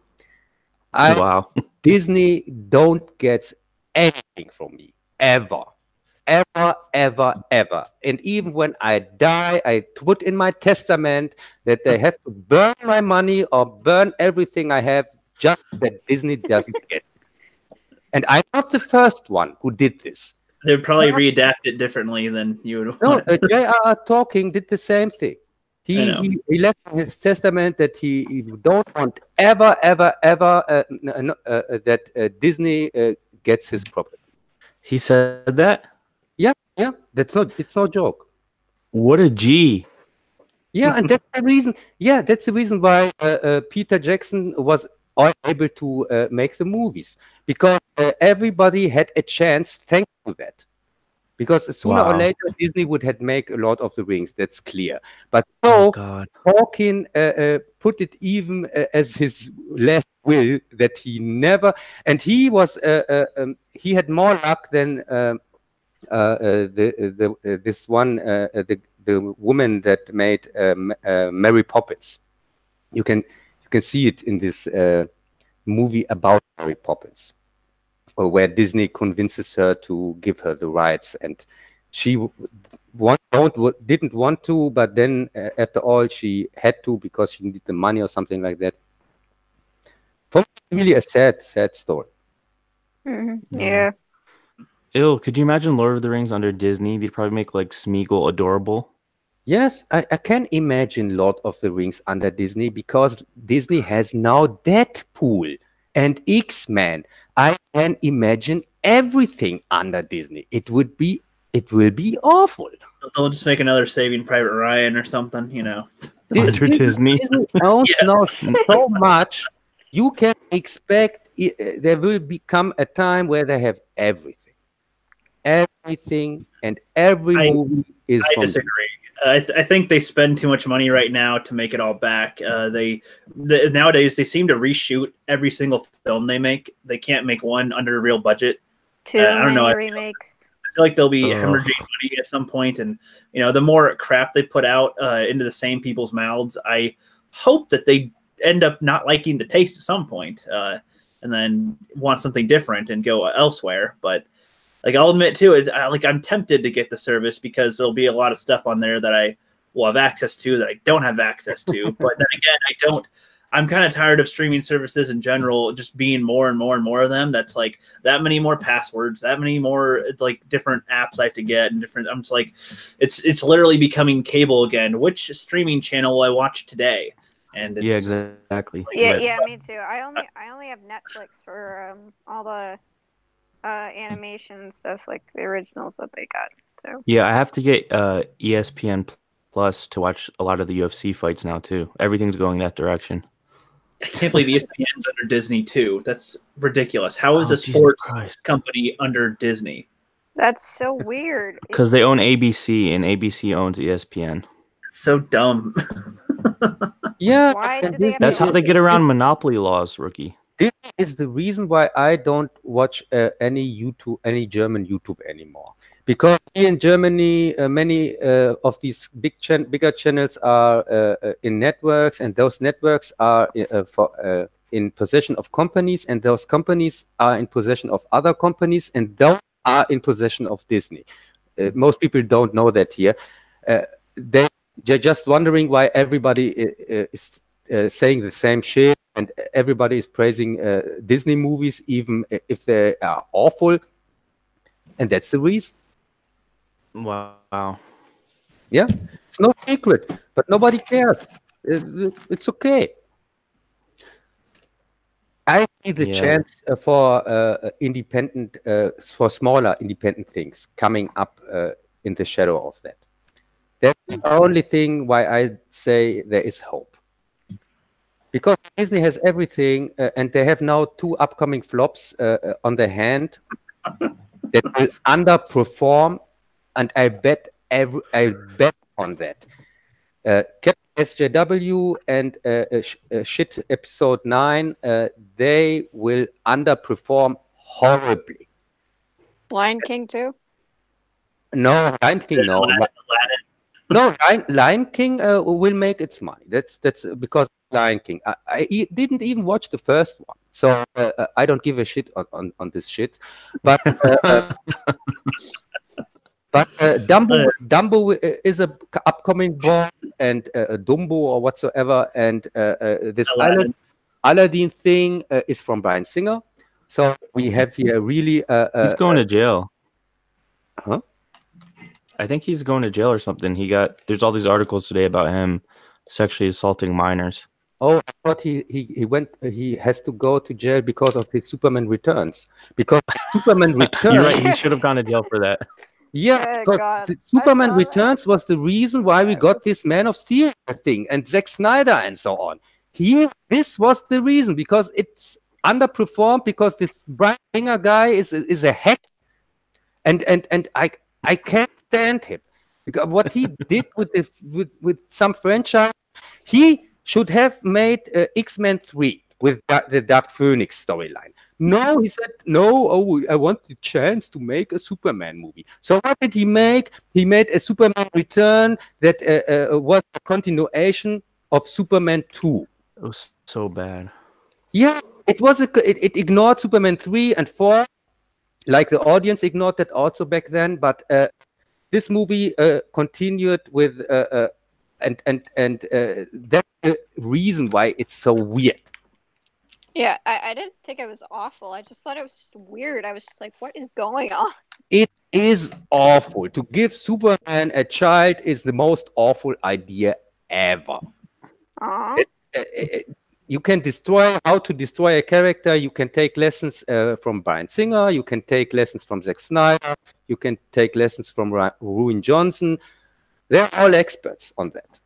Wow. Disney don't get anything from me ever. And even when I die, I put in my testament that they have to burn my money or burn everything I have just that Disney doesn't get it. And I'm not the first one who did this. They'd probably readapt it differently than you would want. No, J.R.R. Tolkien did the same thing. He left in his testament that he don't want ever that Disney gets his property. He said that? Yeah. It's no joke. What a G. Yeah, and that's the reason. Yeah, that's the reason why Peter Jackson was able to make the movies, because everybody had a chance thanks to that. Because sooner or later Disney would have make a Lord of the Rings. That's clear. But Tolkien put it even as his last will that he never. And he was he had more luck than this one the woman that made Mary Poppins. You can see it in this movie about Mary Poppins, where Disney convinces her to give her the rights, and she didn't want to, but then after all she had to because she needed the money or something like that. For me, it's really a sad story. Yeah. Ew, could you imagine Lord of the Rings under Disney? They'd probably make like Smeagol adorable. Yes, I can imagine Lord of the Rings under Disney, because Disney has now Deadpool and X-Men. I can imagine everything under Disney. It will be awful. They'll just make another Saving Private Ryan or something, you know. Under Disney. Disney owns now so much. You can expect there will become a time where they have everything. Everything and every movie is I from disagree. I think they spend too much money right now to make it all back. Nowadays they seem to reshoot every single film they make. They can't make one under a real budget. Too many remakes. I feel like they'll be hemorrhaging money at some point, and the more crap they put out into the same people's mouths, I hope that they end up not liking the taste at some point, and then want something different and go elsewhere. But like, I'll admit too, I'm tempted to get the service because there'll be a lot of stuff on there that I will have access to that I don't have access to. But then again, I'm kind of tired of streaming services in general, just being more and more and more of them. That's like that many more passwords, that many more like different apps I have to get, and different. I'm just like, it's literally becoming cable again. Which streaming channel will I watch today? And it's exactly. Yeah, me too. I only have Netflix for all the animation stuff, like the originals that they got. So yeah, I have to get ESPN Plus to watch a lot of the UFC fights now too. Everything's going that direction. I can't believe ESPN's under Disney too. That's ridiculous. How is a sports company under Disney? That's so weird. Because they own ABC and ABC owns ESPN. It's so dumb. Yeah, that's how they get around monopoly laws, Rookie. This is the reason why I don't watch any German YouTube anymore. Because here in Germany, many of these bigger channels are in networks, and those networks are in possession of companies, and those companies are in possession of other companies, and those are in possession of Disney. Most people don't know that here. They're just wondering why everybody is saying the same shit, and everybody is praising Disney movies, even if they are awful. And that's the reason. Wow. Yeah, it's no secret, but nobody cares. It's okay. I see the chance for independent, for smaller independent things coming up in the shadow of that. That's the only thing why I say there is hope. Because Disney has everything, and they have now 2 upcoming flops on their hand that will underperform, and I bet on that. Captain SJW and Shit Episode 9, they will underperform horribly. Lion King too? No, Lion King, no. No, Lion King will make its money. That's because Lion King. I didn't even watch the first one, so I don't give a shit on this shit. But Dumbo is a upcoming book, and Dumbo or whatsoever, and this Aladdin thing is from Bryan Singer. So we have here really. He's going to jail. Huh? I think he's going to jail or something. There's all these articles today about him sexually assaulting minors. Oh, I thought he has to go to jail because of his Superman Returns. Because Superman Returns. You're right. He should have gone to jail for that. Yeah, because the Superman Returns was the reason why we got this Man of Steel thing and Zack Snyder and so on. This was the reason, because it's underperformed, because this Bryan Singer guy is a hack, and I can't stand him, because what he did with some franchise, he should have made X-Men 3 with the Dark Phoenix storyline. No, he said, no, I want the chance to make a Superman movie. So what did he make? He made a Superman Return that was a continuation of Superman 2. It was so bad. Yeah, it ignored Superman 3 and 4, like the audience ignored that also back then. But this movie continued with, and that's the reason why it's so weird. Yeah, I didn't think it was awful. I just thought it was just weird. I was just like, what is going on? It is awful. To give Superman a child is the most awful idea ever. You can how to destroy a character. You can take lessons from Bryan Singer. You can take lessons from Zack Snyder. You can take lessons from Ruin Johnson. They're all experts on that.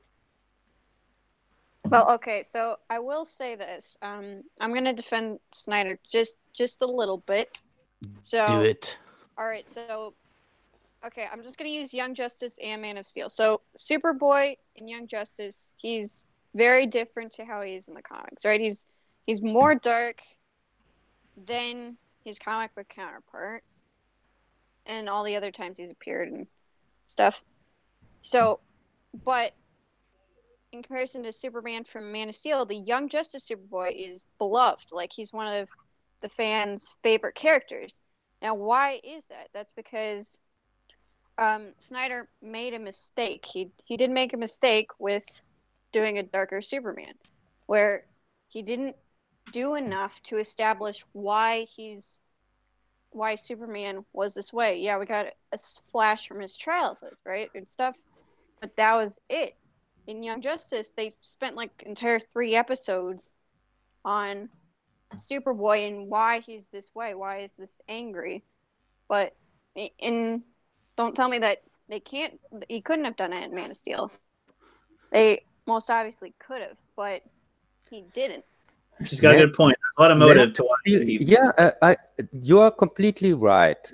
Well, okay, so I will say this. I'm going to defend Snyder just a little bit. So do it. All right, so okay, I'm just going to use Young Justice and Man of Steel. So Superboy in Young Justice, he's very different to how he is in the comics, right? He's more dark than his comic book counterpart and all the other times he's appeared and stuff. So, but in comparison to Superman from Man of Steel, the Young Justice Superboy is beloved. Like, he's one of the fans' favorite characters. Now, why is that? That's because Snyder made a mistake. He did make a mistake with doing a darker Superman, where he didn't do enough to establish why Superman was this way. Yeah, we got a flash from his childhood, right, and stuff, but that was it. In Young Justice, they spent like entire 3 episodes on Superboy and why he's this way, why is this angry. But don't tell me that he couldn't have done it in Man of Steel. They most obviously could have, but he didn't. She's got a good point. There's a lot of motive to why. Yeah, you are completely right.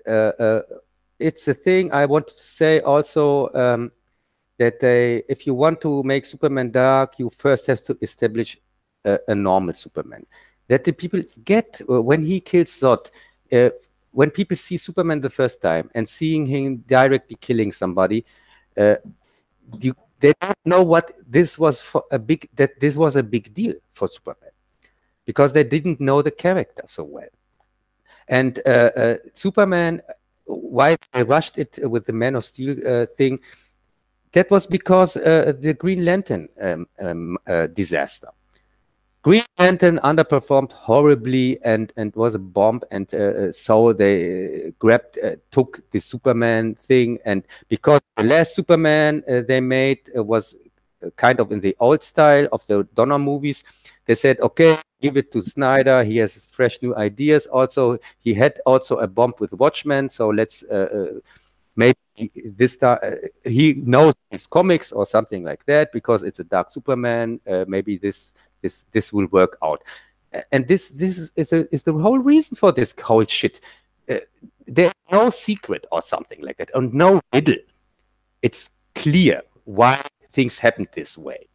It's a thing I wanted to say also, that if you want to make Superman dark, you first have to establish a normal Superman. That the people get when he kills Zod. When people see Superman the first time and seeing him directly killing somebody, they don't know what this was this was a big deal for Superman, because they didn't know the character so well. And Superman, why they rushed it with the Man of Steel thing, that was because the Green Lantern disaster. Green Lantern underperformed horribly and was a bomb, and so they took the Superman thing, and because the last Superman they made was kind of in the old style of the Donner movies, they said, okay, give it to Snyder. He has fresh new ideas. Also, he had also a bomb with Watchmen, so let's maybe this time he knows his comics or something like that, because it's a dark Superman. Maybe this will work out, and this is the whole reason for this whole shit. There's no secret or something like that, or no riddle. It's clear why things happened this way.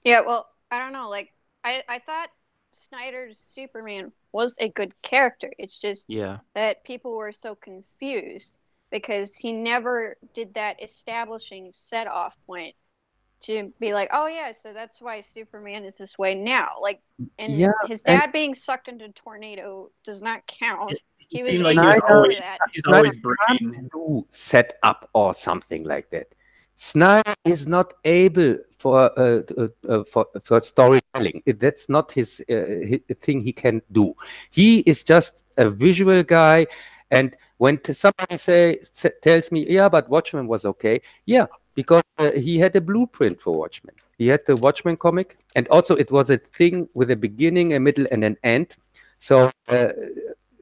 Yeah, well, I don't know. Like, I thought Snyder's Superman was a good character. It's just that people were so confused because he never did that establishing set off point to be like, oh yeah, so that's why Superman is this way now. Like, and his dad being sucked into a tornado does not count. He was like he's always brain do set up or something like that. Snyder is not able for storytelling. That's not his thing he can do. He is just a visual guy. And when somebody tells me, yeah, but Watchmen was okay. Yeah, because he had a blueprint for Watchmen. He had the Watchmen comic. And also it was a thing with a beginning, a middle, and an end. So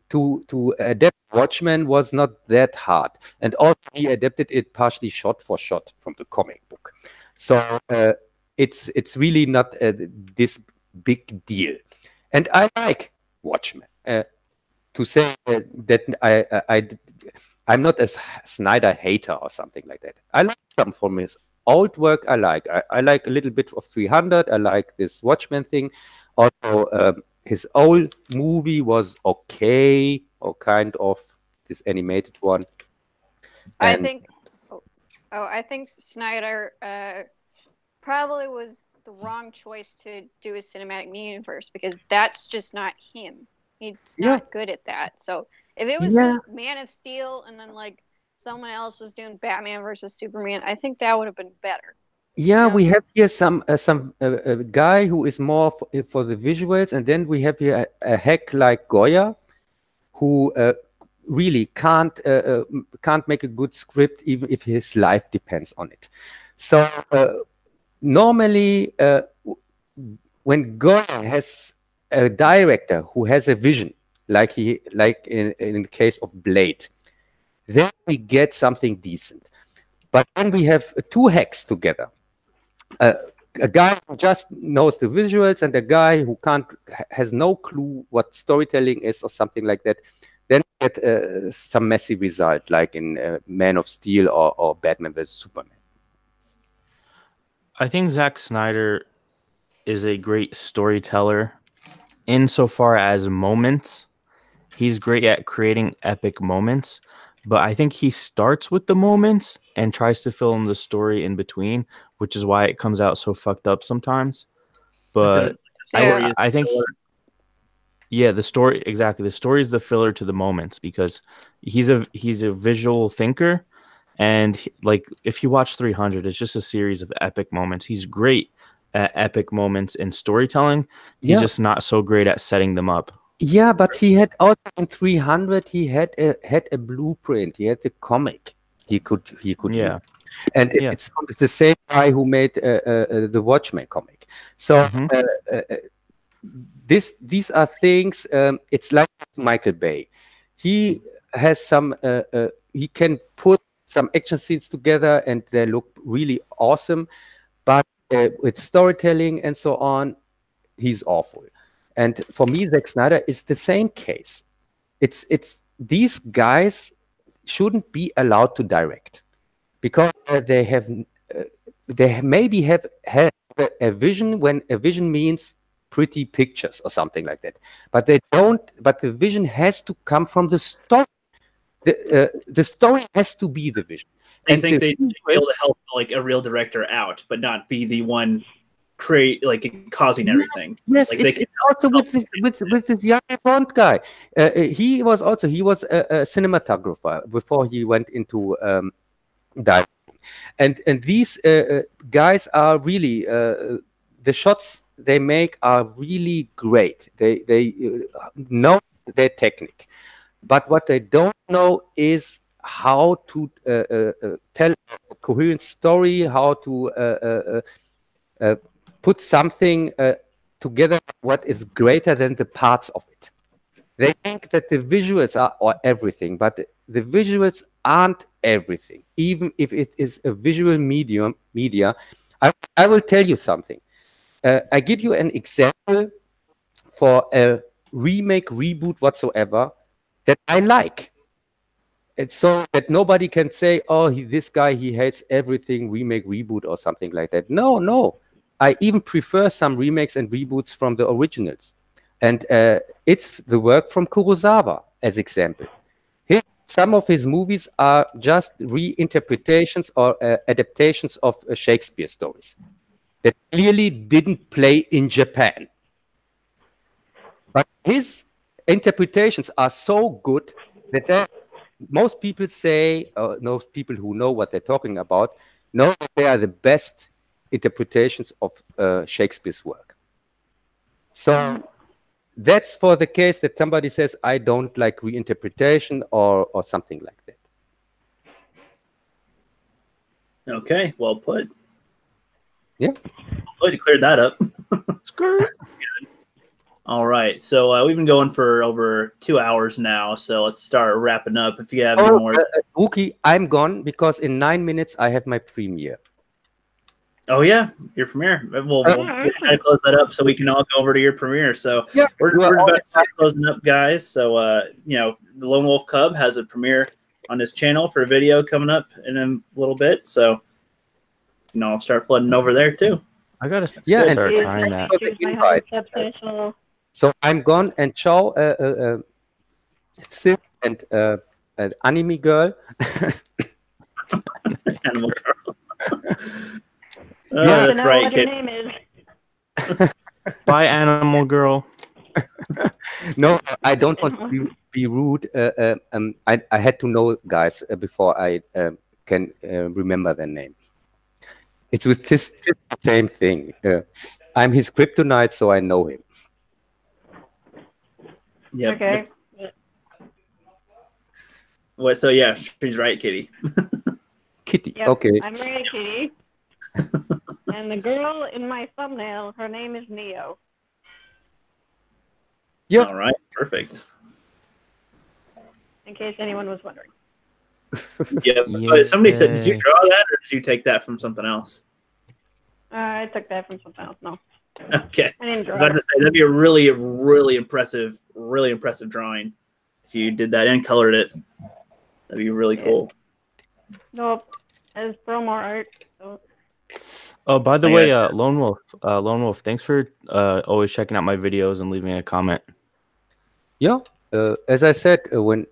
to adapt Watchmen was not that hard. And also he adapted it partially shot for shot from the comic book. So it's really not this big deal. And I like Watchmen. To say that I'm not a Snyder hater or something like that. I like some from his old work. I like a little bit of 300. I like this Watchmen thing. Also, his old movie was okay, or kind of this animated one. And I think Snyder probably was the wrong choice to do a cinematic universe because that's just not him. He's not good at that. So if it was just Man of Steel and then like someone else was doing Batman versus Superman, I think that would have been better. Yeah, we have here some guy who is more for the visuals, and then we have here a hack like Goya, who really can't make a good script even if his life depends on it. So normally, when Goya has a director who has a vision, like in the case of Blade, then we get something decent. But when we have two hacks together, a guy who just knows the visuals and a guy who has no clue what storytelling is or something like that, then we get some messy result, like in Man of Steel or Batman vs Superman. I think Zack Snyder is a great storyteller insofar as moments. He's great at creating epic moments, but I think he starts with the moments and tries to fill in the story in between, which is why it comes out so fucked up sometimes. But I think the story, exactly. The story is the filler to the moments because he's a visual thinker, and like if you watch 300, it's just a series of epic moments. He's great at epic moments in storytelling. He's just not so great at setting them up. Yeah, but he had also in 300. He had a blueprint. He had the comic. He could. Yeah, and it's the same guy who made the Watchmen comic. So these are things. It's like Michael Bay. He has some. He can put some action scenes together, and they look really awesome. But with storytelling and so on, he's awful. And for me, Zack Snyder is the same case. It's these guys shouldn't be allowed to direct because they maybe have a vision when a vision means pretty pictures or something like that. But they don't. But the vision has to come from the story. The story has to be the vision. I think they should be able to help like a real director out, but not be the one causing everything. Yes, like it's also with this young Bond guy. He was a cinematographer before he went into directing, and these guys are really the shots they make are really great. They know their technique, but what they don't know is how to tell a coherent story, how to put something together what is greater than the parts of it. They think that the visuals are everything, but the visuals aren't everything. Even if it is a visual media, I will tell you something. I give you an example for a remake, reboot, whatsoever that I like. It's so that nobody can say, "Oh, this guy he hates everything remake, reboot, or something like that." No. I even prefer some remakes and reboots from the originals. And it's the work from Kurosawa, as example. Some of his movies are just reinterpretations or adaptations of Shakespeare stories that clearly didn't play in Japan. But his interpretations are so good that most people say, most people who know what they're talking about, know that they are the best interpretations of Shakespeare's work. So that's for the case that somebody says, I don't like reinterpretation or something like that. Okay, well put. Yeah. Well, you cleared that up. Skirt. All right, so we've been going for over 2 hours now, so let's start wrapping up. If you have any more, Rookie, I'm gone because in 9 minutes I have my premiere. Oh yeah, your premiere. We'll try to close that up so we can all go over to your premiere. So yeah, we're about to start closing up, guys. So you know, the Lone Wolf Cub has a premiere on his channel for a video coming up in a little bit. So you know, I'll start flooding over there too. I gotta and start trying that. So I'm gone, and ciao, Sith and anime girl. Animal girl. Yeah, that's right, kid. Name is. Bye, animal girl. No, I don't want to be rude. I had to know guys before I can remember their name. It's with this same thing. I'm his kryptonite, so I know him. Yep. Okay. Well, so yeah, she's right, Kitty. Kitty. Yep, okay. I'm right, Kitty. And the girl in my thumbnail, her name is Neo. Yeah. All right. Perfect. In case anyone was wondering. Yeah. But somebody said, did you draw that, or did you take that from something else? I took that from something else. No. Okay. I didn't draw I was about to say that'd be a really impressive drawing if you did that and colored it. That'd be really cool. Nope. As promo art. So. Oh, by the way, Lone Wolf, thanks for always checking out my videos and leaving a comment. Yeah. As I said, when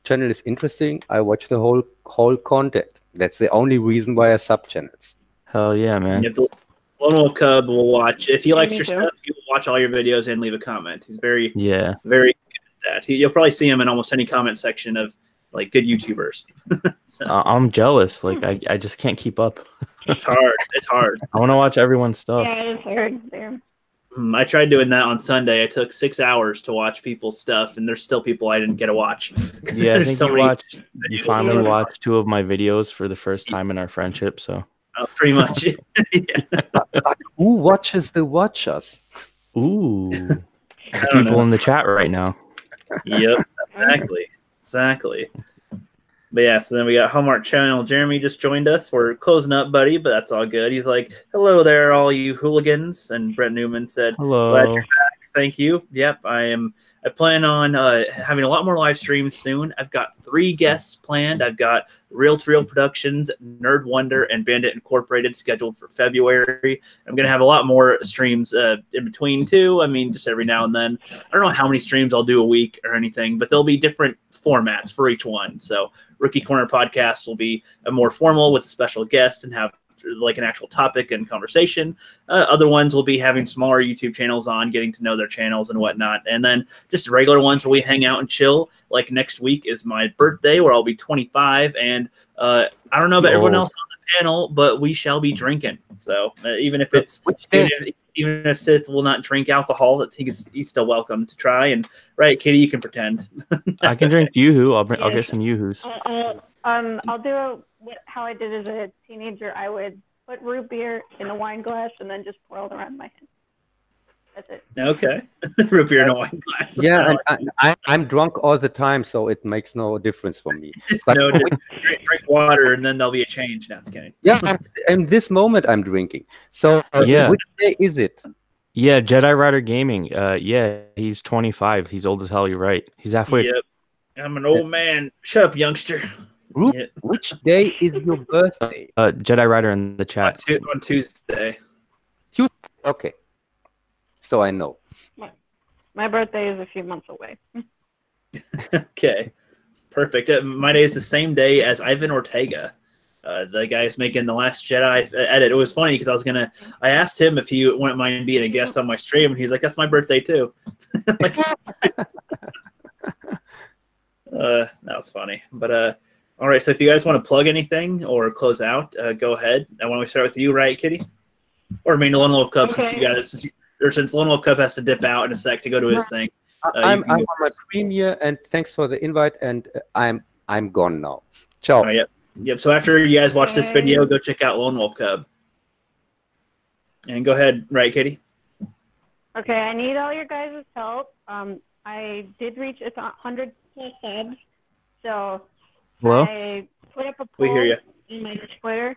channel is interesting, I watch the whole content. That's the only reason why I sub channels. Hell yeah, man. Yep. Lone Wolf Cub will watch. If he likes your stuff, he will watch all your videos and leave a comment. He's very good at that. You'll probably see him in almost any comment section of like good YouTubers. So. I'm jealous. Like I just can't keep up. It's hard. It's hard. I want to watch everyone's stuff. Yeah, it's hard there. I tried doing that on Sunday. I took 6 hours to watch people's stuff, and there's still people I didn't get to watch. Yeah, I think you finally watched 2 of my videos for the first time in our friendship. So pretty much. Who watches the watchers? Ooh, people in the chat right now. Yep, exactly. But yeah, so then we got Hallmark Channel. Jeremy just joined us. We're closing up, buddy, but that's all good. He's like, hello there, all you hooligans. And Brett Newman said, hello. Glad you're back. Thank you. Yep, I plan on having a lot more live streams soon. I've got 3 guests planned. I've got Reel to Reel Productions, Nerd Wonder, and Bandit Incorporated scheduled for February. I'm going to have a lot more streams in between, too. I mean, just every now and then. I don't know how many streams I'll do a week or anything, but there'll be different formats for each one. So Rookie Corner Podcast will be a more formal with a special guest and have like an actual topic and conversation. Other ones will be having smaller YouTube channels on, getting to know their channels and whatnot. And then just regular ones where we hang out and chill. Like next week is my birthday where I'll be 25. And I don't know about everyone else on the panel, but we shall be drinking. So even if it's even if Sith will not drink alcohol, he's still welcome to try. And right, Kitty, you can pretend. I can drink Yoo-hoo. I'll get some Yoo-hoos. I'll do how I did as a teenager. I would put root beer in a wine glass and then just pour it around my hand. That's it. Okay. Root beer in a wine glass. Yeah, and I'm drunk all the time, so it makes no difference for me. But drink water, and then there'll be a change. No, just kidding. Yeah, in this moment I'm drinking. So which day is it? Yeah, Jedi Rider Gaming. Yeah, he's 25. He's old as hell. You're right. He's halfway. Yep. I'm an old man. Shut up, youngster. Which day is your birthday? Jedi Rider in the chat. On Tuesday. Tuesday. Okay. So I know. My birthday is a few months away. Okay. Perfect. My day is the same day as Ivan Ortega. The guy who's making The Last Jedi edit. It was funny because I asked him if he wouldn't mind being a guest on my stream, and he's like, "That's my birthday too." Like, that was funny. But all right. So if you guys want to plug anything or close out, go ahead. And why don't we start with you, right, Kitty? Or I mean, Lone Wolf Cub, Okay. since you got it, since Lone Wolf Cub has to dip out in a sec to go to his thing. I'm on my stream here, and thanks for the invite. And I'm gone now. Ciao. Yep. So after you guys watch this video, go check out Lone Wolf Cub. And go ahead, right, Katie? Okay, I need all your guys' help. I did reach 100 subs, so Hello? I put up a poll We hear you. in my Twitter.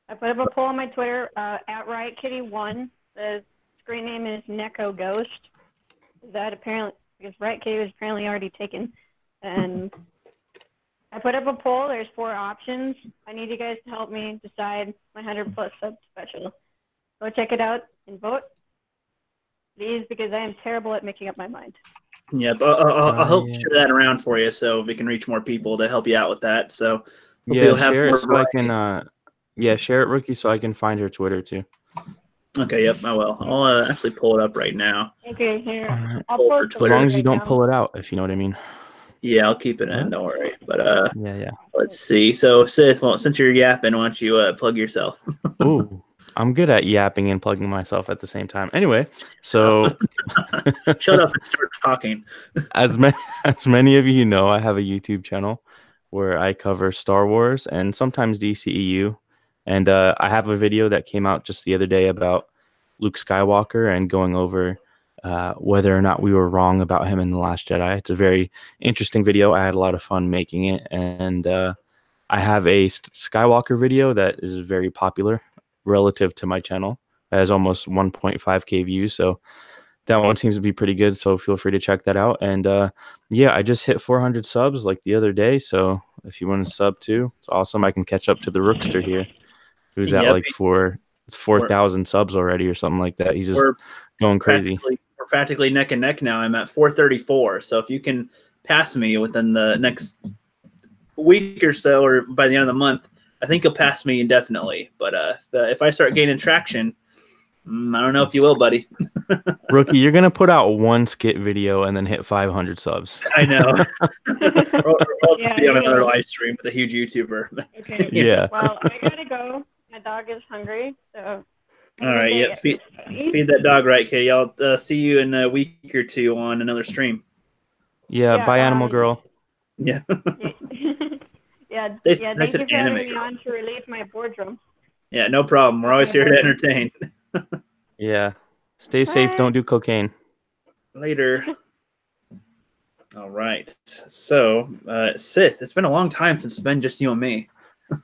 I put up a poll on my Twitter at RiotKitty1. The screen name is Neko Ghost. That apparently, because RiotKitty was apparently already taken, and I put up a poll. There's 4 options. I need you guys to help me decide my 100+ sub special. Go check it out and vote, please, because I am terrible at making up my mind. Yep. I'll help share that around for you so we can reach more people to help you out with that. So yeah, share it so I can. Share it, Rookie, so I can find her Twitter too. Okay. Yep. I will. I'll actually pull it up right now. Okay, here. Right. I'll post As long as you don't pull it out, if you know what I mean. Yeah, I'll keep it in. Don't worry. But yeah. Let's see. So Sith, well, since you're yapping, why don't you plug yourself? Ooh, I'm good at yapping and plugging myself at the same time. Anyway, so shut up and start talking. As many of you know, I have a YouTube channel where I cover Star Wars and sometimes DCEU. And I have a video that came out just the other day about Luke Skywalker and going over whether or not we were wrong about him in The Last Jedi. It's a very interesting video. I had a lot of fun making it. And I have a Skywalker video that is very popular relative to my channel. It has almost 1.5k views. So that one seems to be pretty good. So feel free to check that out. And yeah, I just hit 400 subs like the other day. So if you want to sub too, it's awesome. I can catch up to the Rookster here, who's at like 4,000 subs already or something like that. He's just going crazy. We're practically neck and neck now. I'm at 434. So if you can pass me within the next week or so, or by the end of the month, I think you'll pass me indefinitely. But if I start gaining traction, I don't know if you will, buddy. Rookie, you're going to put out one skit video and then hit 500 subs. I know. I'll just be on another live stream with a huge YouTuber. Okay. Yeah. Well, I got to go. My dog is hungry. So. All right. Yep. Feed that dog right, Katie. I'll see you in a week or two on another stream. Yeah. Bye, Animal Girl. Yeah. Yeah. Thank you to for having me on to relieve my boredom. Yeah, no problem. We're always here to entertain. Yeah. Stay safe. Don't do cocaine. Later. All right. So, Sith, it's been a long time since it's been just you and me.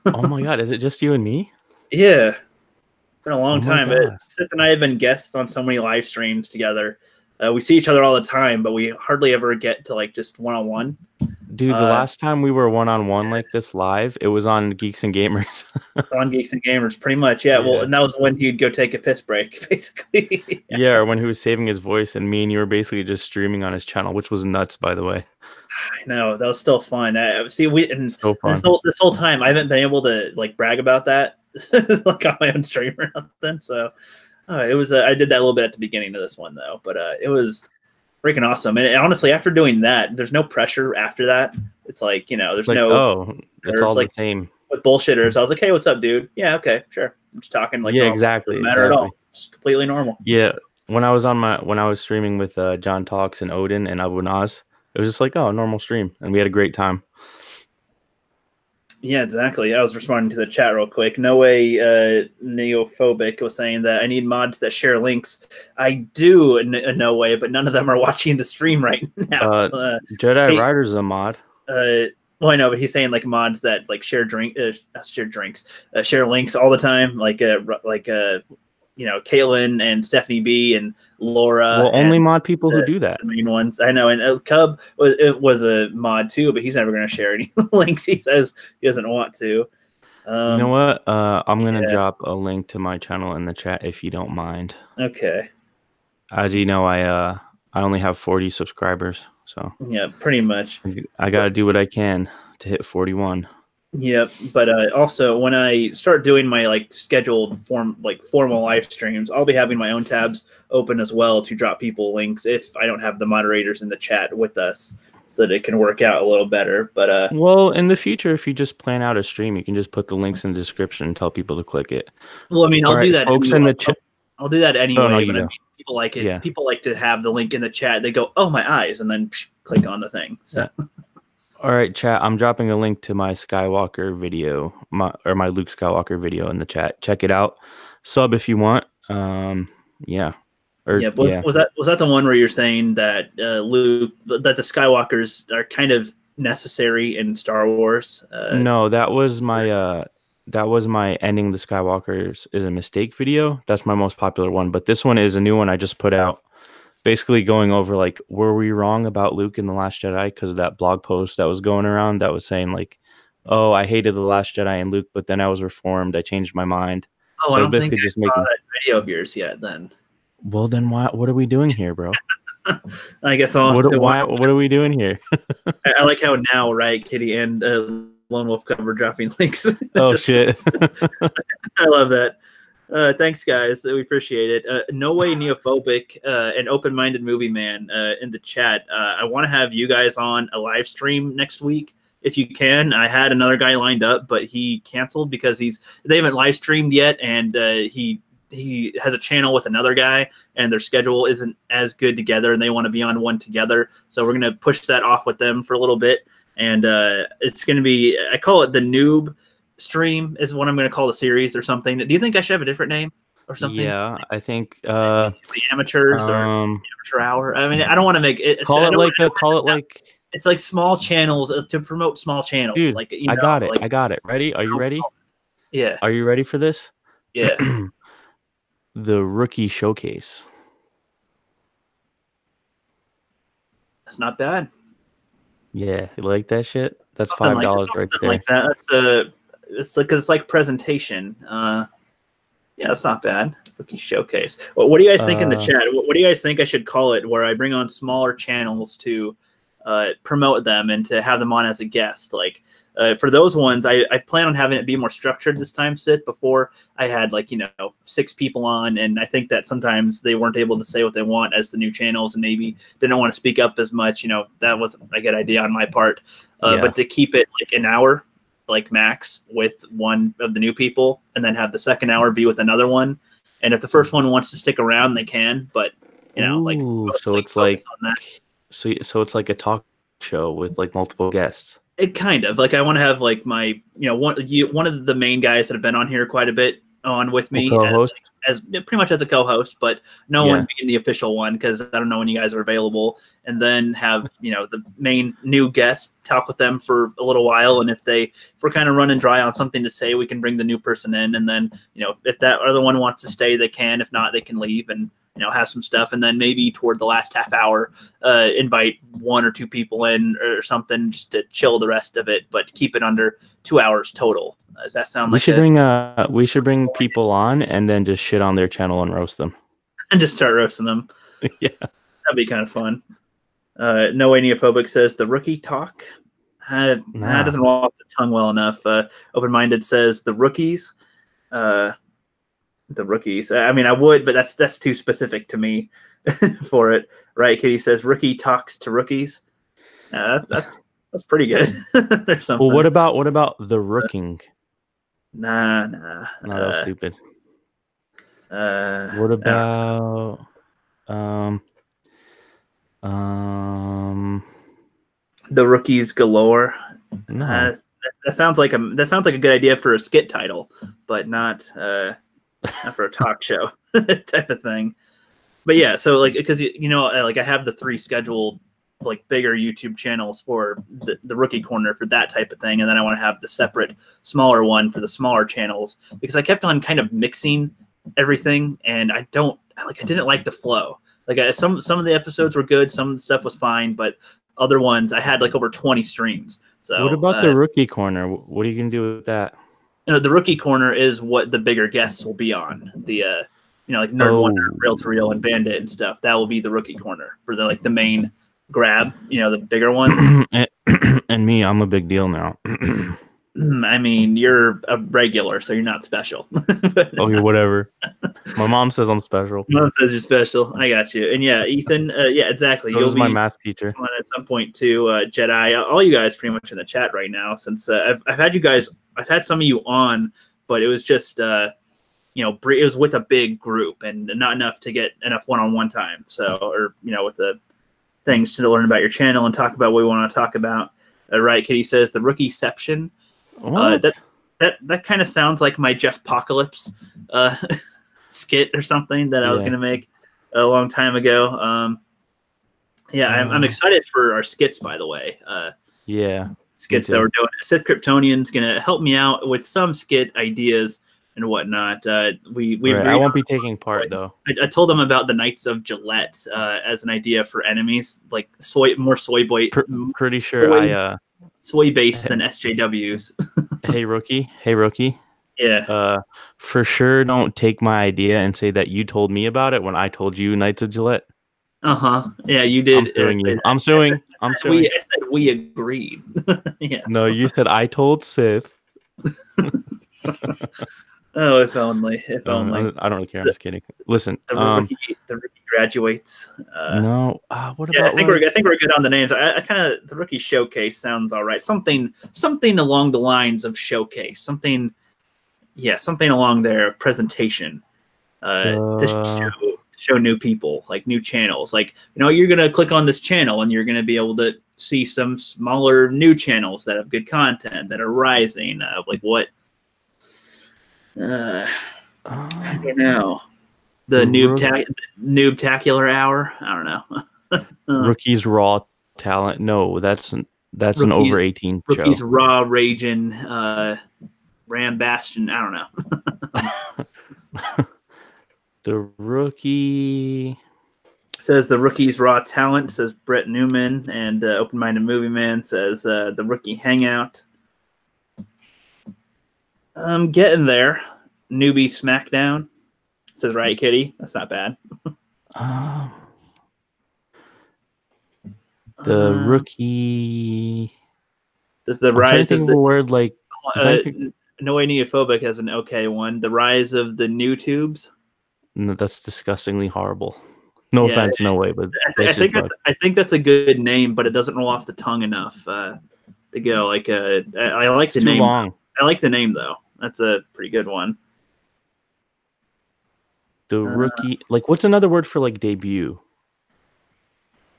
Oh my God. Is it just you and me? Yeah. It's been a long time. God. Sith and I have been guests on so many live streams together. We see each other all the time, but we hardly ever get to like just one-on-one. Dude, the last time we were one-on-one like this live, it was on Geeks and Gamers. On Geeks and Gamers, pretty much. Yeah. Well, and that was when he'd go take a piss break, basically. Yeah, or when he was saving his voice, and me and you were basically just streaming on his channel, which was nuts, by the way. I know, that was still fun. So fun. This whole time I haven't been able to like brag about that, like on my own stream or nothing. So it was. I did that a little bit at the beginning of this one though, but it was freaking awesome. And honestly, after doing that, there's no pressure after that. It's like, there's like, it's all like, the same. With bullshitters, I was like, hey, what's up, dude? Yeah, okay, sure. I'm just talking like exactly. Doesn't matter at all. It's just completely normal. Yeah, when I was streaming with John Talks and Odin and Abu Naz, it was just like, normal stream, and we had a great time. Yeah, exactly. I was responding to the chat real quick. No Way Neophobic was saying that I need mods that share links. I do in No Way, but none of them are watching the stream right now. Jedi Rider's a mod. Well, I know, but he's saying like mods that like share links all the time, like Caitlin and Stephanie B and Laura. Well, only mod people who do that. The main ones. I know. And Cub was a mod too, but he's never going to share any links. He says he doesn't want to. You know what? I'm gonna drop a link to my channel in the chat if you don't mind. Okay. As you know, I only have 40 subscribers, so yeah, pretty much. I gotta do what I can to hit 41. Yep, but also when I start doing my like scheduled formal live streams, I'll be having my own tabs open as well to drop people links if I don't have the moderators in the chat with us, so that it can work out a little better. But well, in the future, if you just plan out a stream, you can just put the links in the description and tell people to click it. Well, I mean, I'll do that. Folks in the chat. I'll do that anyway. No, but I mean, people like it. Yeah. People like to have the link in the chat. They go, "Oh, my eyes," and then click on the thing. So. Yeah. All right, chat. I'm dropping a link to my Skywalker video, my Luke Skywalker video in the chat. Check it out. Sub if you want. Yeah. Was that the one where you're saying that Luke, that the Skywalkers are kind of necessary in Star Wars? No, that was my ending the Skywalkers is a mistake video. That's my most popular one. But this one is a new one I just put out. Basically going over like, were we wrong about Luke in The Last Jedi because of that blog post that was going around that was saying like, oh, I hated The Last Jedi and Luke, but then I was reformed. I changed my mind. Oh, so I don't think I saw that video of yours yet then. Well, then what are we doing here, bro? I guess I'll what are we doing here? I like how now, right, Kitty and Lone Wolf Cover dropping links. Oh, shit. I love that. Thanks, guys. We appreciate it. No Way Neophobic and Open-Minded Movie Man in the chat. I want to have you guys on a live stream next week if you can. I had another guy lined up, but he canceled because they haven't live streamed yet, and he has a channel with another guy, and their schedule isn't as good together, and they want to be on one together. So we're gonna push that off with them for a little bit, and it's gonna be, I call it the Noob Stream is what I'm going to call the series or something. Do you think I should have a different name or something? Yeah, I think the amateurs or amateur hour. I mean, I don't want to make it. It's like small channels to promote small channels. Dude, like I got it. Ready? Are you ready? Yeah. Are you ready for this? Yeah. The Rookie Showcase. That's not bad. Yeah, you like that shit? That's $5 right there. Like that. It's like, 'cause it's like presentation. Yeah, that's not bad. Rookie Showcase. What do you guys think in the chat? What do you guys think I should call it? Where I bring on smaller channels to promote them and to have them on as a guest. Like for those ones, I plan on having it be more structured this time. Sith, before I had 6 people on, and I think that sometimes they weren't able to say what they want as the new channels, and maybe didn't want to speak up as much. That wasn't a good idea on my part. But to keep it like an hour, like max, with one of the new people, and then have the second hour be with another one. And if the first one wants to stick around, they can. But so it's like so it's like a talk show with like multiple guests. It kind of like I want to have like my one of the main guys that have been on here quite a bit on with me as pretty much as a co-host, but no one being the official one because I don't know when you guys are available, and then have the main new guest talk with them for a little while, and if we're kind of running dry on something to say, we can bring the new person in, and then if that other one wants to stay, they can. If not, they can leave and have some stuff, and then maybe toward the last half hour invite 1 or 2 people in or something just to chill the rest of it, but keep it under 2 hours total. Does that sound like we should bring people on and then just shit on their channel and roast them and just start roasting them? Yeah, that'd be kind of fun. No Way Neophobic says the Rookie Talk. That doesn't roll off the tongue well enough. Open-Minded says the Rookies. The Rookies. I mean, I would, but that's too specific to me for it. Right? Kitty says Rookie Talks to Rookies. That's pretty good. Or something. Well, what about the Rooking? Nah. No, that's stupid. What about the Rookies Galore? No. That sounds like a good idea for a skit title, but not for a talk show type of thing. But yeah, so like because like I have the 3 scheduled like bigger YouTube channels for the Rookie Corner for that type of thing, and then I want to have the separate smaller one for the smaller channels because I kept on kind of mixing everything, and I didn't like the flow. Like some of the episodes were good, some of the stuff was fine, but other ones I had like over 20 streams. So what about the Rookie Corner? What are you gonna do with that? the rookie corner is what the bigger guests will be on. The like Nerd Wonder, Real to Real, and Bandit and stuff. That will be the rookie corner for the main grab. The bigger one. And me, I'm a big deal now. I mean, you're a regular, so you're not special. Okay, whatever. My mom says I'm special. Mom says you're special. I got you. And yeah, Ethan. Yeah, exactly. You'll be my math teacher on at some point too. Jedi. All you guys pretty much in the chat right now. Since I've had you guys. I've had some of you on, but it was just it was with a big group and not enough to get enough one-on-one time. So, or with the things to learn about your channel and talk about what we want to talk about. Right, Kitty says the rookieception. That kind of sounds like my Jeff Apocalypse skit or something that I was going to make a long time ago. I'm excited for our skits, by the way. Skits that we're doing. Sith Kryptonian's going to help me out with some skit ideas and whatnot. I won't be taking part though. I told them about the Knights of Gillette as an idea for enemies, like more soy boy. Pretty sure soy based than SJWs. Hey rookie. Yeah. For sure, don't take my idea and say that you told me about it when I told you Knights of Gillette. Yeah, you did. I'm suing. I said we agreed. Yes. No, you said I told Sith. Oh, if only. If only. I don't care. I'm just kidding. Listen, the rookie graduates. No. What about? I think we're good on the names. I kind of the rookie showcase sounds all right. Something along the lines of showcase. Something along there of presentation. To show new people, like new channels. Like you're gonna click on this channel and you're gonna be able to see some smaller new channels that have good content that are rising. Like what? I don't know. The Noobtacular Hour. I don't know. Rookies Raw Talent. No, that's an over 18 show. Rookies Raw Raging Ram Bastion. I don't know. The Rookie says the Rookies Raw Talent, says Brett Newman, and Open Minded Movie Man says the Rookie Hangout. I'm getting there. Newbie Smackdown, says Right Kitty. That's not bad. The Rookie. Does the rise of the word like No Way Neophobic has an okay one. The rise of the new tubes. No, that's disgustingly horrible. No offense, no way, but I think that's a good name, but it doesn't roll off the tongue enough to go. Like I like the name. Too long. I like the name though. That's a pretty good one. The Rookie, like what's another word for like debut?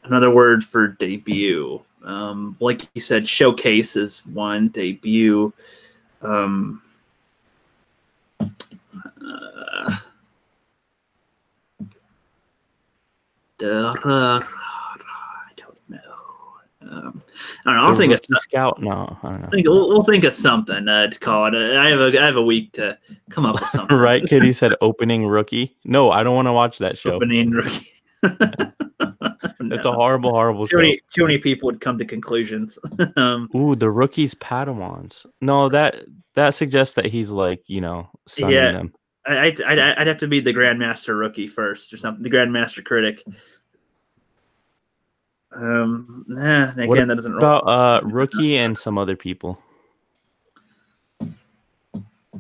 Another word for debut, like you said, showcase is one. Debut. I don't know. I'll think of Scout. No, I don't know. We'll think of something to call it. I have a week to come up with something. Right, Kitty said opening rookie. No, I don't want to watch that show. Opening rookie. It's a horrible show. Too many people would come to conclusions. Ooh, the Rookie's Padawans. No, that suggests that he's like sunning them. I'd have to be the Grandmaster Rookie first or something. The Grandmaster Critic. Again, that doesn't roll. About Rookie and some other people.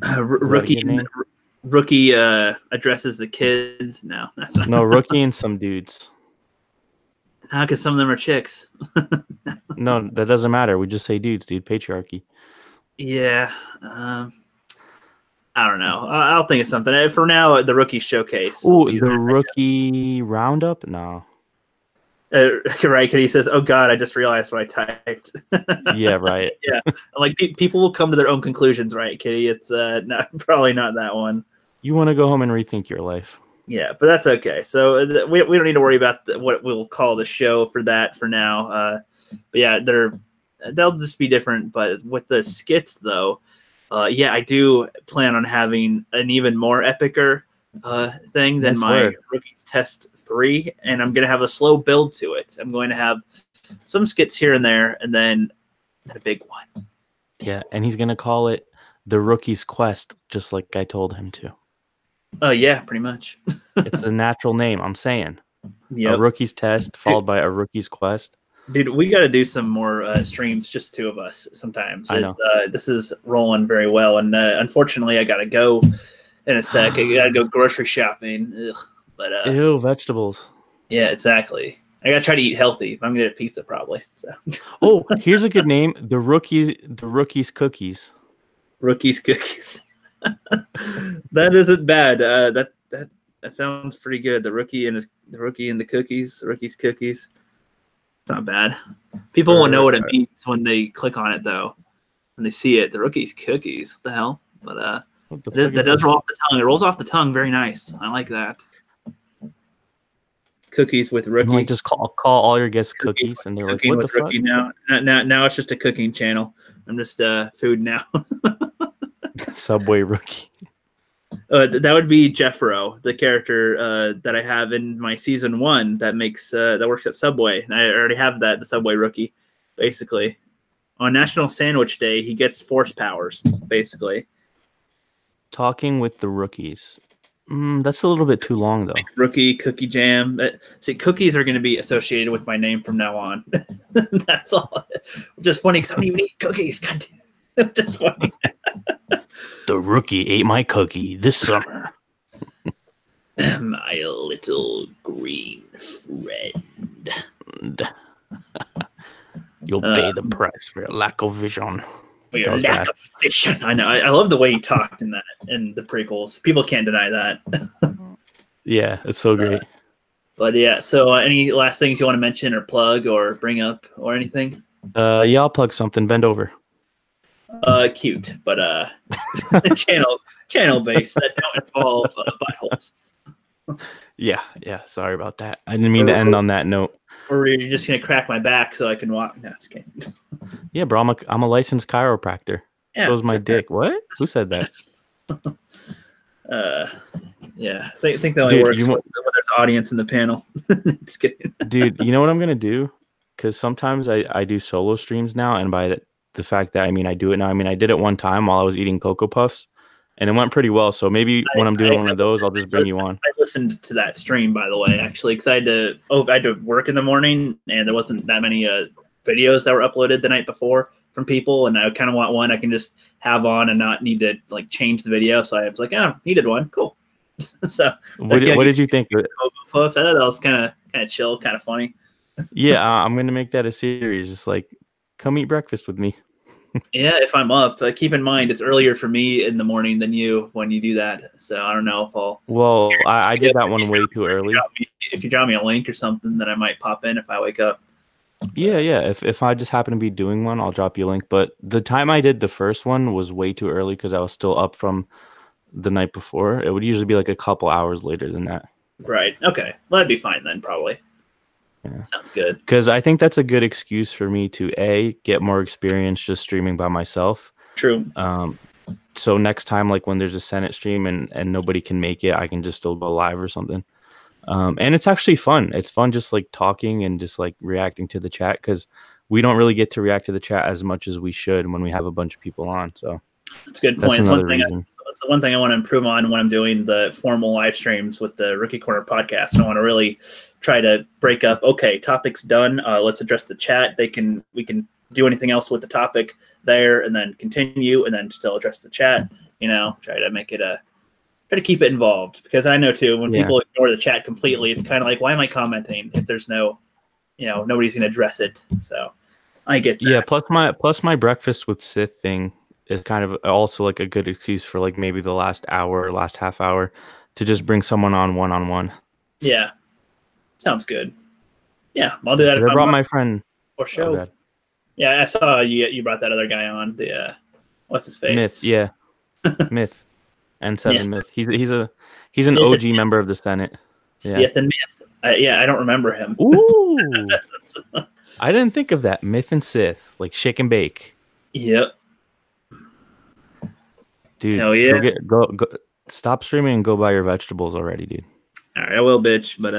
Rookie addresses the kids. No, that's not. No, Rookie and some dudes. How? Because some of them are chicks. No, that doesn't matter. We just say dudes, dude. Patriarchy. Yeah. I don't know. I'll think of something. For now, the Rookie Showcase. Ooh, the Rookie Roundup? No. Right, he says, "Oh God, I just realized what I typed." Yeah, right. Yeah, like people will come to their own conclusions, right, Kitty? It's probably not that one. You want to go home and rethink your life. Yeah, but that's okay. So we don't need to worry about what we'll call the show for that for now. But yeah, they'll just be different. But with the skits, though, I do plan on having an even more epicer thing than my Rookies Test 3, and I'm going to have a slow build to it. I'm going to have some skits here and there, and then a big one. Yeah, and he's going to call it the rookie's quest, just like I told him to. Yeah, pretty much. It's the natural name. I'm saying. Yep. A rookie's test followed by a rookie's quest. Dude, we got to do some more streams, just two of us sometimes. I know. This is rolling very well, and unfortunately, I got to go in a sec. I got to go grocery shopping. Ugh. But ew, vegetables. Yeah, exactly. I got to try to eat healthy. I'm gonna get a pizza probably. So. Oh, here's a good name: the rookie's cookies. Rookie's cookies. That isn't bad. That sounds pretty good. The rookie and the cookies. The rookie's cookies. It's not bad. People won't know what it means when they click on it, though. When they see it, the rookie's cookies. What the hell? But that does roll off the tongue. It rolls off the tongue. Very nice. I like that. Cookies with rookie. Like just call all your guests cookies, and they're like, "What the fuck?" Now it's just a cooking channel. I'm just food now. Subway rookie. That would be Jeffro, the character that I have in my season 1 that works at Subway. And I already have the Subway rookie, basically. On National Sandwich Day, he gets force powers, basically. Talking with the rookies. That's a little bit too long, though. Rookie, cookie jam. See, cookies are going to be associated with my name from now on. That's all. Just funny because I don't even eat cookies. God damn. Just funny. The rookie ate my cookie this summer. My little green friend. You'll pay the price for your lack of vision. For your lack of vision. I know. I love the way he talked in the prequels. People can't deny that. Yeah, it's so great. But yeah, so any last things you want to mention or plug or bring up or anything? Yeah, I'll plug something. Bend over. Cute, but channel based that don't involve buttholes. Yeah. Sorry about that. I didn't mean to end on that note. Or you're just gonna crack my back so I can walk? No, just kidding. Yeah, bro. I'm a licensed chiropractor. Yeah, so is my dick. What? Who said that? Yeah. I think that only works when there's audience in the panel. Just kidding. Dude, you know what I'm gonna do? Because sometimes I do solo streams now, and by the fact that I do it now. I did it one time while I was eating Cocoa Puffs, and it went pretty well. So maybe when I'm doing one of those, I'll just bring you on. I listened to that stream, by the way, actually, because I had to work in the morning, and there wasn't that many videos that were uploaded the night before from people, and I kind of want one I can just have on and not need to like change the video. So I was like, oh, needed one, cool. So what did you think of it? Puffs, I thought that was kind of chill, kind of funny. Yeah, I'm gonna make that a series. Just like, come eat breakfast with me. Yeah, if I'm up. Keep in mind, it's earlier for me in the morning than you when you do that. So I don't know if I'll... Well, I did that one way too early. If you drop me a link or something, then I might pop in if I wake up. Yeah. If I just happen to be doing one, I'll drop you a link. But the time I did the first one was way too early because I was still up from the night before. It would usually be like a couple hours later than that. Right. Okay. Well, that'd be fine then, probably. Yeah. Sounds good. Because I think that's a good excuse for me to get more experience just streaming by myself. True. So next time, like when there's a Senate stream and nobody can make it, I can just still go live or something. And it's actually fun. It's fun just like talking and just like reacting to the chat because we don't really get to react to the chat as much as we should when we have a bunch of people on. So that's a good point. It's one thing I want to improve on when I'm doing the formal live streams with the Rookie Corner podcast. I want to really try to break up. Okay, topic's done. Let's address the chat. We can do anything else with the topic there, and then continue, and then still address the chat. Try to make it try to keep it involved because I know too when people ignore the chat completely, it's kind of like, why am I commenting if there's no, nobody's going to address it. So I get that. Yeah. Plus my breakfast with Sith thing is kind of also like a good excuse for like maybe the last hour or last half hour to just bring someone on one-on-one. Yeah. Sounds good. Yeah. I'll do that. If I brought my friend or show. Oh, yeah. I saw you brought that other guy on the, what's his face? Myth. Yeah. Myth. N7 Myth. He's an OG member of the Senate. Yeah. Sith and Myth. I don't remember him. Ooh. I didn't think of that. Myth and Sith, like shake and bake. Yep. Dude, hell yeah. Go stop streaming and go buy your vegetables already, dude. All right, I will, bitch. But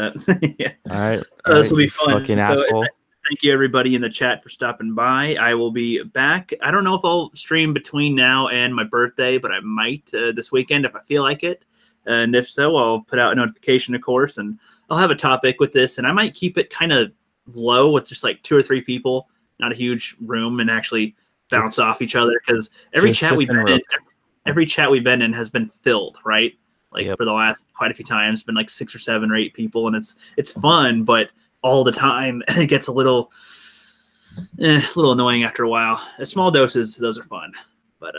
yeah. All right. This will be fun. Fucking asshole. Thank you, everybody in the chat, for stopping by. I will be back. I don't know if I'll stream between now and my birthday, but I might this weekend if I feel like it. And if so, I'll put out a notification, of course, and I'll have a topic with this. And I might keep it kind of low with just like 2 or 3 people, not a huge room, and actually bounce off each other, because every chat we've been in has been filled, right? Like for the last quite a few times, been like 6 or 7 or 8 people, and it's fun, but all the time it gets a little annoying after a while. At small doses, those are fun, but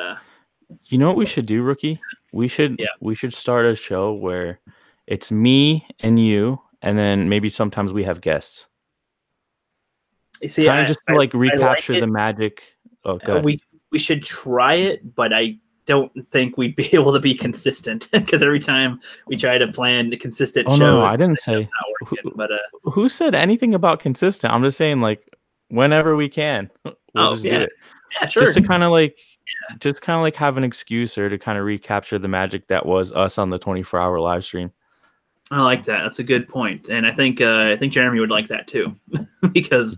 you know what we should do, Rookie? We should start a show where it's me and you, and then maybe sometimes we have guests. You see, kind of just to like recapture the magic. Oh, good. We should try it, but I don't think we'd be able to be consistent, because every time we try to plan the consistent shows. No, I didn't say. But who said anything about consistent? I'm just saying, like, whenever we can, we'll just do it. Yeah, sure. Just to kind of like have an excuse, or to kind of recapture the magic that was us on the 24-hour live stream. I like that. That's a good point, and I think Jeremy would like that too, because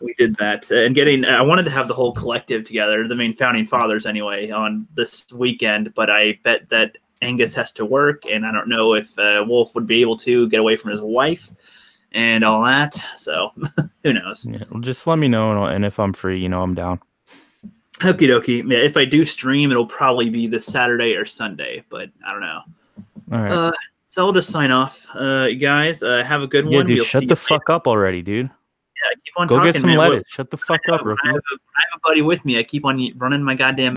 we did that. And I wanted to have the whole collective together, the main founding fathers anyway, on this weekend. But I bet that Angus has to work, and I don't know if Wolf would be able to get away from his wife and all that. So who knows? Yeah, well, just let me know, and if I'm free, I'm down. Okie dokie. Yeah, if I do stream, it'll probably be this Saturday or Sunday, but I don't know. All right. So I'll just sign off. You guys, have a good one. Yeah, dude, shut the fuck up already, dude. Yeah, keep on talking, get some lettuce. Shut the fuck up, Rookie. I have a buddy with me. I keep on running my goddamn